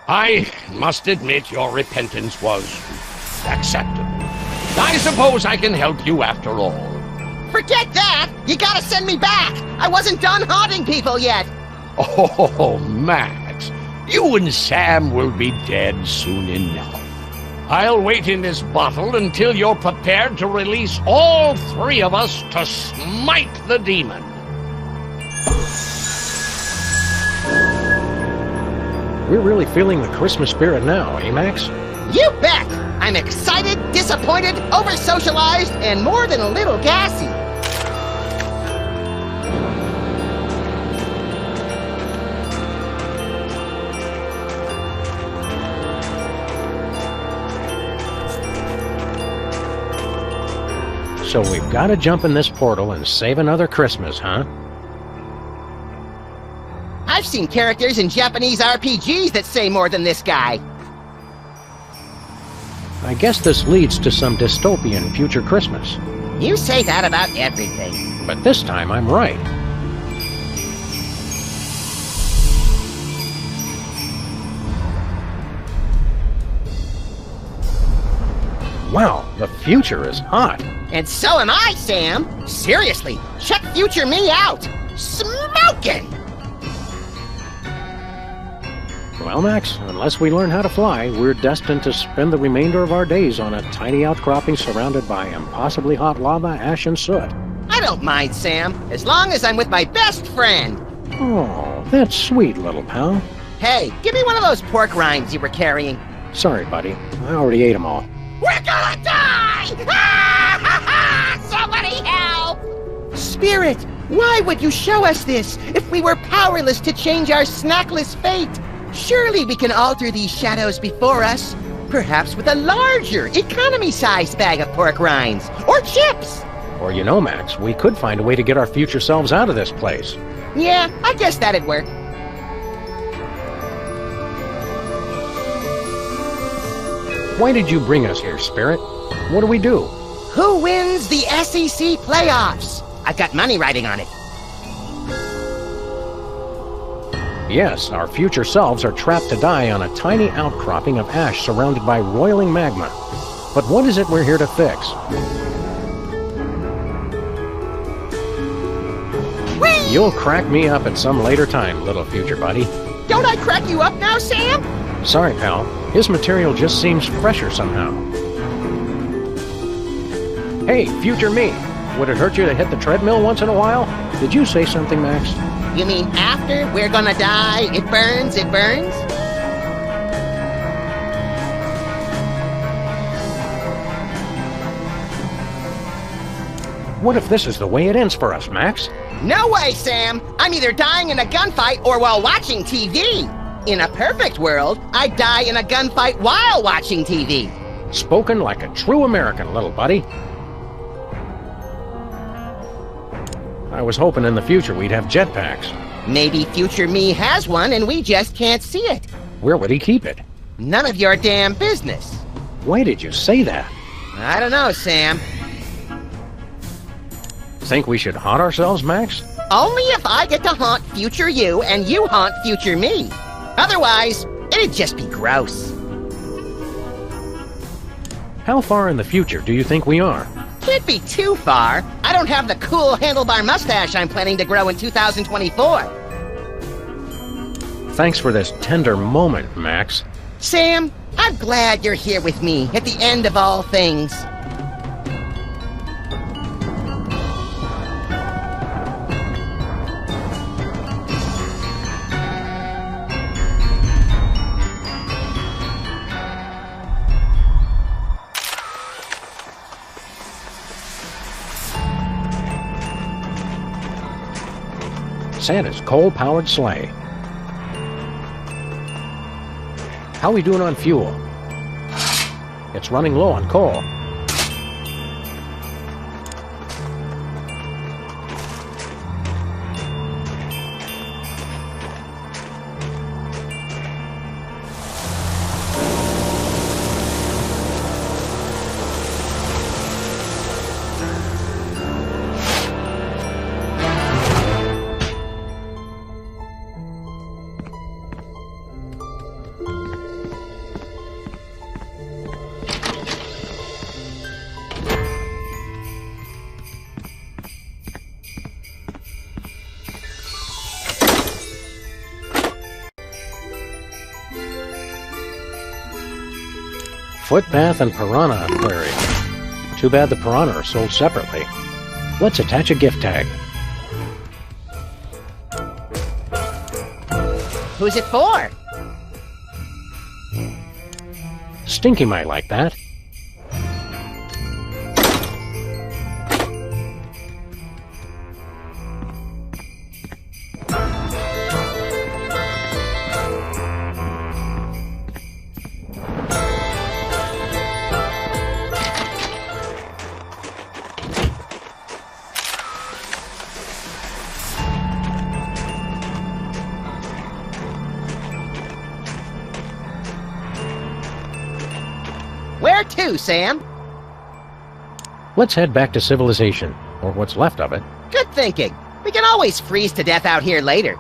Speaker 19: I must admit your repentance was acceptable. I suppose I can help you after all.
Speaker 5: Forget that! You gotta send me back! I wasn't done haunting people yet!
Speaker 19: Oh, Max, you and Sam will be dead soon enough. I'll wait in this bottle until you're prepared to release all three of us to smite the demon.
Speaker 4: We're really feeling the Christmas spirit now, eh, Max?
Speaker 5: You bet! I'm excited, disappointed, over-socialized, and more than a little gassy.
Speaker 4: So we've got to jump in this portal and save another Christmas, huh?
Speaker 5: I've seen characters in Japanese RPGs that say more than this guy.
Speaker 4: I guess this leads to some dystopian future Christmas.
Speaker 5: You say that about everything.
Speaker 4: But this time I'm right. Wow, the future is hot.
Speaker 5: And so am I, Sam. Seriously, check future me out. Smoking!
Speaker 4: Well, Max, unless we learn how to fly, we're destined to spend the remainder of our days on a tiny outcropping surrounded by impossibly hot lava, ash, and soot.
Speaker 5: I don't mind, Sam, as long as I'm with my best friend.
Speaker 4: Oh, that's sweet, little pal.
Speaker 5: Hey, give me one of those pork rinds you were carrying.
Speaker 4: Sorry, buddy. I already ate them all.
Speaker 5: We're gonna die! Somebody help! Spirit, why would you show us this if we were powerless to change our snackless fate? Surely we can alter these shadows before us. Perhaps with a larger, economy-sized bag of pork rinds. Or chips!
Speaker 4: Or you know, Max, we could find a way to get our future selves out of this place.
Speaker 5: Yeah, I guess that'd work.
Speaker 4: Why did you bring us here, Spirit? What do we do?
Speaker 5: Who wins the SEC playoffs? I've got money riding on it.
Speaker 4: Yes, our future selves are trapped to die on a tiny outcropping of ash surrounded by roiling magma. But what is it we're here to fix?
Speaker 5: Whee!
Speaker 4: You'll crack me up at some later time, little future buddy.
Speaker 5: Don't I crack you up now, Sam?
Speaker 4: Sorry, pal. His material just seems fresher somehow. Hey, future me. Would it hurt you to hit the treadmill once in a while? Did you say something, Max?
Speaker 5: You mean after we're gonna die, it burns, it burns?
Speaker 4: What if this is the way it ends for us, Max?
Speaker 5: No way, Sam! I'm either dying in a gunfight or while watching TV. In a perfect world, I'd die in a gunfight while watching TV.
Speaker 4: Spoken like a true American, little buddy. I was hoping in the future we'd have jetpacks.
Speaker 5: Maybe future me has one and we just can't see it.
Speaker 4: Where would he keep it?
Speaker 5: None of your damn business.
Speaker 4: Why did you say that?
Speaker 5: I don't know, Sam.
Speaker 4: Think we should haunt ourselves, Max?
Speaker 5: Only if I get to haunt future you and you haunt future me. Otherwise, it'd just be gross.
Speaker 4: How far in the future do you think we are?
Speaker 5: Can't be too far. I don't have the cool handlebar mustache I'm planning to grow in 2024.
Speaker 4: Thanks for this tender moment, Max.
Speaker 5: Sam, I'm glad you're here with me at the end of all things.
Speaker 4: Santa's coal-powered sleigh. How we doing on fuel? It's running low on coal. Footpath and Piranha Aquarium. Too bad the piranha are sold separately. Let's attach a gift tag.
Speaker 5: Who's it for?
Speaker 4: Stinky might like that.
Speaker 5: Where to, Sam?
Speaker 4: Let's head back to civilization, or what's left of it.
Speaker 5: Good thinking. We can always freeze to death out here later.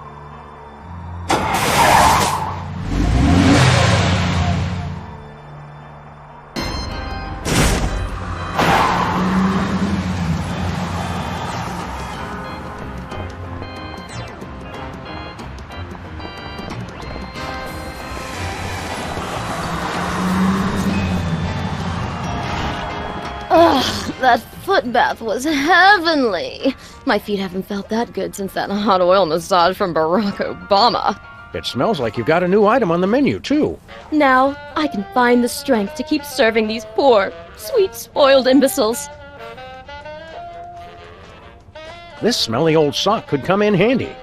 Speaker 12: Ugh, that foot bath was heavenly. My feet haven't felt that good since that hot oil massage from Barack Obama.
Speaker 4: It smells like you've got a new item on the menu, too.
Speaker 12: Now, I can find the strength to keep serving these poor, sweet, spoiled imbeciles.
Speaker 4: This smelly old sock could come in handy.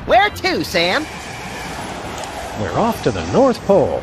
Speaker 5: Where to, Sam?
Speaker 4: We're off to the North Pole.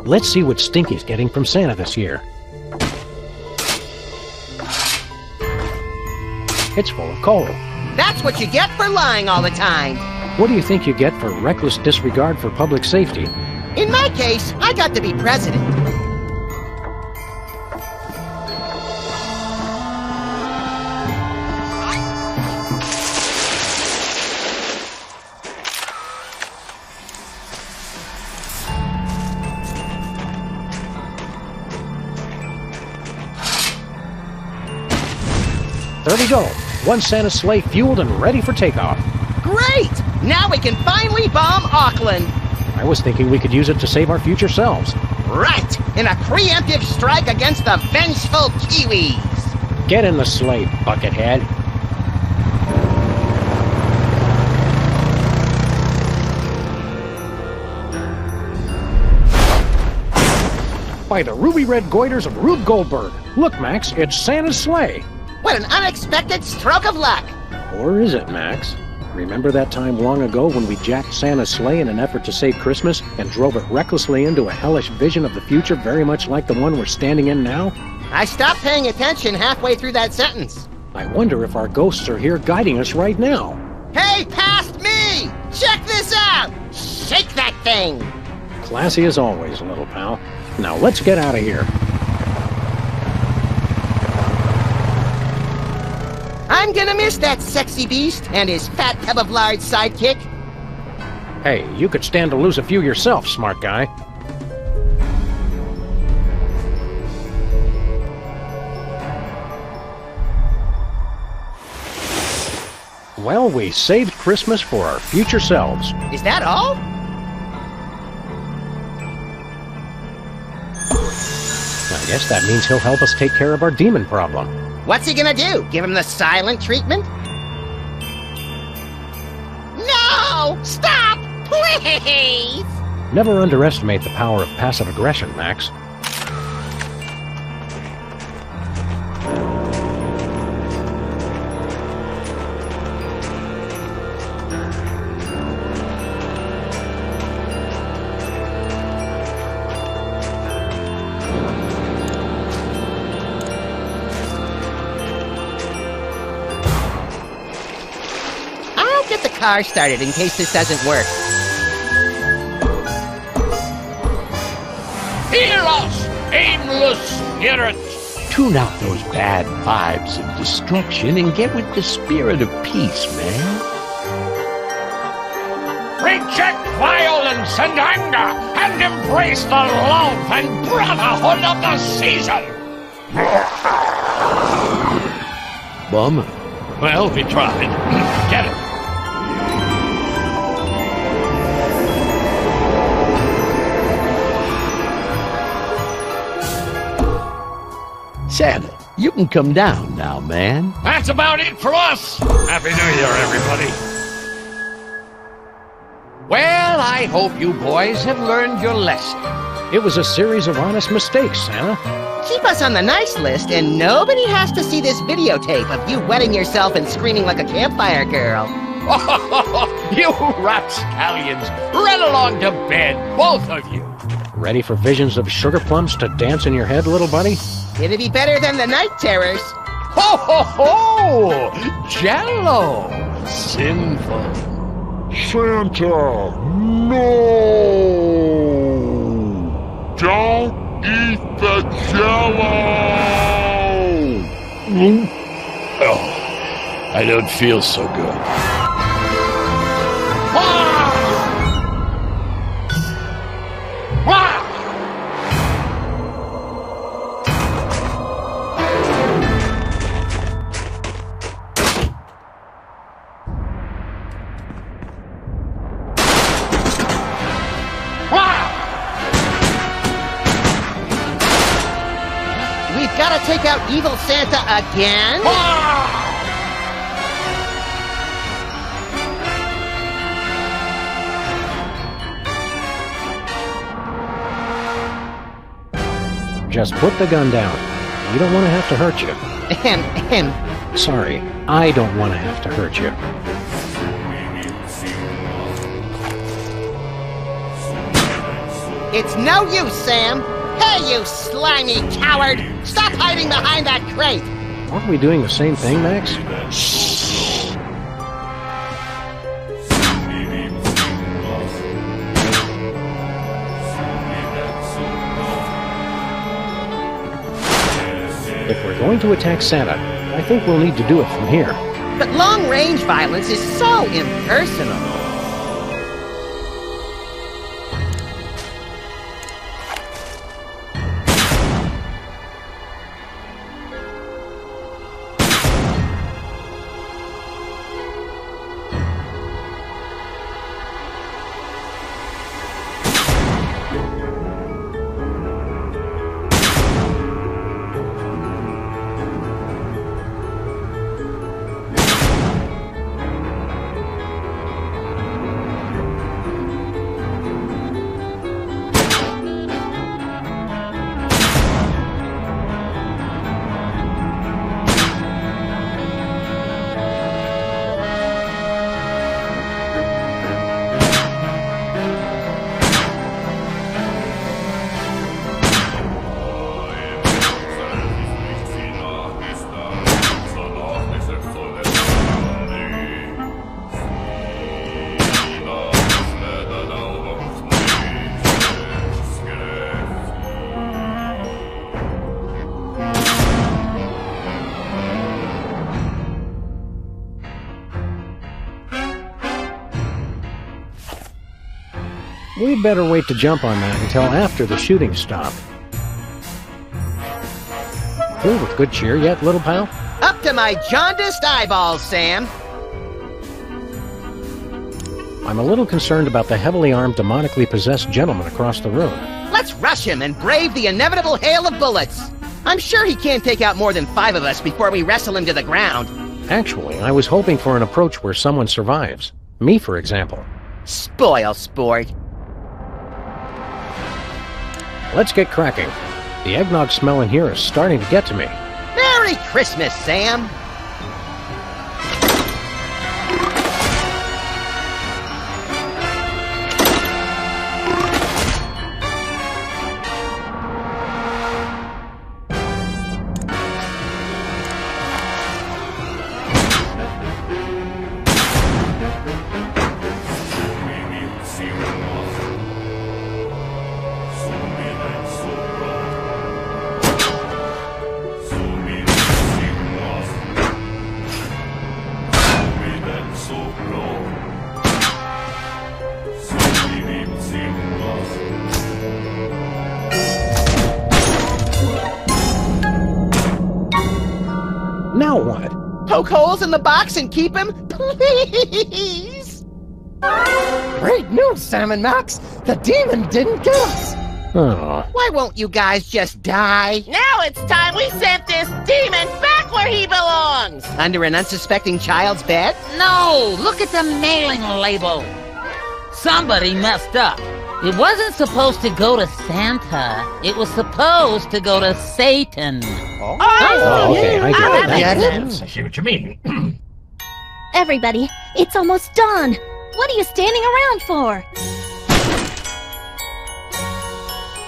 Speaker 4: Let's see what Stinky's getting from Santa this year. It's full of coal.
Speaker 5: That's what you get for lying all the time.
Speaker 4: What do you think you get for reckless disregard for public safety?
Speaker 5: In my case, I got to be president.
Speaker 4: There we go. One Santa sleigh fueled and ready for takeoff.
Speaker 5: Great! Now we can finally bomb Auckland.
Speaker 4: I was thinking we could use it to save our future selves.
Speaker 5: Right! In a preemptive strike against the vengeful Kiwis.
Speaker 4: Get in the sleigh, buckethead. By the ruby-red goiters of Rube Goldberg. Look, Max, it's Santa's sleigh.
Speaker 5: What an unexpected stroke of luck!
Speaker 4: Or is it, Max? Remember that time long ago when we jacked Santa's sleigh in an effort to save Christmas and drove it recklessly into a hellish vision of the future very much like the one we're standing in now?
Speaker 5: I stopped paying attention halfway through that sentence.
Speaker 4: I wonder if our ghosts are here guiding us right now.
Speaker 5: Hey, past me! Check this out! Shake that thing!
Speaker 4: Classy as always, little pal. Now let's get out of here.
Speaker 5: I'm gonna miss that sexy beast and his fat tub of lard sidekick.
Speaker 4: Hey, you could stand to lose a few yourself, smart guy. Well, we saved Christmas for our future selves.
Speaker 5: Is that all?
Speaker 4: I guess that means he'll help us take care of our demon problem.
Speaker 5: What's he gonna do? Give him the silent treatment? No! Stop! Please!
Speaker 4: Never underestimate the power of passive aggression, Max.
Speaker 5: Car started in case this doesn't work.
Speaker 19: Hear us, aimless spirits!
Speaker 20: Tune out those bad vibes of destruction and get with the spirit of peace, man.
Speaker 19: Reject violence and anger and embrace the love and brotherhood of the season!
Speaker 20: Bummer.
Speaker 19: Well, we tried. Get it.
Speaker 20: Santa, you can come down now, man.
Speaker 19: That's about it for us. Happy New Year, everybody. Well, I hope you boys have learned your lesson.
Speaker 4: It was a series of honest mistakes, Santa.
Speaker 5: Keep us on the nice list, and nobody has to see this videotape of you wetting yourself and screaming like a campfire girl.
Speaker 19: You rapscallions! Run along to bed, both of you!
Speaker 4: Ready for visions of sugar plums to dance in your head, little buddy?
Speaker 5: It'd be better than the night terrors.
Speaker 19: Ho ho ho! Jello! Sinful.
Speaker 3: Santa, no! Don't eat the Jello!
Speaker 20: Oh, I don't feel so good.
Speaker 5: We've got to take out Evil Santa again?
Speaker 4: Just put the gun down. We don't want to have to hurt you. Sorry, I don't want to have to hurt you.
Speaker 5: It's no use, Sam. Hey, you slimy coward! Stop hiding behind that crate!
Speaker 4: Aren't we doing the same thing, Max?
Speaker 5: Shh!
Speaker 4: If we're going to attack Santa, I think we'll need to do it from here.
Speaker 5: But long-range violence is so impersonal.
Speaker 4: We'd better wait to jump on that until after the shooting stopped. Through with good cheer yet, little pal?
Speaker 5: Up to my jaundiced eyeballs, Sam.
Speaker 4: I'm a little concerned about the heavily armed, demonically possessed gentleman across the room.
Speaker 5: Let's rush him and brave the inevitable hail of bullets. I'm sure he can't take out more than 5 of us before we wrestle him to the ground.
Speaker 4: Actually, I was hoping for an approach where someone survives. Me, for example.
Speaker 5: Spoil sport.
Speaker 4: Let's get cracking. The eggnog smell in here is starting to get to me.
Speaker 5: Merry Christmas, Sam!
Speaker 4: Now what?
Speaker 5: Poke holes in the box and keep him, please!
Speaker 11: Great news, Sam and Max! The demon didn't get us!
Speaker 4: Oh.
Speaker 5: Why won't you guys just die?
Speaker 22: Now it's time we sent this demon back where he belongs!
Speaker 5: Under an unsuspecting child's bed?
Speaker 9: No! Look at the mailing label! Somebody messed up. It wasn't supposed to go to Santa. It was supposed to go to Satan.
Speaker 4: Oh, okay, I get it.
Speaker 9: That makes
Speaker 4: Now.
Speaker 9: sense.
Speaker 19: I see what you mean.
Speaker 12: Everybody, it's almost dawn. What are you standing around for?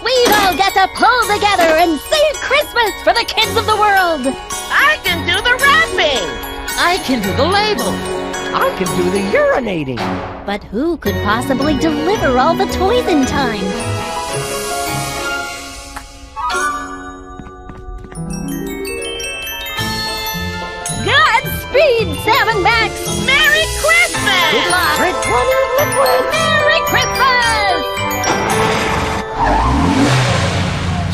Speaker 12: We've all got to pull together and save Christmas for the kids of the world.
Speaker 22: I can do the wrapping.
Speaker 9: I can do the label.
Speaker 11: I can do the urinating.
Speaker 12: But who could possibly deliver all the toys in time? Godspeed, Sam and Max!
Speaker 22: Merry Christmas!
Speaker 9: Good luck.
Speaker 12: Merry Christmas!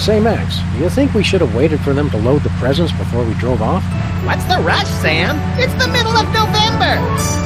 Speaker 4: Say, Max, do you think we should have waited for them to load the presents before we drove off?
Speaker 5: What's the rush, Sam? It's the middle of November.